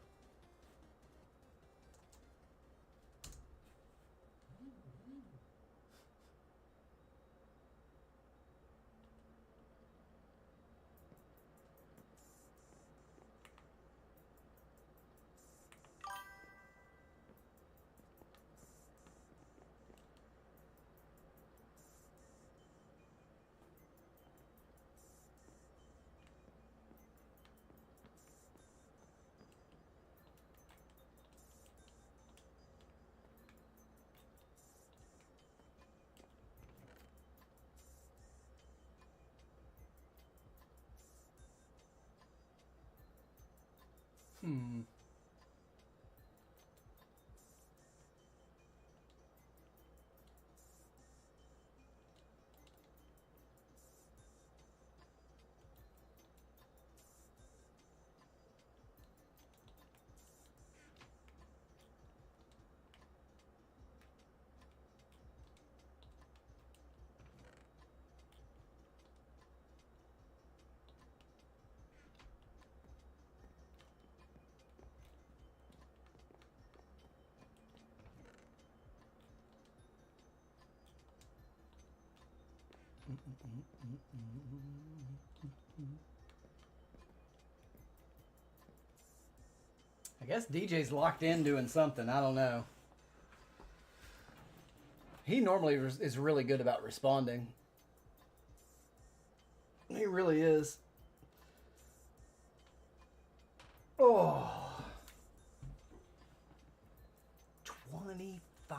I guess DJ's locked in doing something. I don't know. He normally is really good about responding. He really is. Oh. 25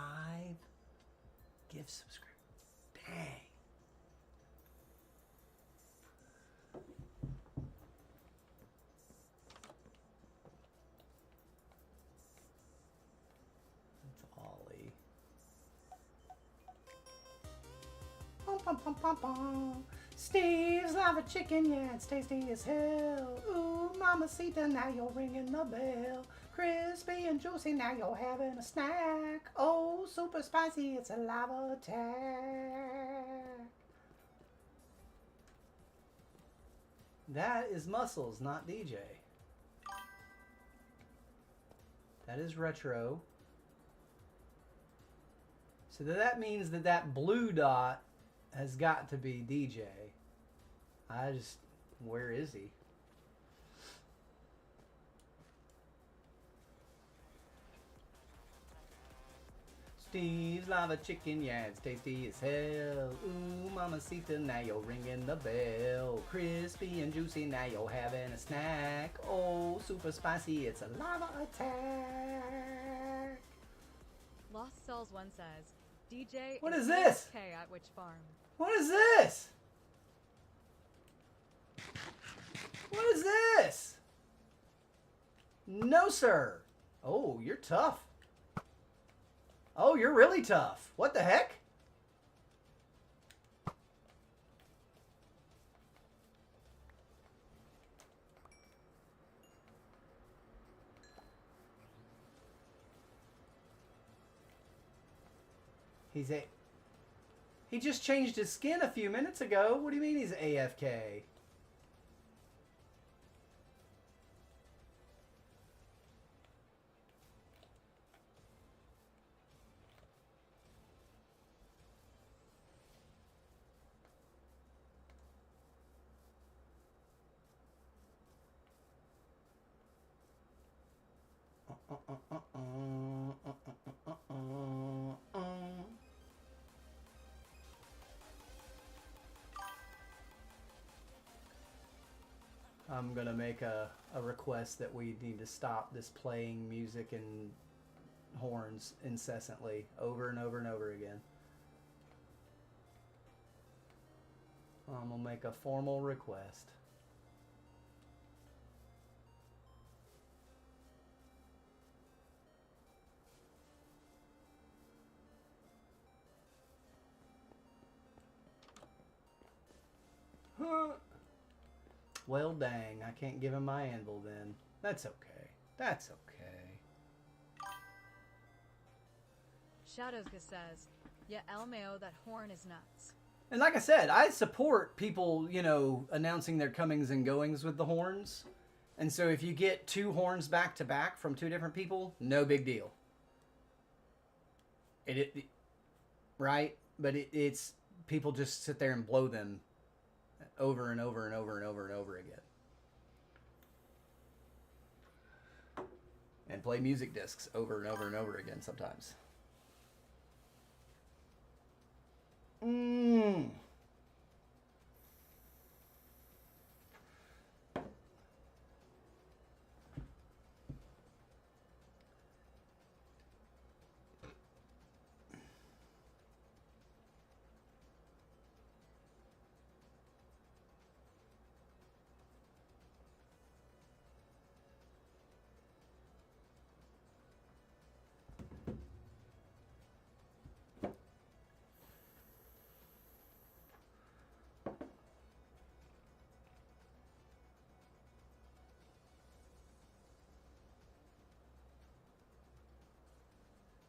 gift subscriptions. Dang. That's Ollie. Bum, bum, bum, bum, bum. Steve's lava chicken, yeah, it's tasty as hell. Ooh, mamacita, now you're ringing the bell. Crispy and juicy, now you're having a snack. Oh, super spicy, it's a lava attack. That is Muscles, not DJ. That is Retro. So that means that that blue dot has got to be DJ. Where is he? Steve's lava chicken, yeah, it's tasty as hell. Ooh, mamacita, now you're ringing the bell. Crispy and juicy, now you're having a snack. Oh, super spicy, it's a lava attack. Lost Cells 1 says, DJ What is this? AFK at which farm? What is this? What is this? No, sir. Oh, you're tough. Oh, you're really tough. What the heck? He just changed his skin a few minutes ago. What do you mean he's AFK? I'm gonna make a request that we need to stop this playing music and horns incessantly over and over and over again. I'm gonna make a formal request. Huh. Well, dang, I can't give him my anvil then. That's okay. That's okay. Shadowska says, yeah, Elmeo, that horn is nuts. And like I said, I support people, you know, announcing their comings and goings with the horns. And so if you get 2 horns back to back from 2 different people, no big deal. Right? But it's people just sit there and blow them over and over and over and over and over again. And play music discs over and over and over again sometimes.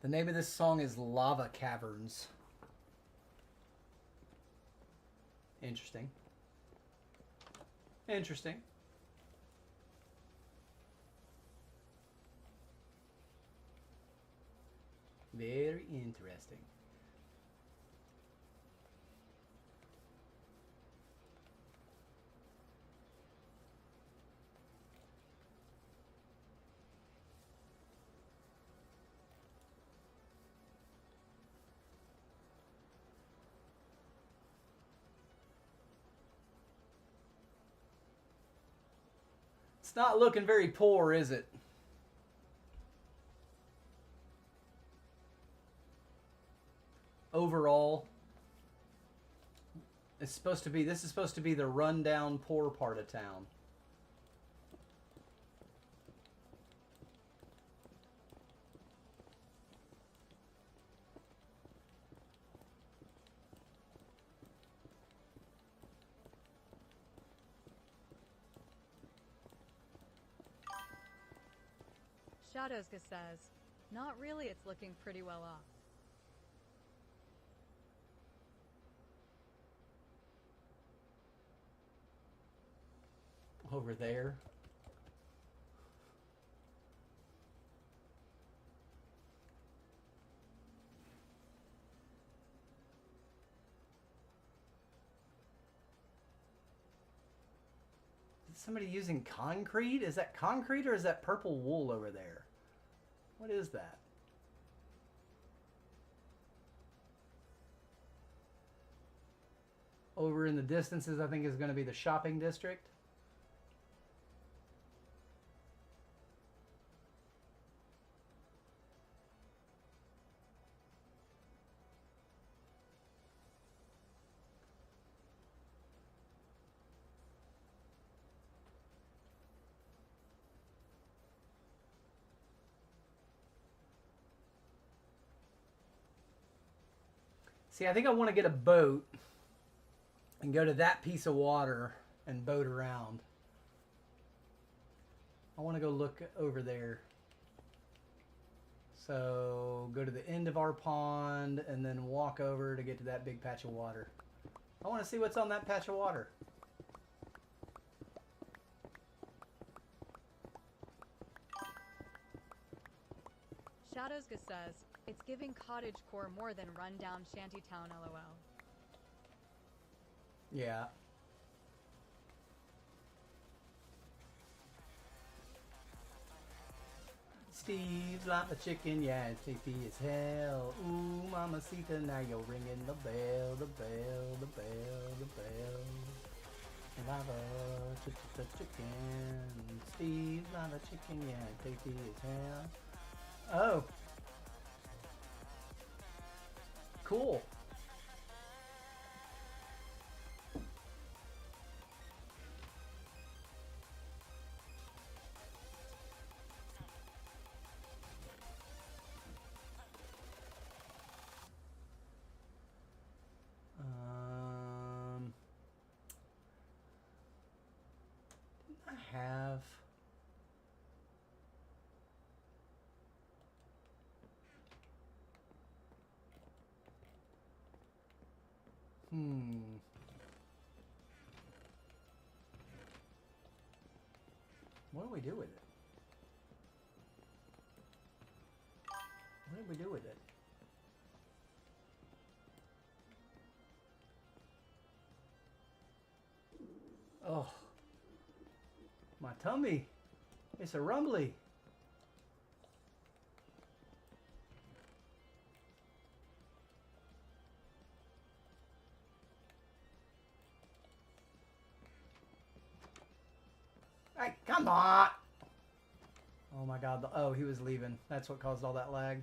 The name of this song is Lava Caverns. Interesting. Interesting. Very interesting. It's not looking very poor, is it? Overall, it's supposed to be, this is supposed to be the rundown poor part of town. Shadowska says, not really, it's looking pretty well off. Over there. Is somebody using concrete? Is that concrete or is that purple wool over there? What is that? Over in the distances, I think is going to be the shopping district. See, I think I want to get a boat and go to that piece of water and boat around. I want to go look over there. So go to the end of our pond and then walk over to get to that big patch of water. I want to see what's on that patch of water. Shadowska says, it's giving cottagecore more than rundown shantytown LOL. Yeah. Steve's like a chicken, yeah, it's tasty as hell. Ooh, mamacita, now you're ringing the bell, the bell, the bell, the bell. Lava, chicken. Steve's lava chicken, yeah, it's tasty as hell. Oh. Cool. I have What do we do with it? What did we do with it? Oh. My tummy. It's a rumbly. Hey, come on. Oh my God. Oh, he was leaving. That's what caused all that lag.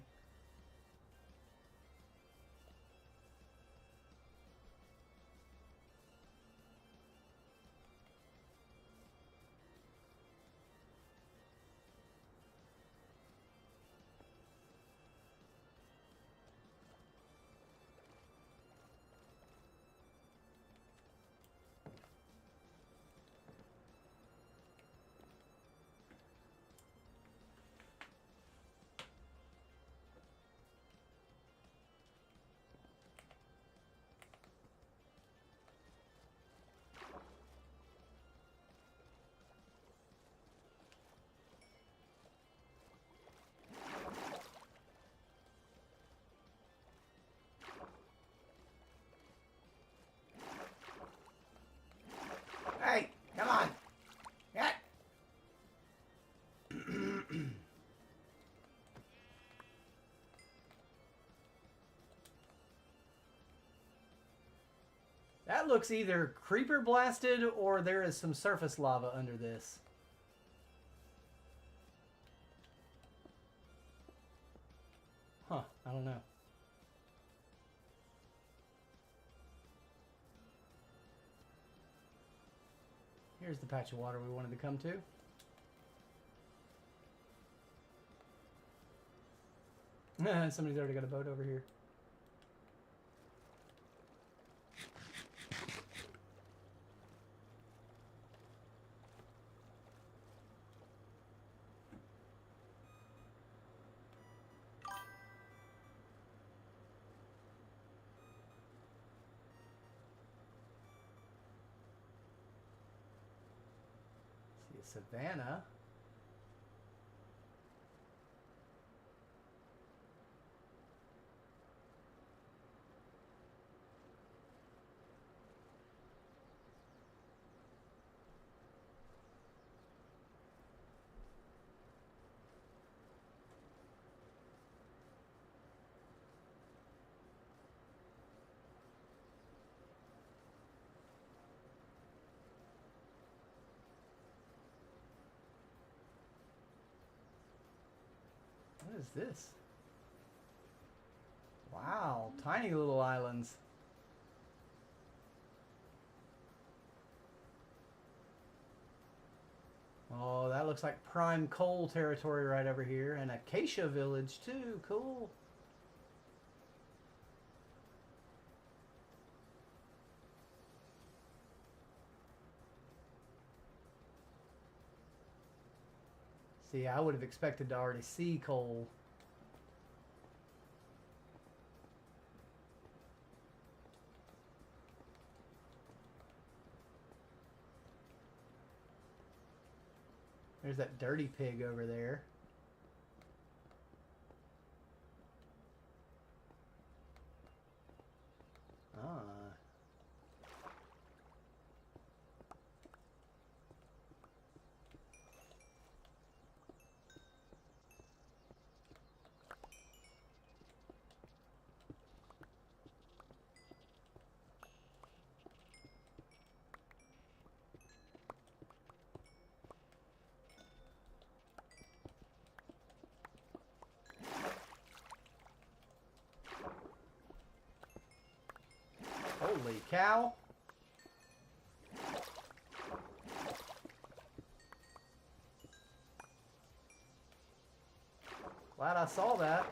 Hey, come on. Get. That looks either creeper blasted or there is some surface lava under this. Huh, I don't know. Here's the patch of water we wanted to come to. Somebody's already got a boat over here. See a savannah. What is this? Wow, tiny little islands. Oh, that looks like prime coal territory right over here. And Acacia Village too, cool. See, I would have expected to already see coal. There's that dirty pig over there. Ah. Holy cow. Glad I saw that.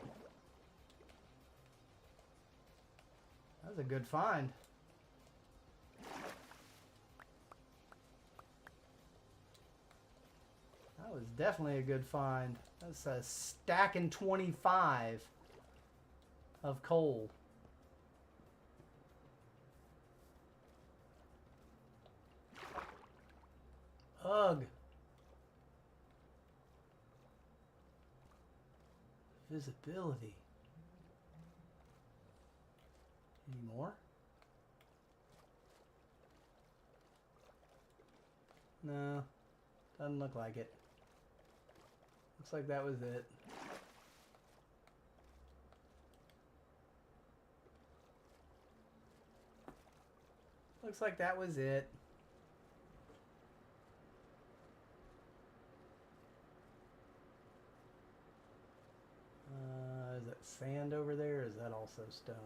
That was a good find. That was definitely a good find. That's a stack and 25 of coal. Ugh. Visibility. Any more? No, doesn't look like it. Looks like that was it. Looks like that was it. Is that sand over there? Or is that also stone?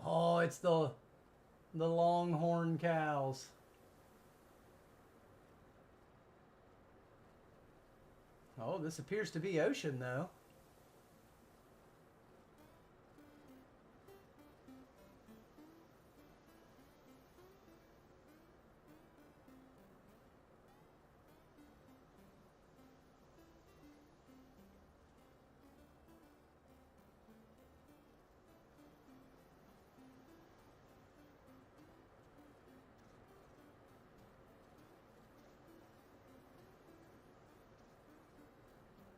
Oh, it's the longhorn cows. Oh, this appears to be ocean though.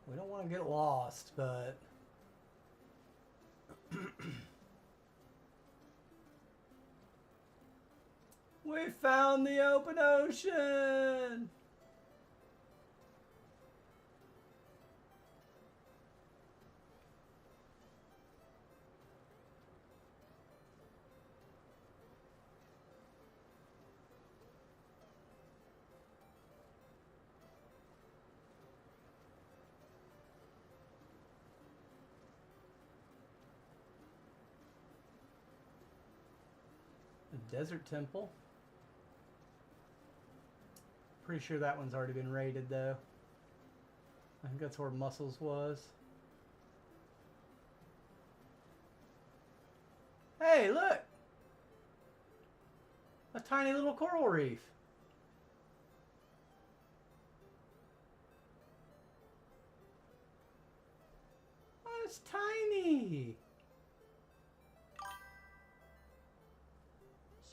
We don't want to get lost, but we found the open ocean. A desert temple. Pretty sure that one's already been raided though. I think that's where Muscles was. Hey, look! A tiny little coral reef. Oh, it's tiny.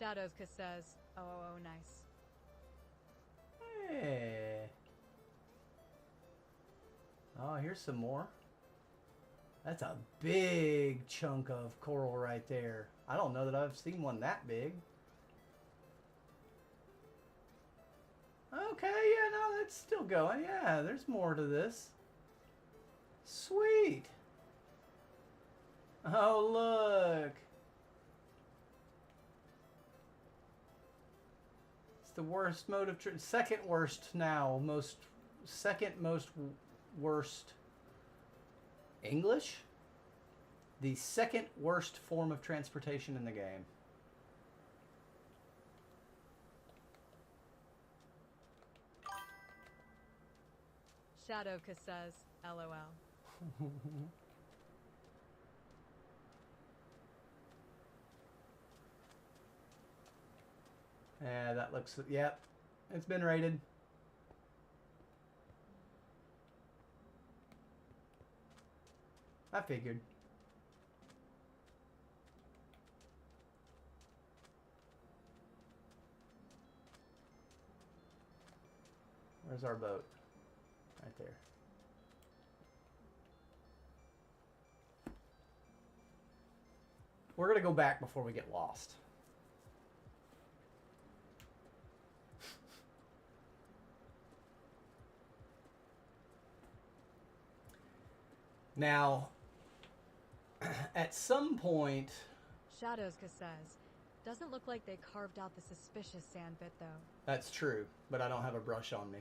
Shadowska says, oh, nice. Hey. Oh, here's some more. That's a big chunk of coral right there. I don't know that I've seen one that big. Okay, yeah, no, that's still going. Yeah, there's more to this. Sweet. Oh, look. It's the worst mode of second worst now. Second most worst English? The second worst form of transportation in the game. Shadowka says, LOL. Yeah, that looks, yep. It's been raided. I figured. Where's our boat? Right there. We're going to go back before we get lost. Now, at some point... Shadowska says, doesn't look like they carved out the suspicious sand bit, though. That's true, but I don't have a brush on me.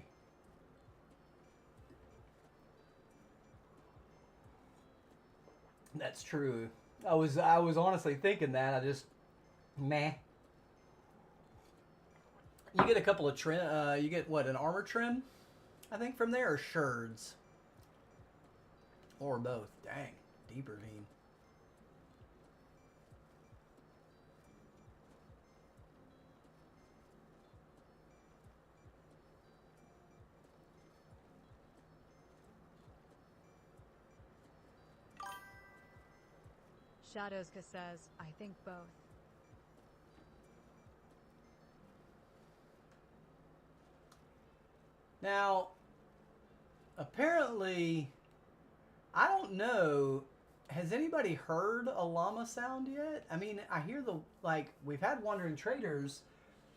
That's true. I was honestly thinking that. I just... Meh. You get a couple of trim... you get, what, an armor trim? I think from there, or sherds? Or both. Dang. Deeper vein. Shadowska says, I think both. Now, apparently, I don't know, has anybody heard a llama sound yet? I mean, I hear we've had wandering traders,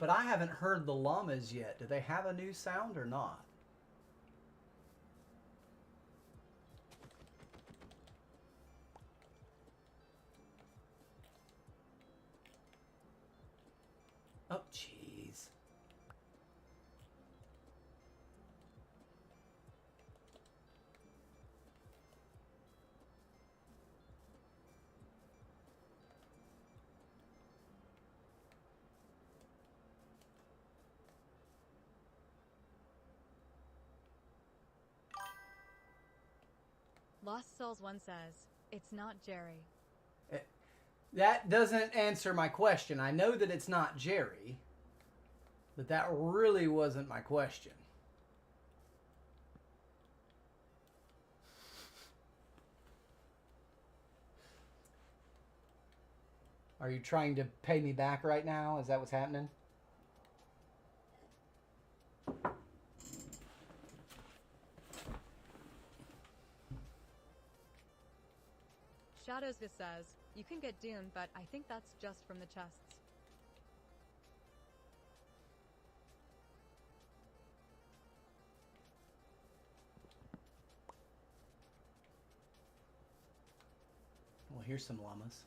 but I haven't heard the llamas yet. Do they have a new sound or not? Oh, jeez. Lost Souls 1 says, it's not Jerry. That doesn't answer my question. I know that it's not Jerry, but that really wasn't my question. Are you trying to pay me back right now? Is that what's happening? Shadowska says, you can get Dune, but I think that's just from the chests. Well, here's some llamas.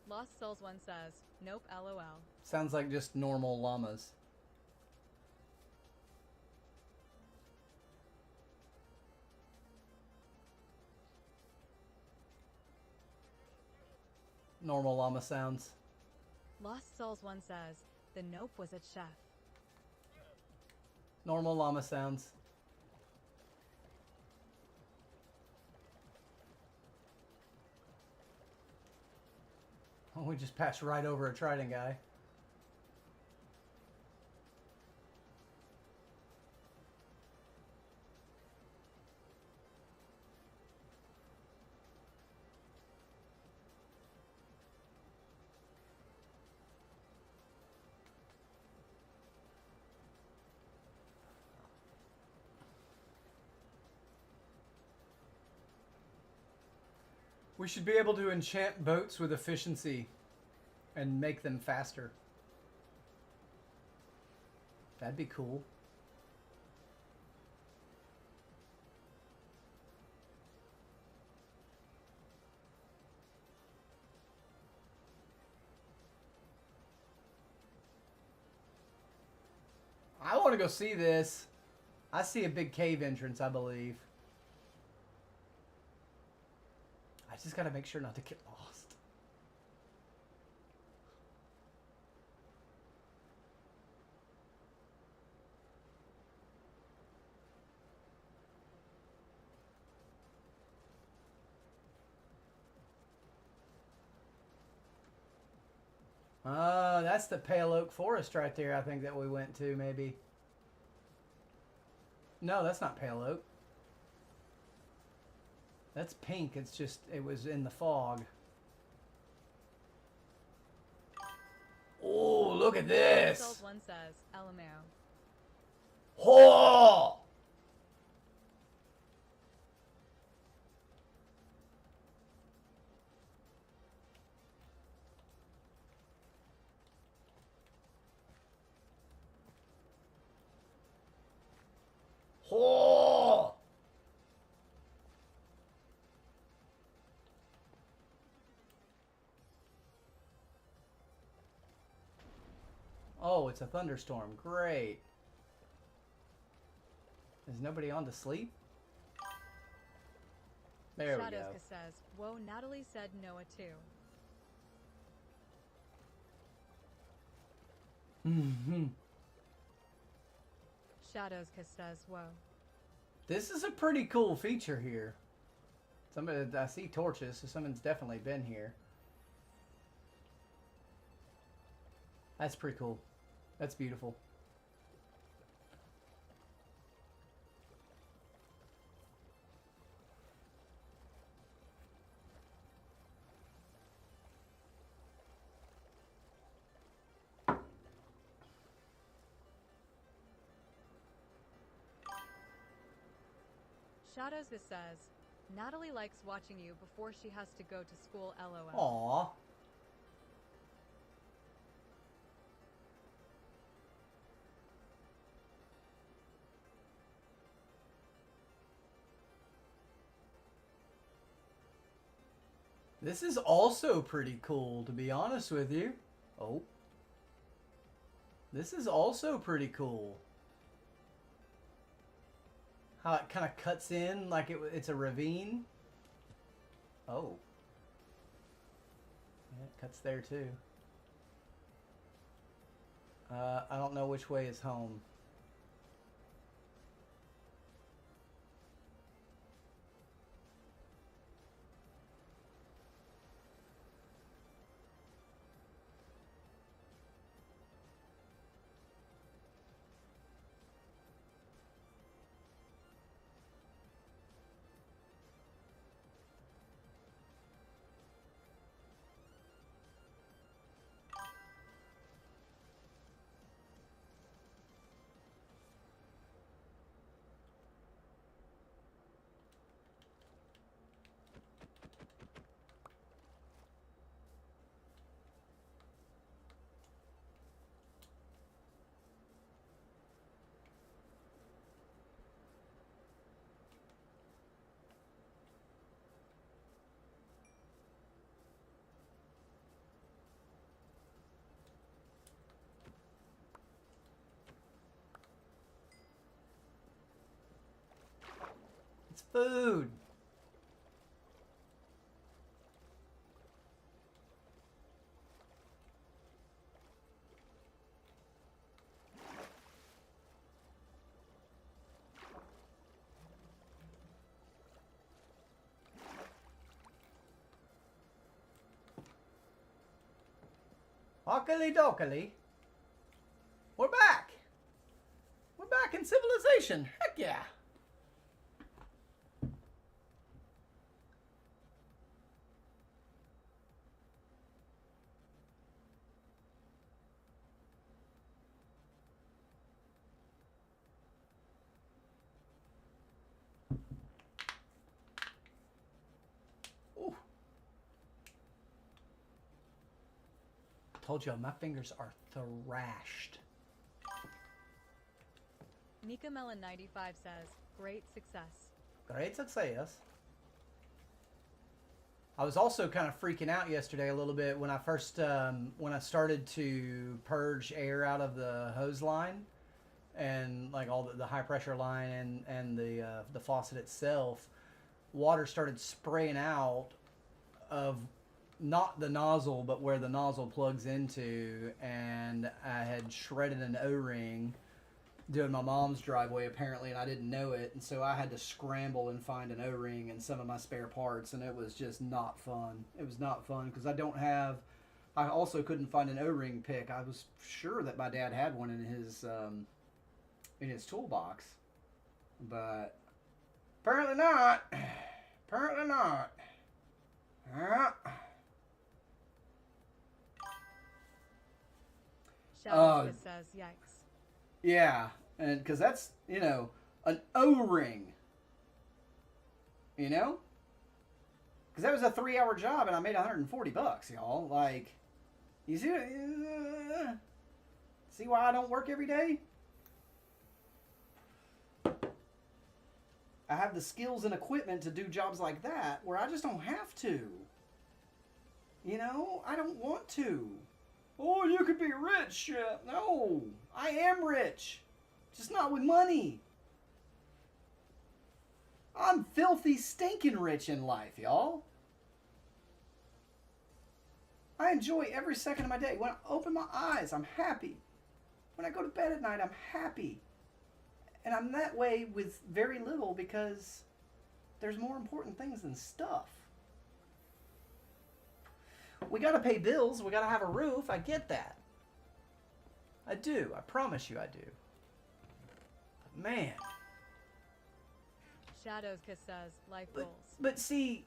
Lost Souls 1 says, nope, LOL. Sounds like just normal llamas. normal llama sounds. Lost Souls 1 says, the nope was a chef. Normal llama sounds. Oh, we just passed right over a trident guy. We should be able to enchant boats with efficiency and make them faster. That'd be cool. I want to go see this. I see a big cave entrance, I believe. I just got to make sure not to get lost. That's the Pale Oak Forest right there, I think, that we went to, maybe. No, that's not Pale Oak. That's pink. It's just, it was in the fog. Oh, look at this. Souls 1 says, LMAO. Oh! Oh! Oh, it's a thunderstorm. Great. Is nobody on to sleep? There we go. Shadows says, whoa, Natalie said Noah too. Mm-hmm. Shadows says, whoa. This is a pretty cool feature here. Somebody, I see torches, so someone's definitely been here. That's pretty cool. That's beautiful. Shadows says, Natalie likes watching you before she has to go to school, LOL. Aww. This is also pretty cool, to be honest with you. Oh. This is also pretty cool. How it kind of cuts in like it's a ravine. Oh. Yeah, it cuts there too. I don't know which way is home. It's food. Ockily dockily. We're back. We're back in civilization. Heck yeah. Ooh. Told you, my fingers are thrashed. Mika Melon 95 says, great success. Great success. I was also kind of freaking out yesterday a little bit when I first when I started to purge air out of the hose line and like all the high pressure line and the faucet itself. Water started spraying out of not the nozzle but where the nozzle plugs into, and I had shredded an O-ring doing my mom's driveway apparently, and I didn't know it, and so I had to scramble and find an O-ring and some of my spare parts, and it was just not fun. It was not fun because I also couldn't find an O-ring pick. I was sure that my dad had one in his toolbox, but apparently not. Apparently not. Shadows just says, yikes. Yeah, and because that's, an O-ring. Because that was a 3-hour job and I made $140, y'all. Like, you see why I don't work every day? I have the skills and equipment to do jobs like that where I just don't have to. I don't want to. Oh, you could be rich. No, I am rich. Just not with money. I'm filthy, stinking rich in life, y'all. I enjoy every second of my day. When I open my eyes, I'm happy. When I go to bed at night, I'm happy. And I'm that way with very little because there's more important things than stuff. We got to pay bills. We got to have a roof. I get that. I do. I promise you I do. But man. Shadows Kiss says, life goals. But see,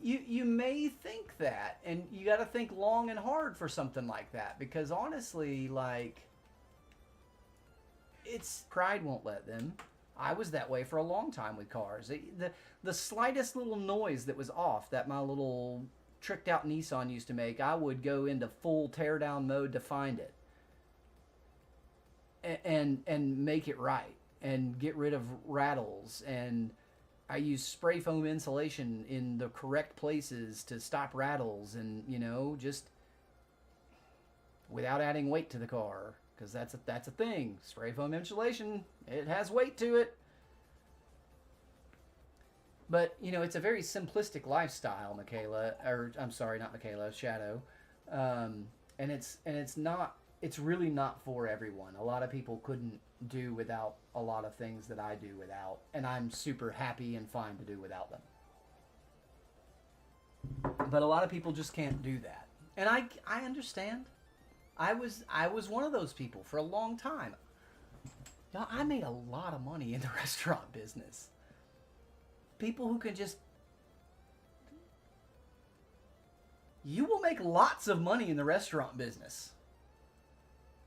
you may think that, and you got to think long and hard for something like that, because honestly, like, it's pride won't let them. I was that way for a long time with cars. The slightest little noise that was off that my little tricked out Nissan used to make, I would go into full teardown mode to find it and make it right and get rid of rattles, and I use spray foam insulation in the correct places to stop rattles, and just without adding weight to the car, because that's a thing. Spray foam insulation, it has weight to it. But it's a very simplistic lifestyle, Michaela, or I'm sorry, not Michaela, Shadow, and it's really not for everyone. A lot of people couldn't do without a lot of things that I do without, and I'm super happy and fine to do without them. But a lot of people just can't do that, and I understand. I was one of those people for a long time. Y'all, I made a lot of money in the restaurant business. People who can just... You will make lots of money in the restaurant business.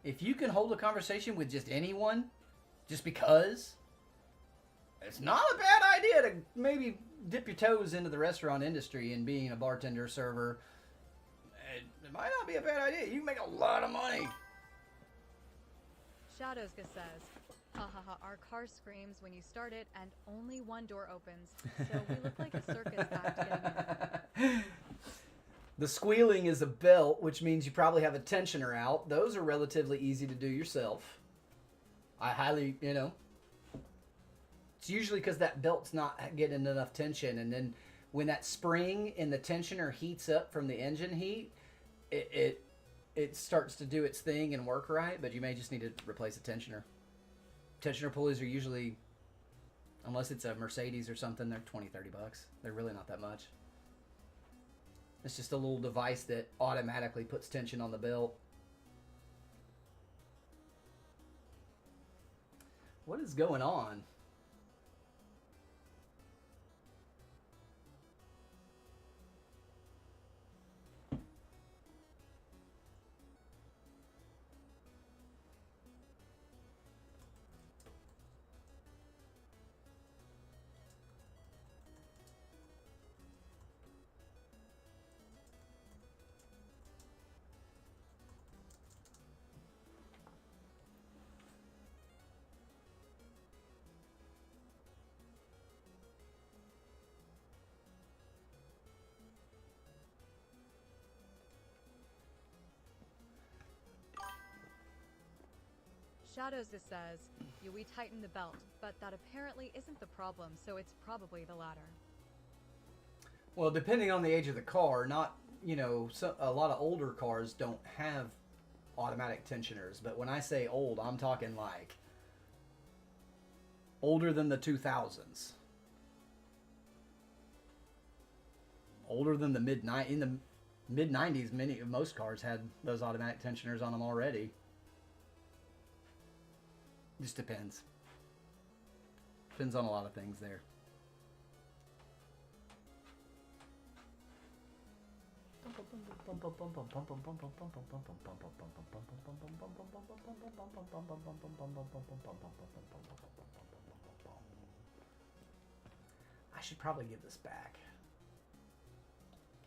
If you can hold a conversation with just anyone, just because, it's not a bad idea to maybe dip your toes into the restaurant industry and being a bartender, server. It might not be a bad idea. You can make a lot of money. Shadows says, ha ha ha, our car screams when you start it and only one door opens. So we look like a circus act getting in. The squealing is a belt, which means you probably have a tensioner out. Those are relatively easy to do yourself. I highly, it's usually because that belt's not getting enough tension, and then when that spring in the tensioner heats up from the engine heat, it starts to do its thing and work right, but you may just need to replace the tensioner. Tensioner pulleys are usually, unless it's a Mercedes or something, they're $20-30. They're really not that much. It's just a little device that automatically puts tension on the belt. What is going on? Shadows just says, yeah, we tighten the belt, but that apparently isn't the problem, so it's probably the latter. Well, depending on the age of the car, not, you know, a lot of older cars don't have automatic tensioners, but when I say old, I'm talking like older than the 2000s. Older than the in the mid 90s, most cars had those automatic tensioners on them already. Just depends. Depends on a lot of things there. I should probably give this back.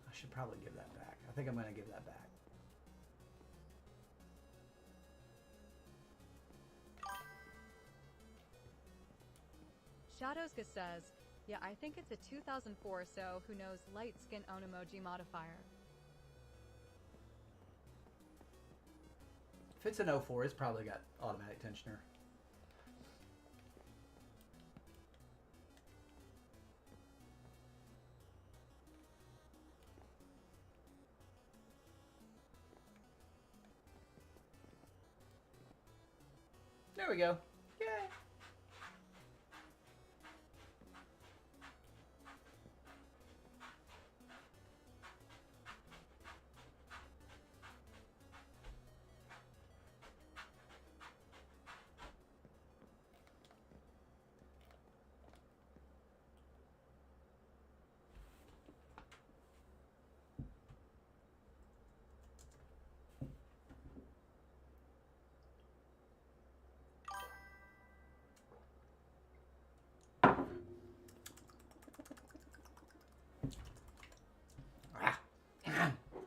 I should probably give that back. I think I'm going to give that back. Shadowska says, yeah, I think it's a 2004, so who knows, light skin Onemoji modifier. If it's an 04, it's probably got automatic tensioner. There we go. Yay!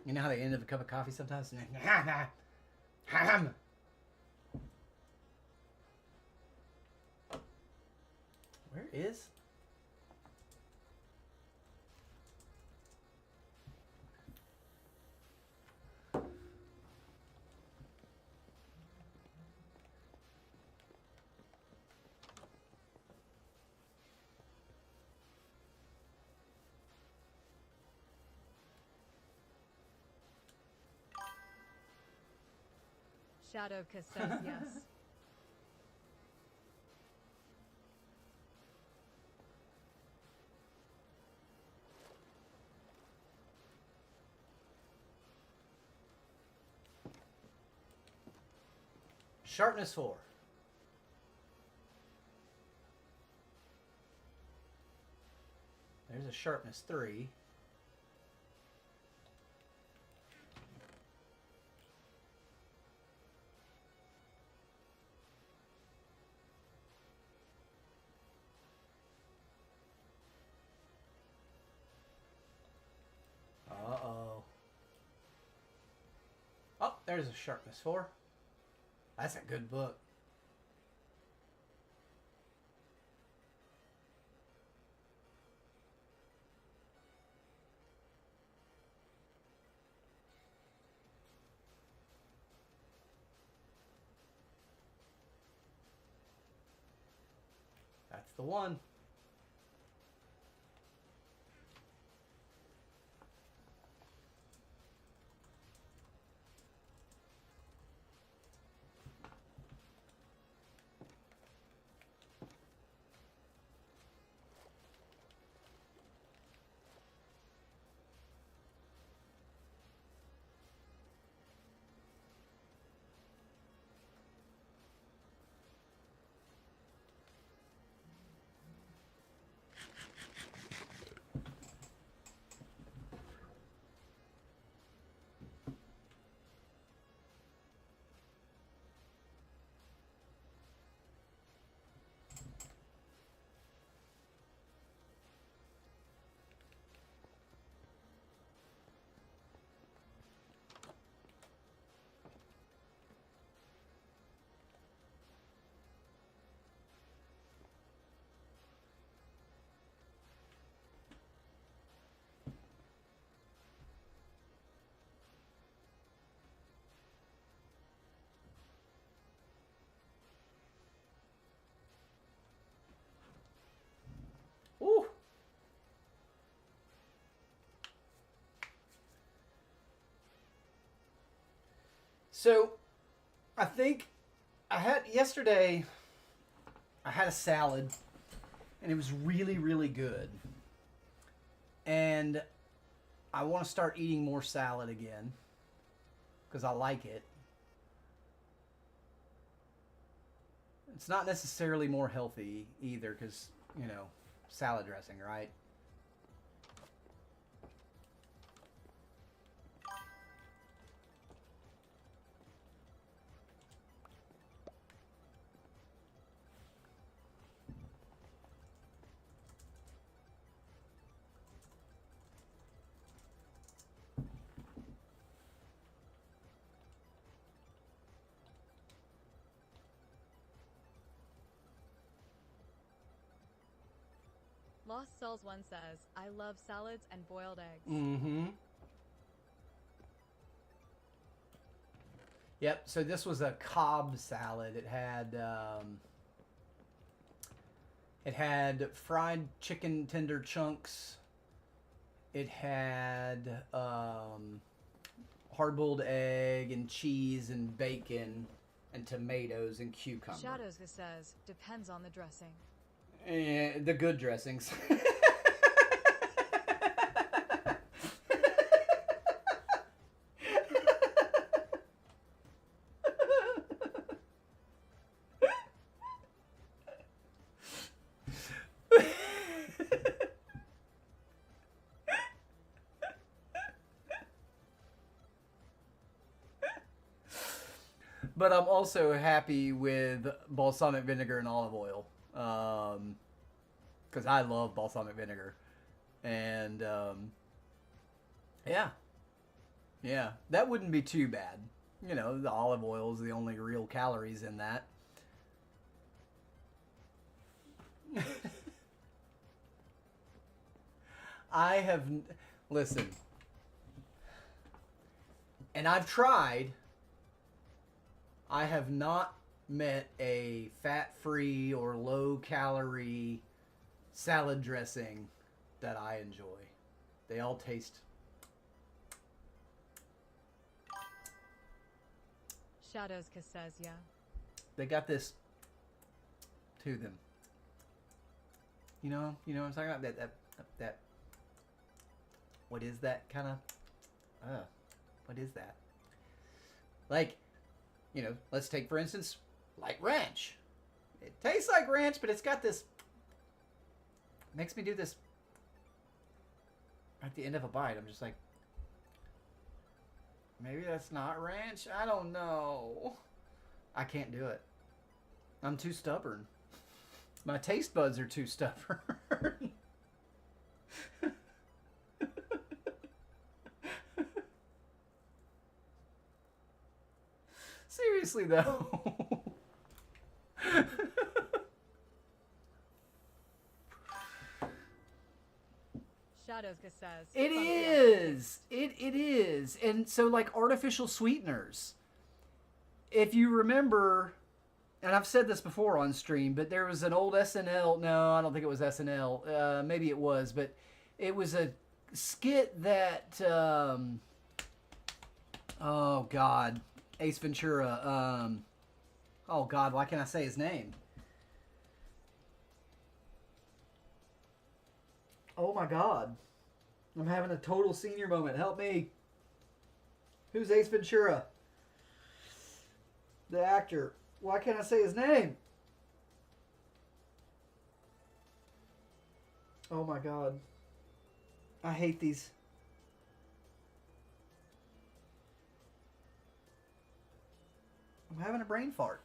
You know how they end up a cup of coffee sometimes? Where is? Shadowka says yes. Sharpness 4. There's a sharpness 3. Uh-oh. Oh, there's a sharpness 4. That's a good book. That's the one. So, I think yesterday, I had a salad, and it was really, really good. And I want to start eating more salad again because I like it. It's not necessarily more healthy either because, salad dressing, right? Lost Souls 1 says, I love salads and boiled eggs. Mm-hmm. Yep, so this was a Cobb salad. It had fried chicken tender chunks. It had hard-boiled egg and cheese and bacon and tomatoes and cucumber. Shadows says, depends on the dressing. The good dressings. But I'm also happy with balsamic vinegar and olive oil. Because I love balsamic vinegar. And, yeah, that wouldn't be too bad. The olive oil is the only real calories in that. Listen, and I've tried. I have not met a fat-free or low-calorie salad dressing that I enjoy. They all taste... Shadows says, yeah. They got this to them. You know what I'm talking about? That what is that kind of... what is that? Like... let's take, for instance, like ranch. It tastes like ranch, but it's got this... Makes me do this... At the end of a bite, I'm just like... Maybe that's not ranch? I don't know. I can't do it. I'm too stubborn. My taste buds are too stubborn. Seriously, though. Shadows says. It is. It is. And so, like, artificial sweeteners. If you remember, and I've said this before on stream, but there was an old SNL. No, I don't think it was SNL. Maybe it was, but it was a skit that. Oh, God. Ace Ventura. Oh, God. Why can't I say his name? Oh, my God. I'm having a total senior moment. Help me. Who's Ace Ventura? The actor. Why can't I say his name? Oh, my God. I hate these. I'm having a brain fart.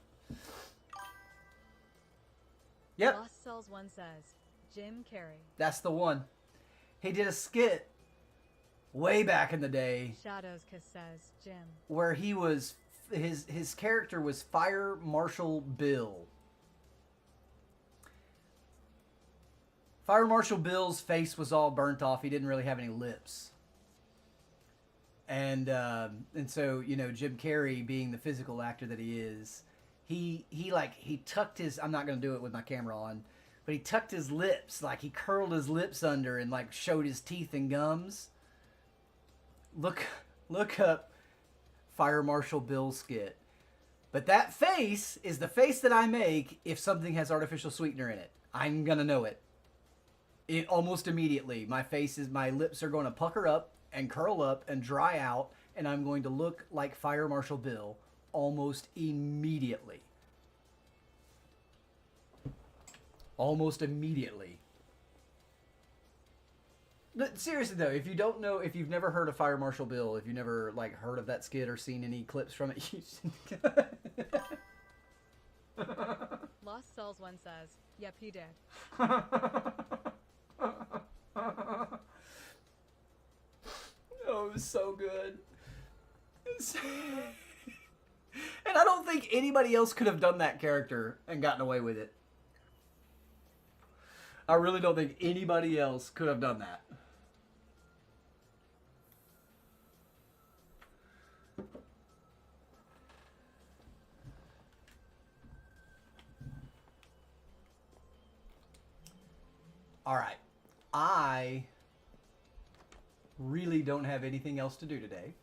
Yep. Lost Souls 1 says, Jim Carrey. That's the one. He did a skit way back in the day. Shadows says, Jim. Where he was, his character was Fire Marshal Bill. Fire Marshal Bill's face was all burnt off. He didn't really have any lips. And so, Jim Carrey, being the physical actor that he is, he tucked his, I'm not going to do it with my camera on, but he tucked his lips, like he curled his lips under and like showed his teeth and gums. Look up Fire Marshal Bill skit. But that face is the face that I make if something has artificial sweetener in it. I'm gonna know it. It almost immediately. My lips are going to pucker up and curl up and dry out, and I'm going to look like Fire Marshal Bill almost immediately. Almost immediately. But seriously though, if you don't know, if you've never heard of Fire Marshal Bill, if you've never like heard of that skit or seen any clips from it, you Lost Souls one says, "Yep, he did." Oh, it was so good. And I don't think anybody else could have done that character and gotten away with it. I really don't think anybody else could have done that. All right. I really don't have anything else to do today.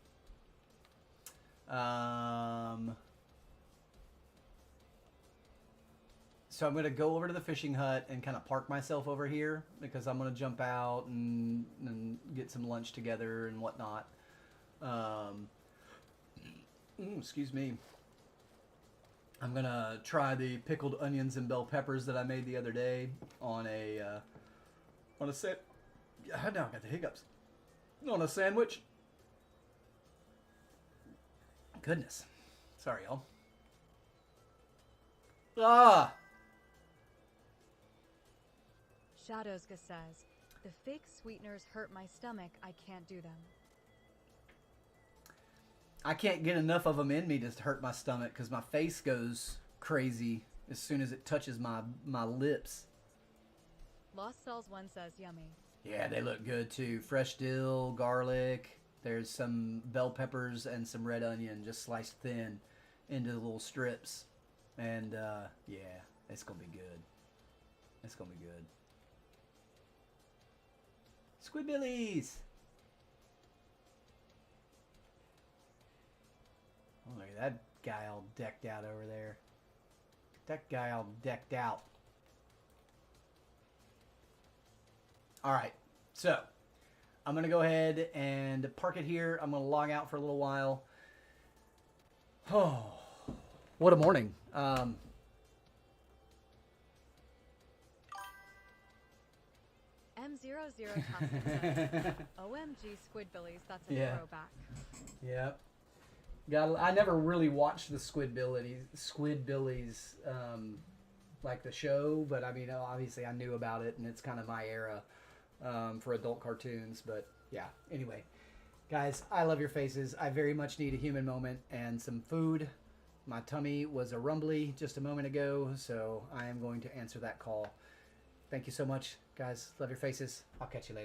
So I'm going to go over to the fishing hut and kind of park myself over here because I'm going to jump out and get some lunch together and whatnot. Excuse me. I'm going to try the pickled onions and bell peppers that I made the other day on a set. Now I got the hiccups. On a sandwich. Goodness. Sorry, y'all. Ah! Shadowska says, "The fake sweeteners hurt my stomach. I can't do them." I can't get enough of them in me to hurt my stomach because my face goes crazy as soon as it touches my lips. Lost Cells one says, "Yummy." Yeah, they look good too. Fresh dill, garlic. There's some bell peppers and some red onion just sliced thin into the little strips. And yeah, it's going to be good. It's going to be good. Squidbillies! Oh, look at that guy all decked out over there. That guy all decked out. Alright, so I'm going to go ahead and park it here. I'm going to log out for a little while. Oh, what a morning. M00 Tuscan says, "OMG Squidbillies, that's a throwback." Yep. I never really watched the Squidbillies like the show, but I mean, obviously I knew about it, and it's kind of my era for adult cartoons. But yeah, anyway, guys, I love your faces. I very much need a human moment and some food. My tummy was a rumbly just a moment ago, so I am going to answer that call. Thank you so much, guys. Love your faces. I'll catch you later.